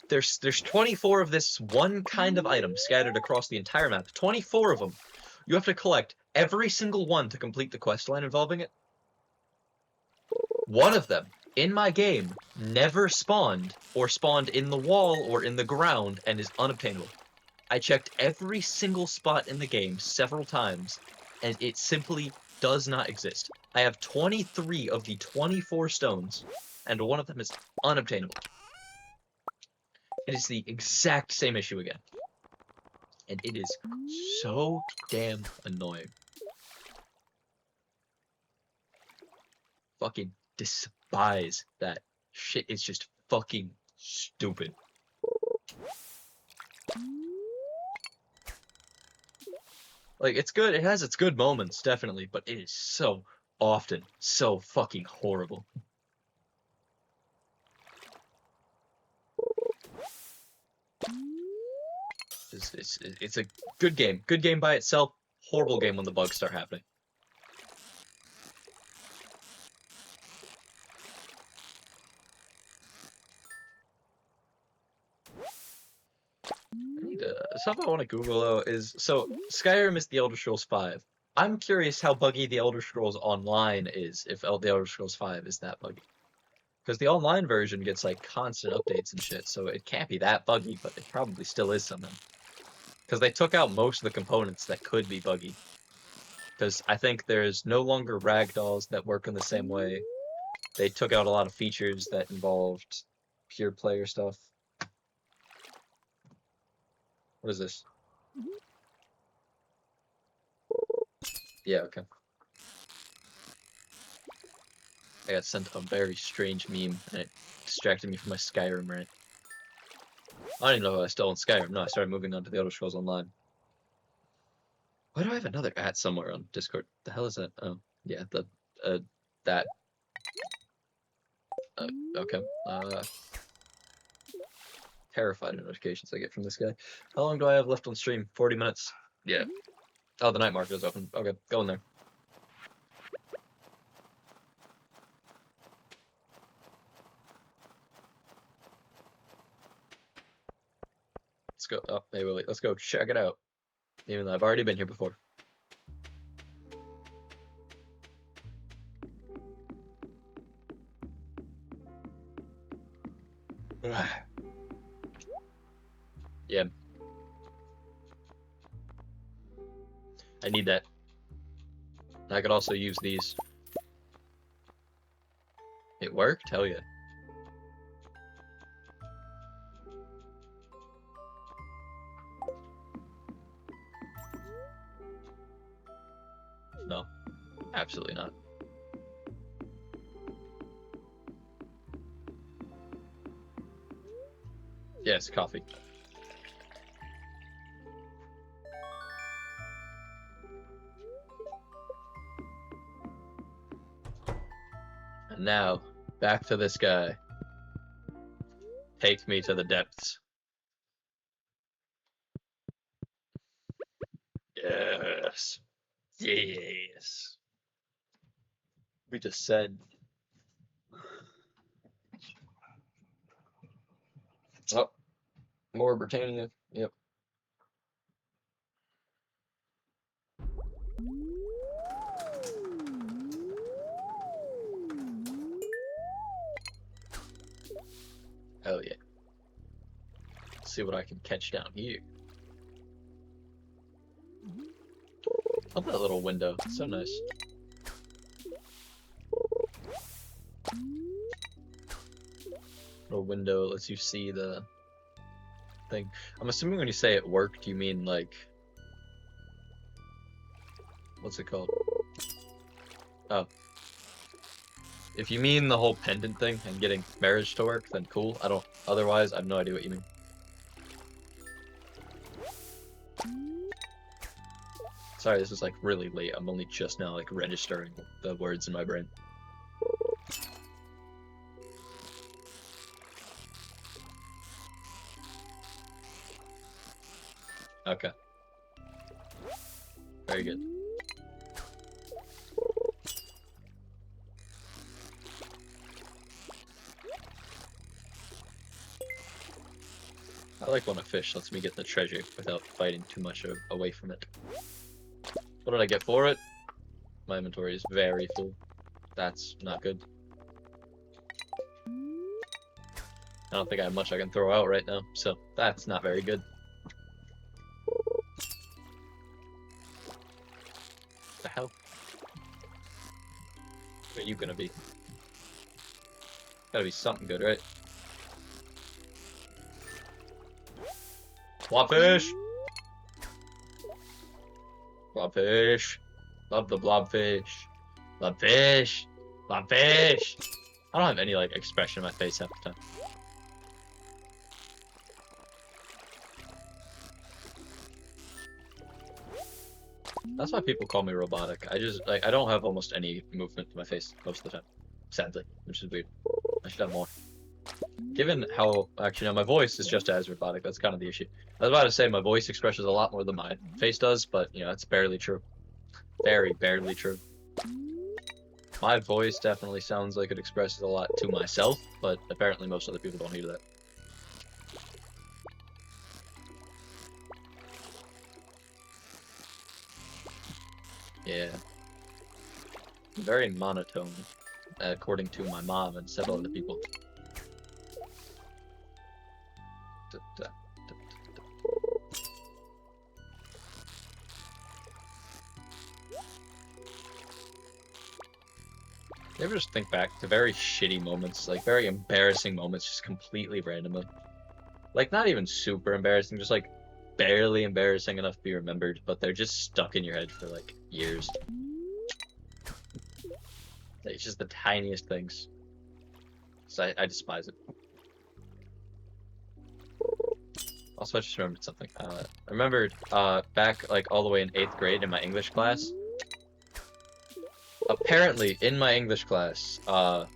There's 24 of this one kind of item scattered across the entire map. 24 of them. You have to collect every single one to complete the quest line involving it. One of them, in my game, never spawned, or spawned in the wall or in the ground, and is unobtainable. I checked every single spot in the game several times, and it simply does not exist. I have 23 of the 24 stones, and one of them is unobtainable. It is the exact same issue again. And it is so damn annoying. Fucking despise that shit. It's just fucking stupid. Like, it's good. It has its good moments, definitely, but it is so often so fucking horrible. It's a good game. Good game by itself. Horrible game when the bugs start happening. Something I want to Google though is, so Skyrim is the Elder Scrolls 5. I'm curious how buggy the Elder Scrolls Online is, if the Elder Scrolls 5 is that buggy. Because the online version gets like constant updates and shit, so it can't be that buggy, but it probably still is somehow. Because they took out most of the components that could be buggy. Because I think there's no longer ragdolls that work in the same way. They took out a lot of features that involved pure player stuff. What is this? Yeah, okay. I got sent a very strange meme, and it distracted me from my Skyrim rant. I don't even know if I still in Skyrim. No, I started moving on to the Elder Scrolls Online. Why do I have another at somewhere on Discord? The hell is that? Oh, yeah, that. Okay. Terrified of notifications I get from this guy. How long do I have left on stream? 40 minutes? Yeah. Oh, the night market is open. Okay, go in there. Let's go. Oh, wait. Let's go check it out. Even though I've already been here before. Yeah. I need that. I could also use these. It worked? Hell yeah. No. Absolutely not. Yes, coffee. And now, back to this guy. Take me to the depths. Yes. Yes. We descend. Oh, more Britannia. Yep. Hell yeah. Let's see what I can catch down here. Love that little window. It's so nice. Little window lets you see the thing. I'm assuming when you say it worked, you mean like, what's it called? Oh. If you mean the whole pendant thing and getting marriage to work, then cool. I don't. Otherwise, I have no idea what you mean. Sorry, this is like really late. I'm only just now like registering the words in my brain. Okay. Very good. I like when a fish lets me get the treasure without fighting too much away from it. What did I get for it? My inventory is very full. That's not good. I don't think I have much I can throw out right now, so that's not very good. What the hell? What are you gonna be? Gotta be something good, right? Blobfish! Blobfish! Love the blobfish! Blobfish! Blobfish! I don't have any, like, expression on my face half the time. That's why people call me robotic. I just, like, I don't have almost any movement to my face most of the time. Sadly, which is weird. I should have more. Given how, actually, no, my voice is just as robotic. That's kind of the issue. I was about to say my voice expresses a lot more than my face does, but, you know, it's barely true. Very barely true. My voice definitely sounds like it expresses a lot to myself, but apparently most other people don't hear that. Yeah. Very monotone, according to my mom and several other people. You ever just think back to very shitty moments, like very embarrassing moments, just completely randomly? Like, not even super embarrassing, just like barely embarrassing enough to be remembered, but they're just stuck in your head for like years. It's just the tiniest things. So I despise it. Also, I just remembered something. I remembered back like all the way in 8th grade in my English class. Apparently, in my English class, a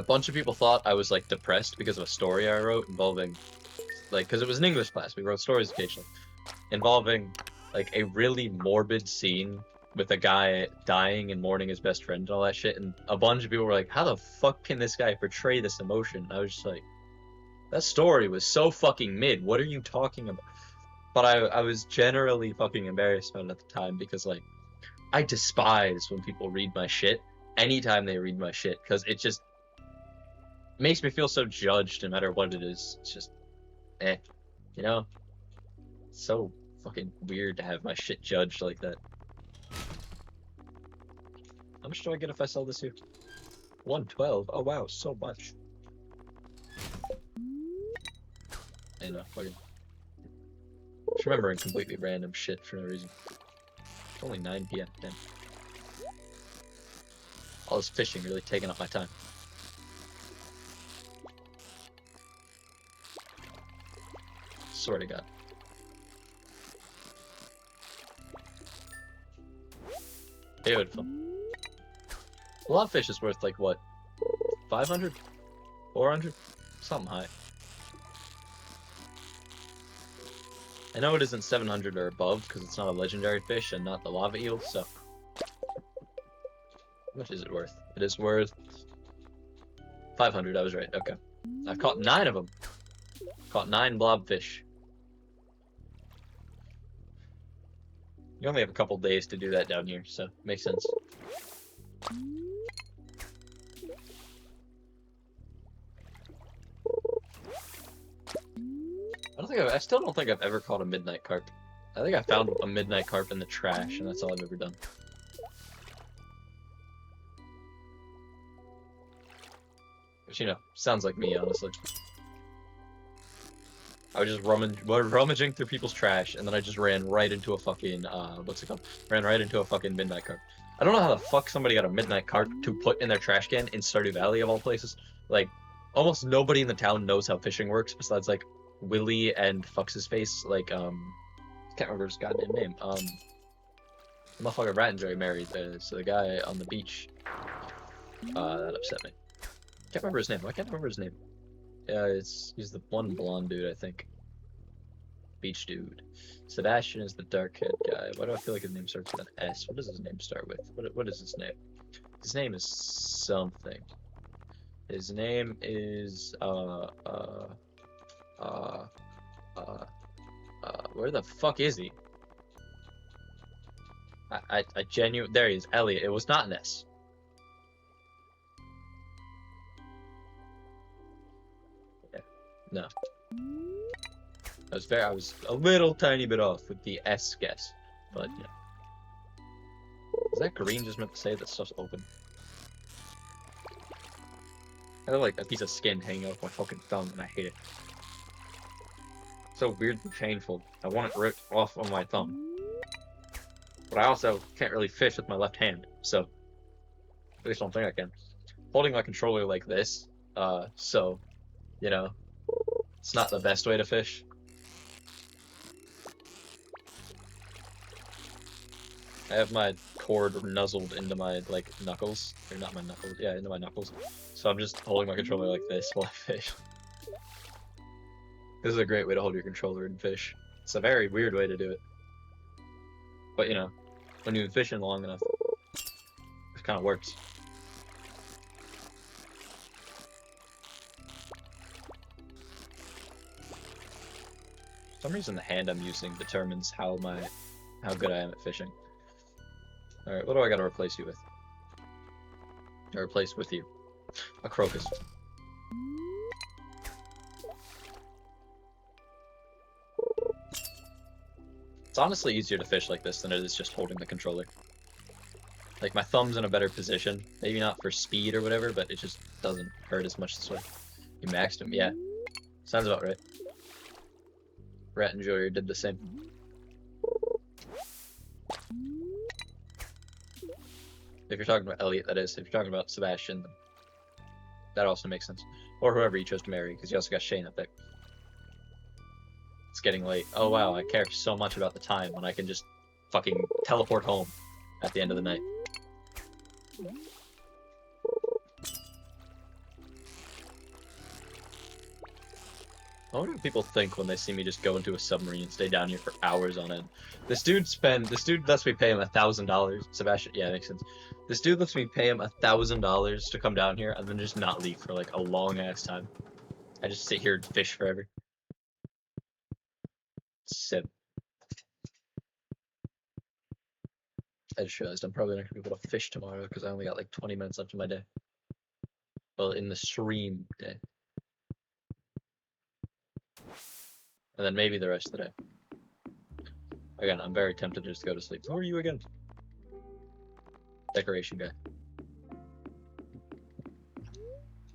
bunch of people thought I was like depressed because of a story I wrote involving, like, because it was an English class. We wrote stories occasionally involving like a really morbid scene with a guy dying and mourning his best friend and all that shit. And a bunch of people were like, "How the fuck can this guy portray this emotion?" And I was just like, That story was so fucking mid. What are you talking about? But I was generally fucking embarrassed about it at the time because, like, I despise when people read my shit anytime they read my shit because it just makes me feel so judged no matter what it is. It's just, you know? It's so fucking weird to have my shit judged like that. How much do I get if I sell this here? 112. Oh wow, so much. I know, fucking. Just remembering completely random shit for no reason. It's only 9 p.m. Damn. All this fishing really taking up my time. Swear to God. Beautiful. A lot of fish is worth like what? 500? 400? Something high. I know it isn't 700 or above because it's not a legendary fish and not the lava eel, so. How much is it worth? It is worth 500, I was right, okay. I've caught 9 of them. Caught 9 blobfish. You only have a couple days to do that down here, so makes sense. I still don't think I've ever caught a midnight carp. I think I found a midnight carp in the trash, and that's all I've ever done. Which, you know, sounds like me, honestly. I was just rummaging through people's trash, and then I just ran right into a fucking, what's it called? Ran right into a fucking midnight carp. I don't know how the fuck somebody got a midnight carp to put in their trash can in Stardew Valley, of all places. Like, almost nobody in the town knows how fishing works, besides, like, Willie and Fuck's face, like, can't remember his goddamn name. Motherfucker Rat and Joey married, so the guy on the beach. That upset me. Can't remember his name. Why can't I remember his name? Yeah, he's the one blonde dude, I think. Beach dude. Sebastian is the dark-haired guy. Why do I feel like his name starts with an S? What does his name start with? What is his name? His name is something. His name is, where the fuck is he? I genuinely, there he is, Elliot. It was not an S. Yeah, no. I was a little tiny bit off with the S guess, but yeah. Is that green just meant to say that stuff's open? I have like a piece of skin hanging off my fucking thumb and I hate it. So weirdly painful. I want it ripped off of my thumb. But I also can't really fish with my left hand, so at least I don't think I can. Holding my controller like this, so, you know, it's not the best way to fish. I have my cord nuzzled into my, like, knuckles. Or not my knuckles, yeah, into my knuckles. So I'm just holding my controller like this while I fish. This is a great way to hold your controller and fish. It's a very weird way to do it. But, you know, when you've been fishing long enough, it kind of works. For some reason the hand I'm using determines how good I am at fishing. Alright, what do I gotta replace you with? Or replace with you? A crocus. It's honestly easier to fish like this than it is just holding the controller. Like, my thumb's in a better position. Maybe not for speed or whatever, but it just doesn't hurt as much this way. You maxed him, yeah. Sounds about right. Rat Enjoyer did the same. If you're talking about Elliot, that is. If you're talking about Sebastian, that also makes sense. Or whoever you chose to marry, because you also got Shane up there. It's getting late. Oh wow, I care so much about the time when I can just fucking teleport home at the end of the night. I wonder what people think when they see me just go into a submarine and stay down here for hours on end. This dude lets me pay him $1,000. Sebastian, yeah, that makes sense. This dude lets me pay him $1,000 to come down here and then just not leave for like a long ass time. I just sit here and fish forever. Sip. I just realized I'm probably not gonna be able to fish tomorrow because I only got like 20 minutes left in my day. Well, in the stream day. And then maybe the rest of the day. Again, I'm very tempted to just go to sleep. Who are you again? Decoration guy.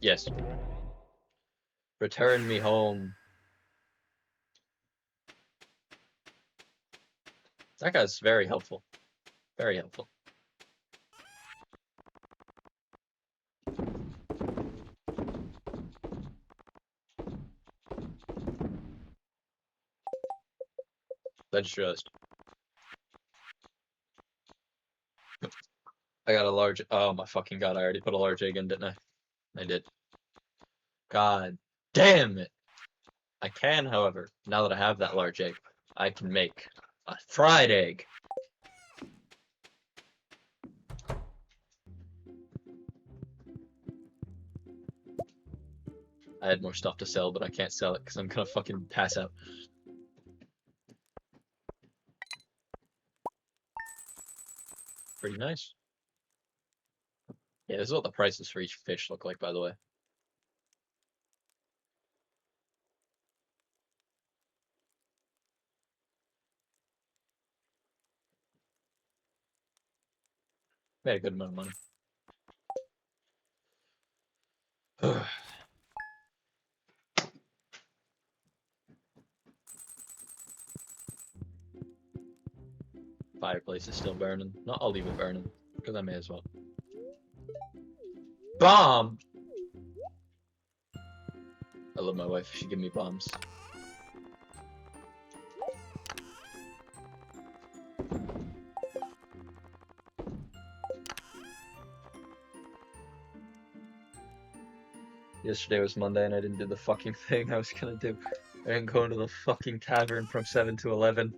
Yes. Return me home. That guy's very helpful. Very helpful. I just realized. I got a large. Oh my fucking god! I already put a large egg in, didn't I? I did. God damn it! I can, however, now that I have that large egg, I can make a fried egg. I had more stuff to sell, but I can't sell it because I'm gonna fucking pass out. Pretty nice. Yeah, this is what the prices for each fish look like, by the way. Made a good amount of money. Fireplace is still burning. No, I'll leave it burning because I may as well. Bomb! I love my wife. She give me bombs. Yesterday was Monday and I didn't do the fucking thing I was gonna do. I didn't go into the fucking tavern from 7 to 11.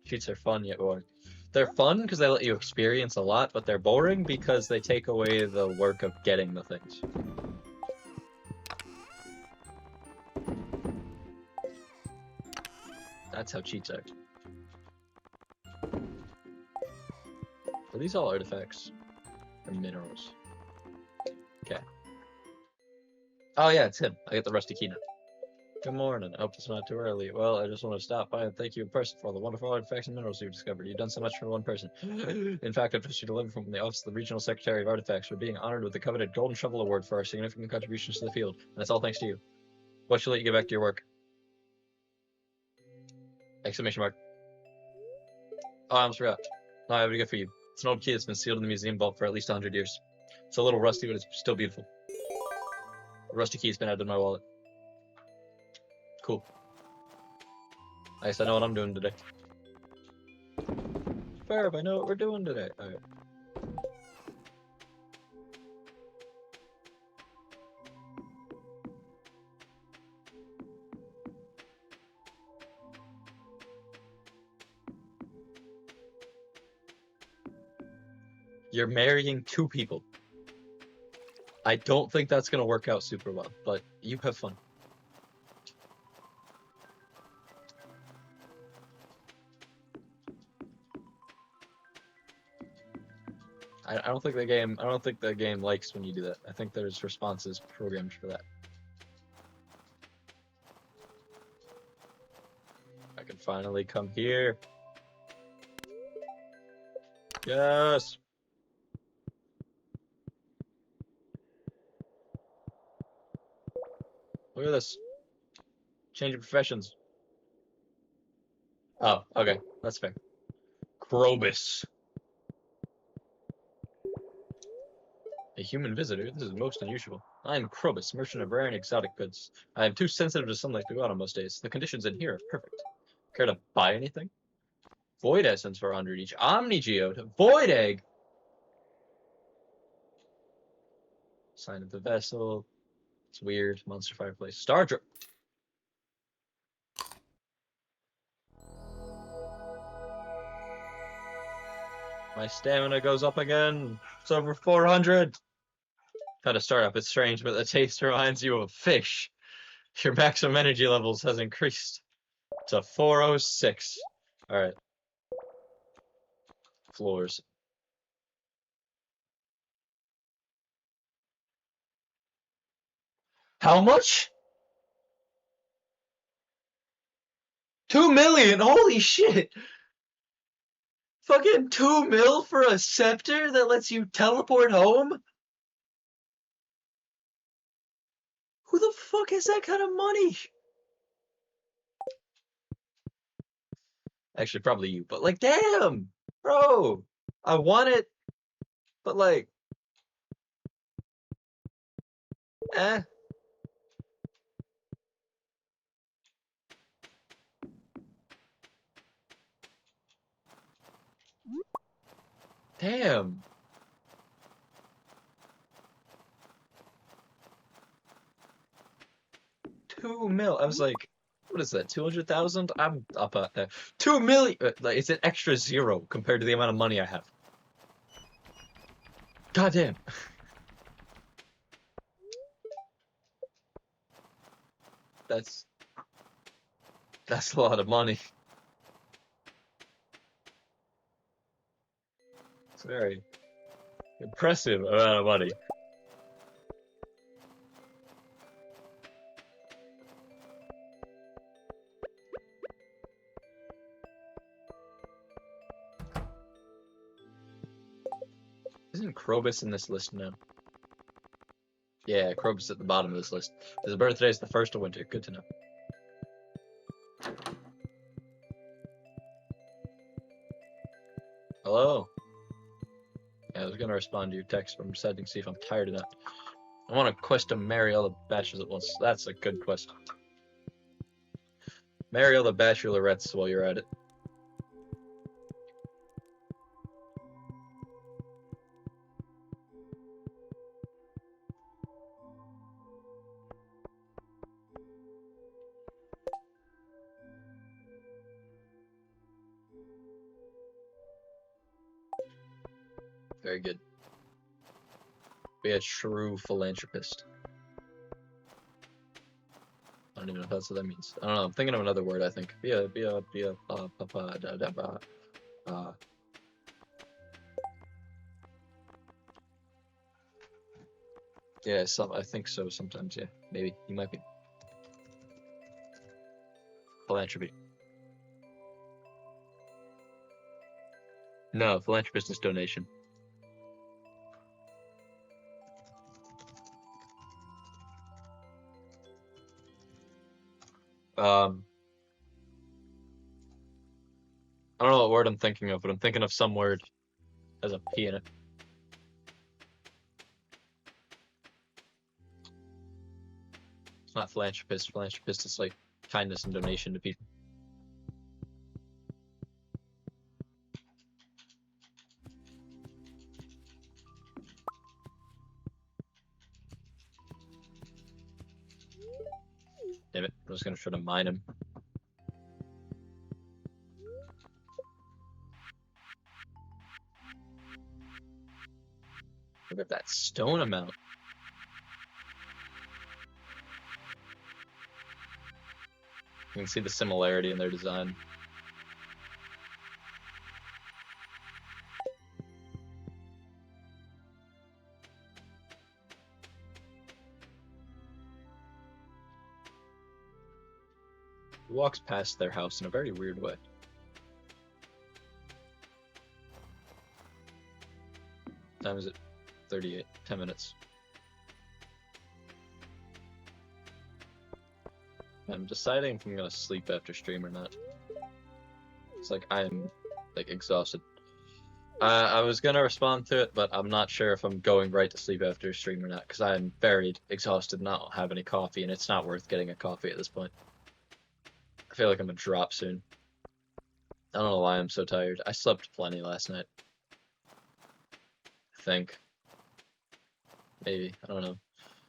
Cheats are fun, yet boring. They're fun because they let you experience a lot, but they're boring because they take away the work of getting the things. That's how cheats are. Are these all artifacts? Or minerals? Okay. Oh yeah, it's him. I get the rusty key now. Good morning. I hope it's not too early. Well, I just want to stop by and thank you in person for all the wonderful artifacts and minerals you've discovered. You've done so much for one person. In fact, I've just delivered from the Office of the Regional Secretary of Artifacts. We're being honored with the coveted Golden Shovel Award for our significant contributions to the field. And it's all thanks to you. What should let you get back to your work? Exclamation mark. Oh, I almost forgot. No, I have a gift for you. It's an old key that's been sealed in the museum vault for at least 100 years. It's a little rusty, but it's still beautiful. The rusty key's been added in my wallet. Cool. I guess I know what I'm doing today. Ferb, I know what we're doing today. Okay. You're marrying two people. I don't think that's going to work out super well, but you have fun. I don't think the game likes when you do that. I think there's responses programmed for that. I can finally come here. Yes. Look at this. Change of professions. Oh, okay. That's fair. Krobus. A human visitor? This is most unusual. I am Krobus, merchant of rare and exotic goods. I am too sensitive to sunlight to go out on most days. The conditions in here are perfect. Care to buy anything? Void essence for 100 each. Omni Geode. Void egg. Sign of the vessel. It's weird. Monster fireplace. Star drop. My stamina goes up again. It's over 400. Found a startup. It's strange, but the taste reminds you of fish. Your maximum energy levels has increased to 406. Alright. Floors. How much? 2 million! Holy shit! Fucking 2 mil for a scepter that lets you teleport home? Who the fuck has that kind of money? Actually, probably you, but like, damn! Bro! I want it, but like, eh. Damn. 2 mil. I was like, what is that? 200,000? I'm up at that. 2 million. Like, it's an extra zero compared to the amount of money I have. God damn. That's a lot of money. It's very impressive amount of money. Isn't Krobus in this list now? Yeah, Krobus at the bottom of this list. His birthday is the 1st of winter. Good to know. Hello? Yeah, I was gonna respond to your text, but I'm deciding to see if I'm tired enough. I want a quest to marry all the bachelors at once. That's a good quest. Marry all the bachelorettes while you're at it. Very good. Be a true philanthropist. I don't even know if that's what that means. I don't know. I'm thinking of another word. I think yeah. I think so. Sometimes, yeah. Maybe you might be philanthropy. No, philanthropist is donation. I don't know what word I'm thinking of, but I'm thinking of some word has a P in it. It's not philanthropist. Philanthropist is like kindness and donation to people. Damn it, I was gonna try to mine him. Look at that stone amount. You can see the similarity in their design. He walks past their house in a very weird way. Time is it? 38. 10 minutes. I'm deciding if I'm gonna sleep after stream or not. It's like I'm like exhausted. I was gonna respond to it, but I'm not sure if I'm going right to sleep after stream or not because I'm very exhausted, not have any coffee, and it's not worth getting a coffee at this point. I feel like I'm gonna drop soon. I don't know why I'm so tired. I slept plenty last night. I think. Maybe. I don't know.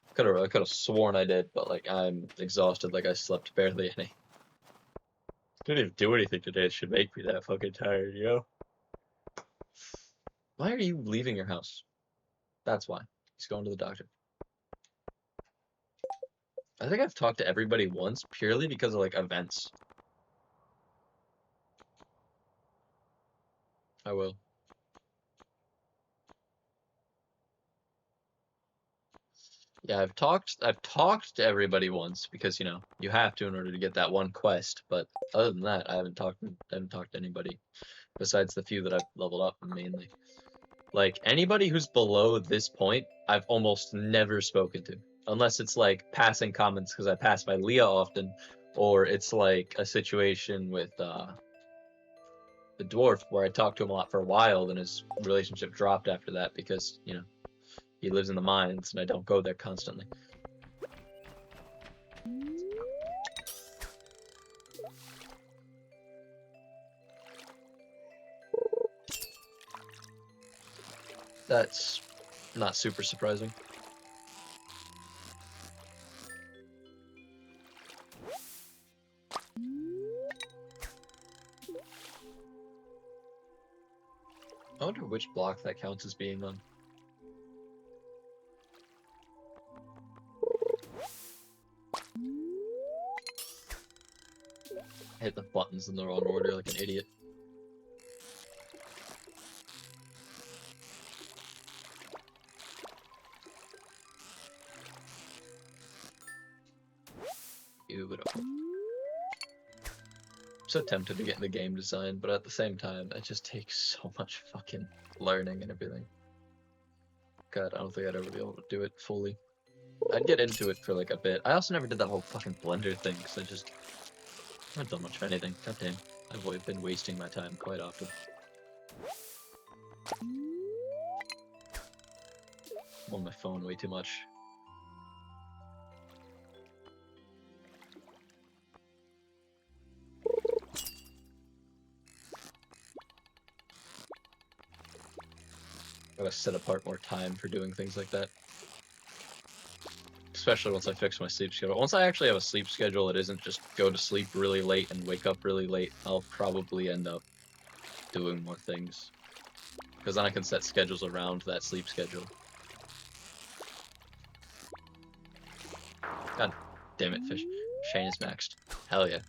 I could have sworn I did, but like I'm exhausted, like I slept barely any. Didn't even do anything today. It should make me that fucking tired, yo. Why are you leaving your house? That's why. He's going to the doctor. I think I've talked to everybody once purely because of like events. I will. Yeah, I've talked to everybody once because, you know, you have to in order to get that one quest, but other than that, I haven't talked to anybody besides the few that I've leveled up mainly. Like anybody who's below this point, I've almost never spoken to. Unless it's like passing comments because I pass by Leah often, or it's like a situation with the dwarf where I talked to him a lot for a while, then his relationship dropped after that because, you know, he lives in the mines and I don't go there constantly. That's not super surprising. I wonder which block that counts as being on. I hit the buttons in the wrong order like an idiot. Beautiful. I'm so tempted to get into game design, but at the same time, it just takes so much fucking learning and everything. God, I don't think I'd ever be able to do it fully. I'd get into it for like a bit. I also never did that whole fucking Blender thing, so I just haven't done much of anything. God damn. I've been wasting my time quite often. I'm on my phone way too much. I gotta set apart more time for doing things like that. Especially once I fix my sleep schedule. Once I actually have a sleep schedule that isn't just go to sleep really late and wake up really late, I'll probably end up doing more things. Because then I can set schedules around that sleep schedule. God damn it, fish. Shane is maxed. Hell yeah.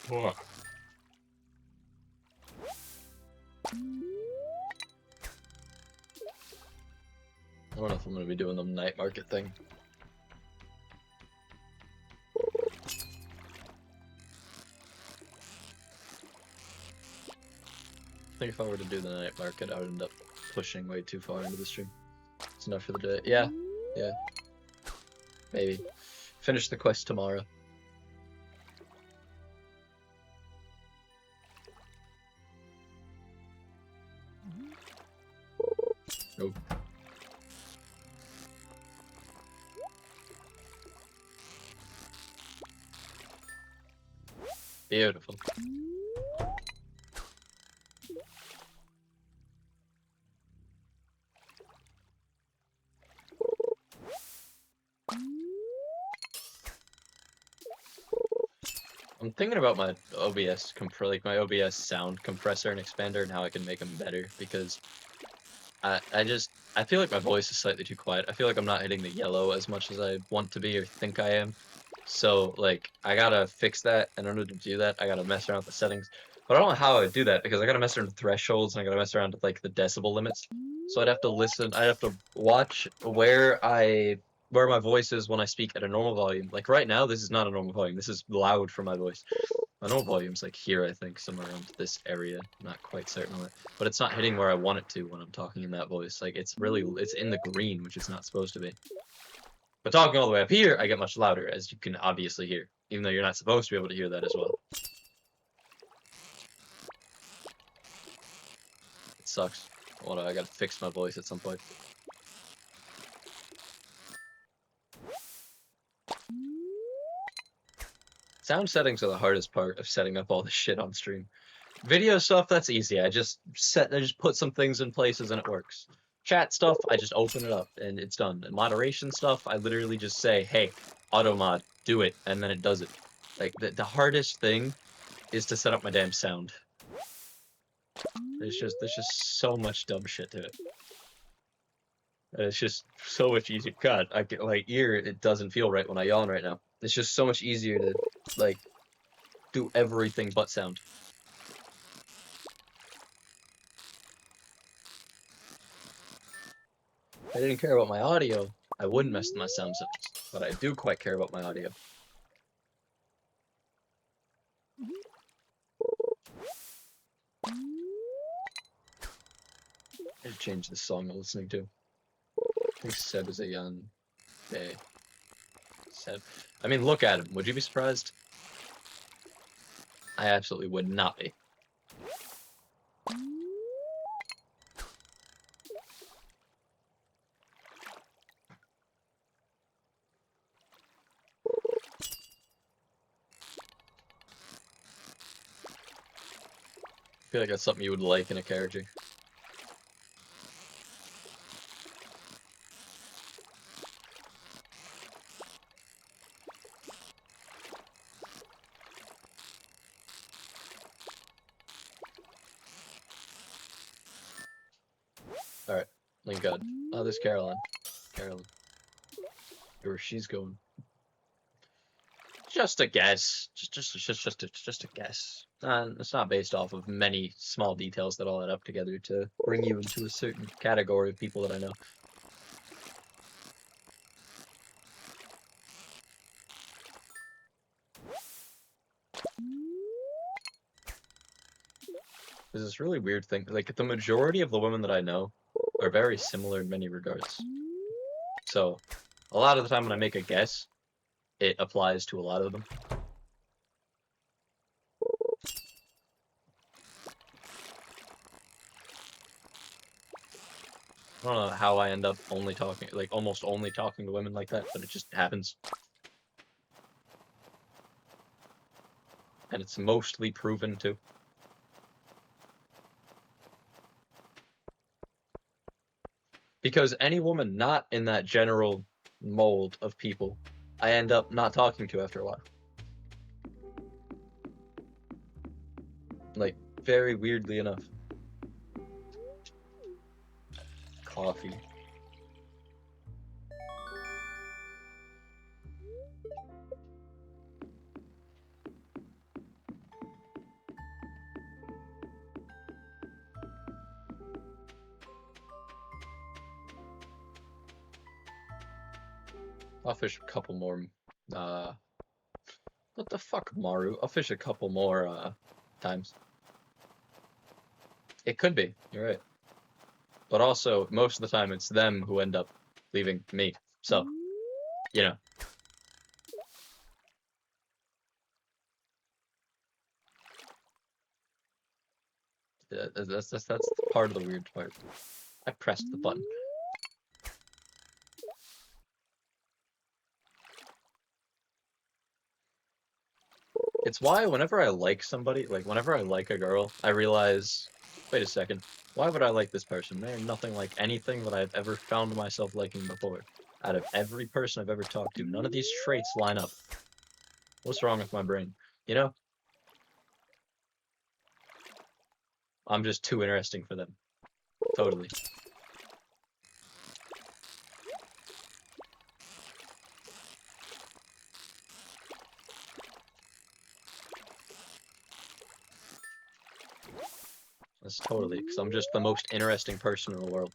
Whoa. I don't know if I'm gonna be doing the night market thing. I think if I were to do the night market, I would end up pushing way too far into the stream. It's enough for the day. Yeah. Maybe. Finish the quest tomorrow. Nope. Beautiful. I'm thinking about my OBS my OBS sound compressor and expander and how I can make them better because I feel like my voice is slightly too quiet. I feel like I'm not hitting the yellow as much as I want to be or think I am. So like I gotta fix that, and in order to do that, I gotta mess around with the settings. But I don't know how I would do that because I gotta mess around with thresholds and I gotta mess around with like the decibel limits. So I'd have to watch where my voice is when I speak at a normal volume. Like right now, this is not a normal volume. This is loud for my voice. My normal volume's like here, I think, somewhere around this area. I'm not quite certain where, but it's not hitting where I want it to when I'm talking in that voice. Like it's in the green, which it's not supposed to be. But talking all the way up here, I get much louder, as you can obviously hear, even though you're not supposed to be able to hear that as well. It sucks. I gotta fix my voice at some point. Sound settings are the hardest part of setting up all this shit on stream. Video stuff, that's easy. I just put some things in places and it works. Chat stuff, I just open it up and it's done. And moderation stuff, I literally just say, hey, auto mod, do it, and then it does it. Like the hardest thing is to set up my damn sound. There's just so much dumb shit to it. And it's just so much easier. God, I get my ear. It doesn't feel right when I yawn right now. It's just so much easier to like do everything but sound. If I didn't care about my audio, I wouldn't mess with my sound settings. But I do quite care about my audio. I should change the song I'm listening to. I think Seb is a young Bay. Seb. I mean, look at him. Would you be surprised? I absolutely would not be. I feel like that's something you would like in a character. Alright, thank God. Oh, there's Caroline. Caroline. Where she's going. Just a guess. Just a guess. It's not based off of many small details that all add up together to bring you into a certain category of people that I know. There's this really weird thing. Like, the majority of the women that I know are very similar in many regards. So, a lot of the time when I make a guess, it applies to a lot of them. I don't know how I end up only talking, like, almost only talking to women like that, but it just happens. And it's mostly proven too. Because any woman not in that general mold of people, I end up not talking to after a while. Like, very weirdly enough. Coffee. I'll fish a couple more, what the fuck, Maru? I'll fish a couple more, times. It could be, you're right. But also, most of the time, it's them who end up leaving me. So, you know. That's part of the weird part. I pressed the button. It's why whenever I like somebody, like whenever I like a girl, I realize, wait a second, why would I like this person? They're nothing like anything that I've ever found myself liking before. Out of every person I've ever talked to, none of these traits line up. What's wrong with my brain? You know? I'm just too interesting for them. Totally. That's totally, because I'm just the most interesting person in the world.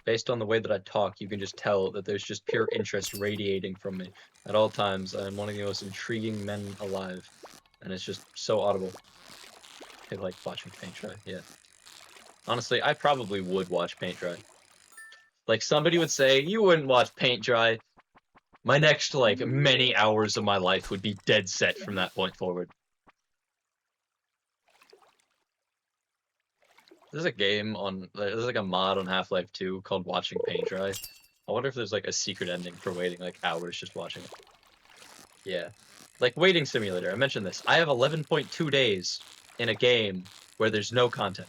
Based on the way that I talk, you can just tell that there's just pure interest radiating from me. At all times, I'm one of the most intriguing men alive. And it's just so audible. I like watching paint dry, yeah. Honestly, I probably would watch paint dry. Like, somebody would say, you wouldn't watch paint dry. My next, like, many hours of my life would be dead set from that point forward. There's a game on, there's like a mod on Half-Life 2 called Watching Paint Dry. I wonder if there's like a secret ending for waiting like hours just watching it. Yeah. Like Waiting Simulator, I mentioned this. I have 11.2 days in a game where there's no content.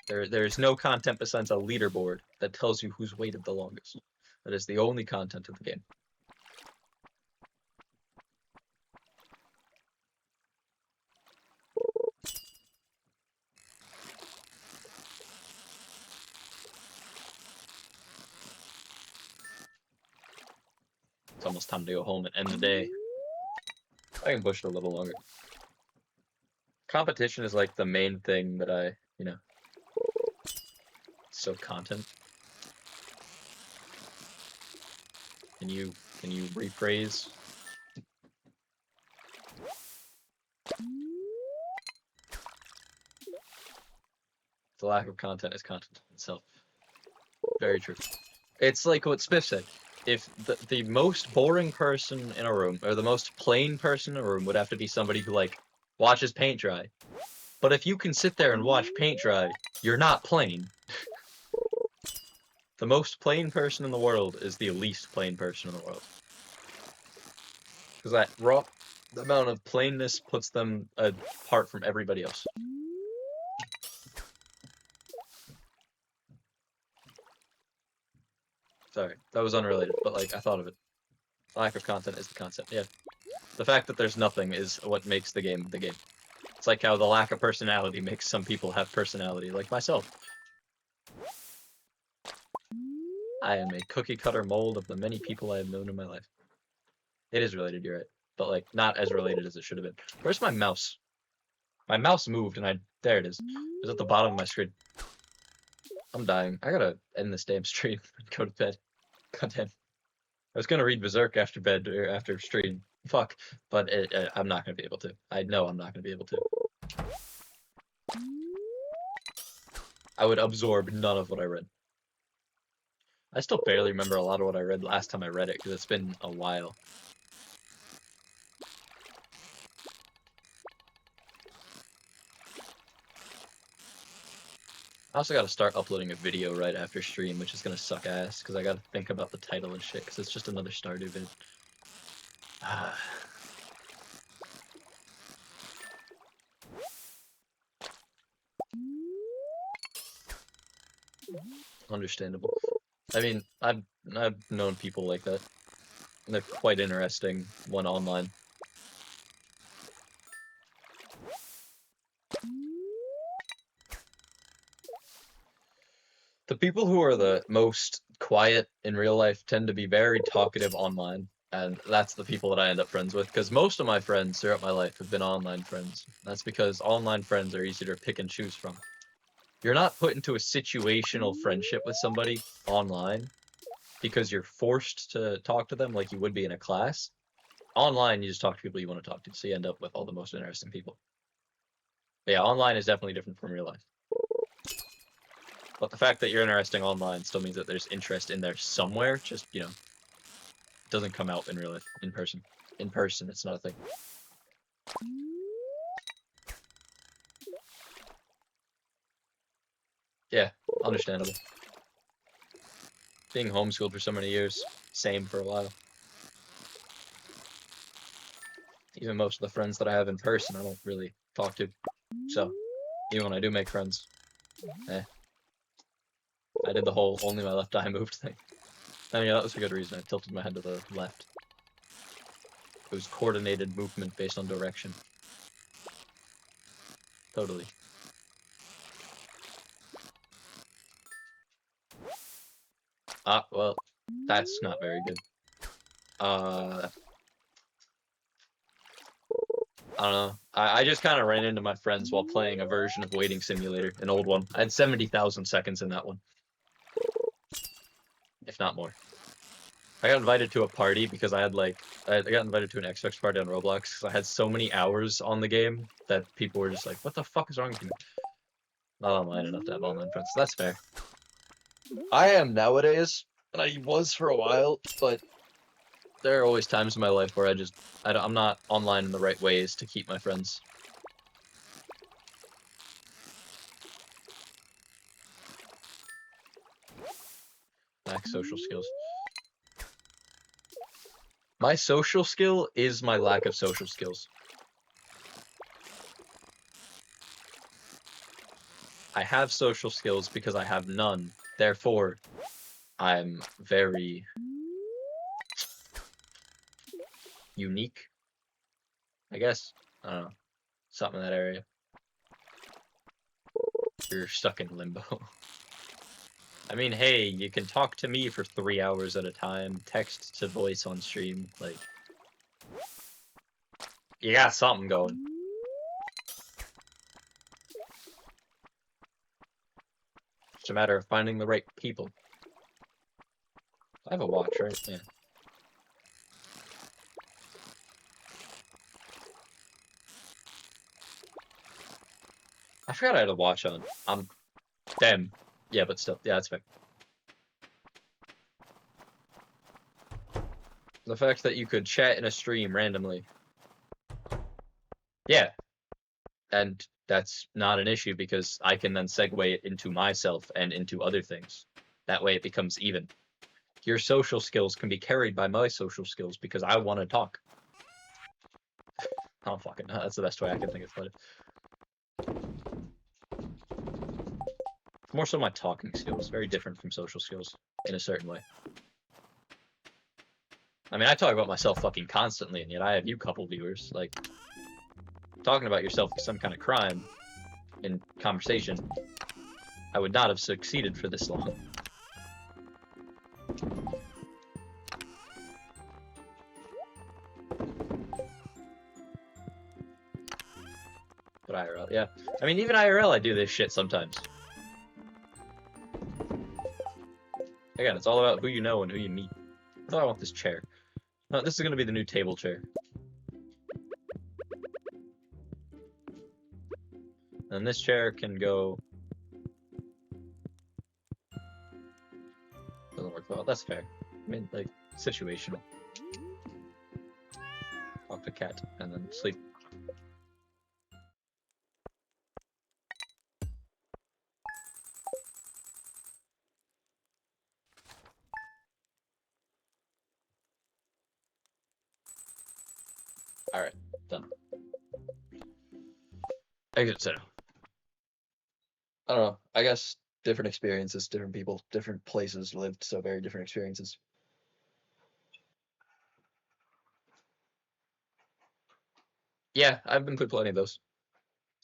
There's no content besides a leaderboard that tells you who's waited the longest. That is the only content of the game. almost time to go home and end the day. I can push it a little longer. Competition is like the main thing that I, so content. Can you rephrase? The lack of content is content itself. Very true. It's like what Spiff said. If the most boring person in a room, or the most plain person in a room, would have to be somebody who, like, watches paint dry. But if you can sit there and watch paint dry, you're not plain. The most plain person in the world is the least plain person in the world. Because that raw amount of plainness puts them apart from everybody else. Sorry, that was unrelated, but, like, I thought of it. Lack of content is the concept, yeah. The fact that there's nothing is what makes the game the game. It's like how the lack of personality makes some people have personality, like myself. I am a cookie-cutter mold of the many people I have known in my life. It is related, you're right. But, like, not as related as it should have been. Where's my mouse? My mouse moved and there it is. It was at the bottom of my screen. I'm dying. I gotta end this damn stream and go to bed. Goddamn. I was gonna read Berserk after bed, or after stream. Fuck. But I'm not gonna be able to. I know I'm not gonna be able to. I would absorb none of what I read. I still barely remember a lot of what I read last time I read it, because it's been a while. I also gotta start uploading a video right after stream, which is gonna suck ass, because I gotta think about the title and shit, because it's just another Stardew vid. Understandable. I mean, I've known people like that. And they're quite interesting when online. The people who are the most quiet in real life tend to be very talkative online, and that's the people that I end up friends with, because most of my friends throughout my life have been online friends. That's because online friends are easier to pick and choose from. You're not put into a situational friendship with somebody online because you're forced to talk to them like you would be in a class. Online, you just talk to people you want to talk to, so you end up with all the most interesting people. But yeah, online is definitely different from real life. But the fact that you're interesting online still means that there's interest in there somewhere, just, it doesn't come out in real life, in person. In person, it's not a thing. Yeah, understandable. Being homeschooled for so many years, same for a while. Even most of the friends that I have in person, I don't really talk to. So, even when I do make friends, I did the whole only my left eye moved thing. I mean, yeah, that was a good reason. I tilted my head to the left. It was coordinated movement based on direction. Totally. Well, that's not very good. I don't know. I just kind of ran into my friends while playing a version of Waiting Simulator, an old one. I had 70,000 seconds in that one. If not more. I got invited to a party because I got invited to an Xbox party on Roblox because I had so many hours on the game that people were just like, what the fuck is wrong with you? Not online enough to have online friends. That's fair. I am nowadays, and I was for a while, but there are always times in my life where I'm not online in the right ways to keep my friends. Lack social skills. My social skill is my lack of social skills. I have social skills because I have none. Therefore, I'm very unique, I guess. I don't know. Something in that area. You're stuck in limbo. I mean, hey, you can talk to me for 3 hours at a time, text to voice on stream, like, you got something going. It's a matter of finding the right people. I have a watch, right? Yeah. I forgot I had a watch on. Damn. Yeah, but still. Yeah, that's fair. The fact that you could chat in a stream randomly. Yeah. And that's not an issue because I can then segue it into myself and into other things. That way it becomes even. Your social skills can be carried by my social skills because I want to talk. I don't fucking know. That's the best way I can think of put it. More so my talking skills. Very different from social skills in a certain way. I mean, I talk about myself fucking constantly, and yet I have you couple viewers. Like, talking about yourself is some kind of crime in conversation. I would not have succeeded for this long. But IRL, yeah. I mean, even IRL, I do this shit sometimes. Again, it's all about who you know and who you meet. I thought I want this chair. No, this is going to be the new table chair. And this chair can go... Doesn't work well. That's fair. I mean, like, situational. Walk the cat, and then sleep. Alright, done. Exit center. I don't know. I guess different experiences, different people, different places lived, so very different experiences. Yeah, I've been through plenty of those.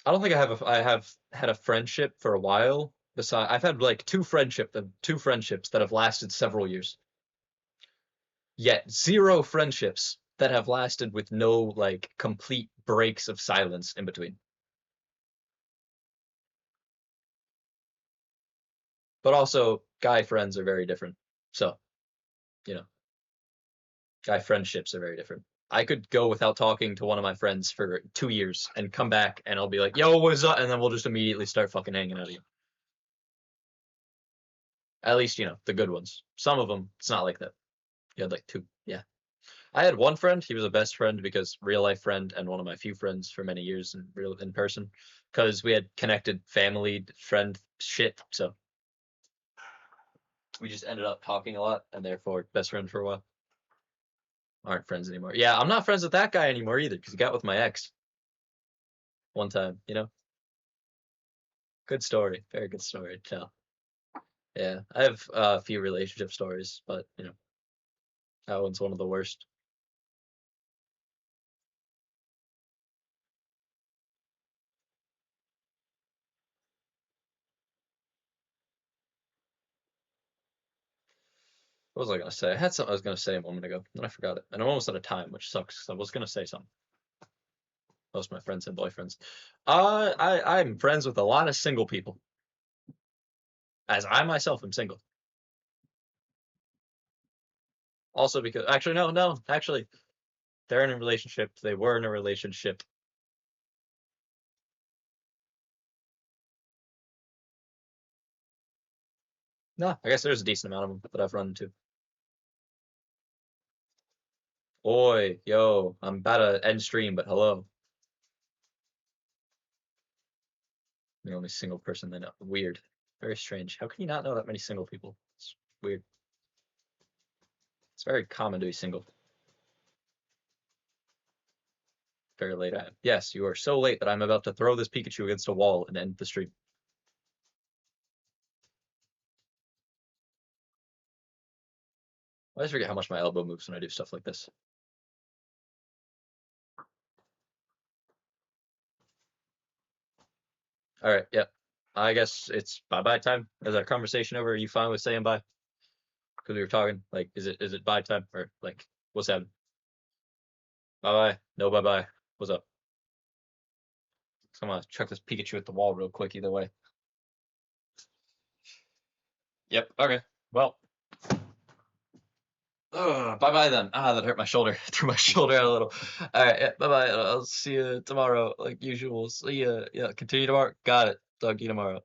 I don't think I have had a friendship for a while. Besides, I've had like two friendships that have lasted several years. Yet zero friendships that have lasted with no like complete breaks of silence in between. But also, guy friends are very different. So, you know, guy friendships are very different. I could go without talking to one of my friends for 2 years and come back and I'll be like, yo, what's up? And then we'll just immediately start fucking hanging out again. At least, the good ones. Some of them, it's not like that. You had like two. Yeah. I had one friend. He was a best friend because real life friend and one of my few friends for many years in person because we had connected family friend shit. So we just ended up talking a lot and therefore best friend for a while. Aren't friends anymore. Yeah, I'm not friends with that guy anymore either because he got with my ex one time. Good story. Very good story to tell. Yeah, I have a few relationship stories, but that one's one of the worst. What was I gonna say? I had something I was gonna say a moment ago, and I forgot it. And I'm almost out of time, which sucks. I was gonna say something. Most of my friends have boyfriends. I'm friends with a lot of single people, as I myself am single. Also because actually no, actually they're in a relationship. They were in a relationship. No, I guess there's a decent amount of them that I've run into. Oi, yo, I'm about to end stream, but hello. The only single person they know. Weird. Very strange. How can you not know that many single people? It's weird. It's very common to be single. Very late I am. Yes, you are so late that I'm about to throw this Pikachu against a wall and end the stream. I always forget how much my elbow moves when I do stuff like this. All right, yep. I guess it's bye-bye time. Is our conversation over? Are you fine with saying bye? Because we were talking. Like, is it bye time or like what's happening? Bye-bye. No bye-bye. What's up? So I'm gonna chuck this Pikachu at the wall real quick. Either way. Yep. Okay. Well. Bye-bye then. Ah, that hurt my shoulder. Threw my shoulder out a little. All right. Yeah, bye-bye. I'll see you tomorrow, like usual. See ya. Yeah. Continue tomorrow. Got it. Talk to you tomorrow.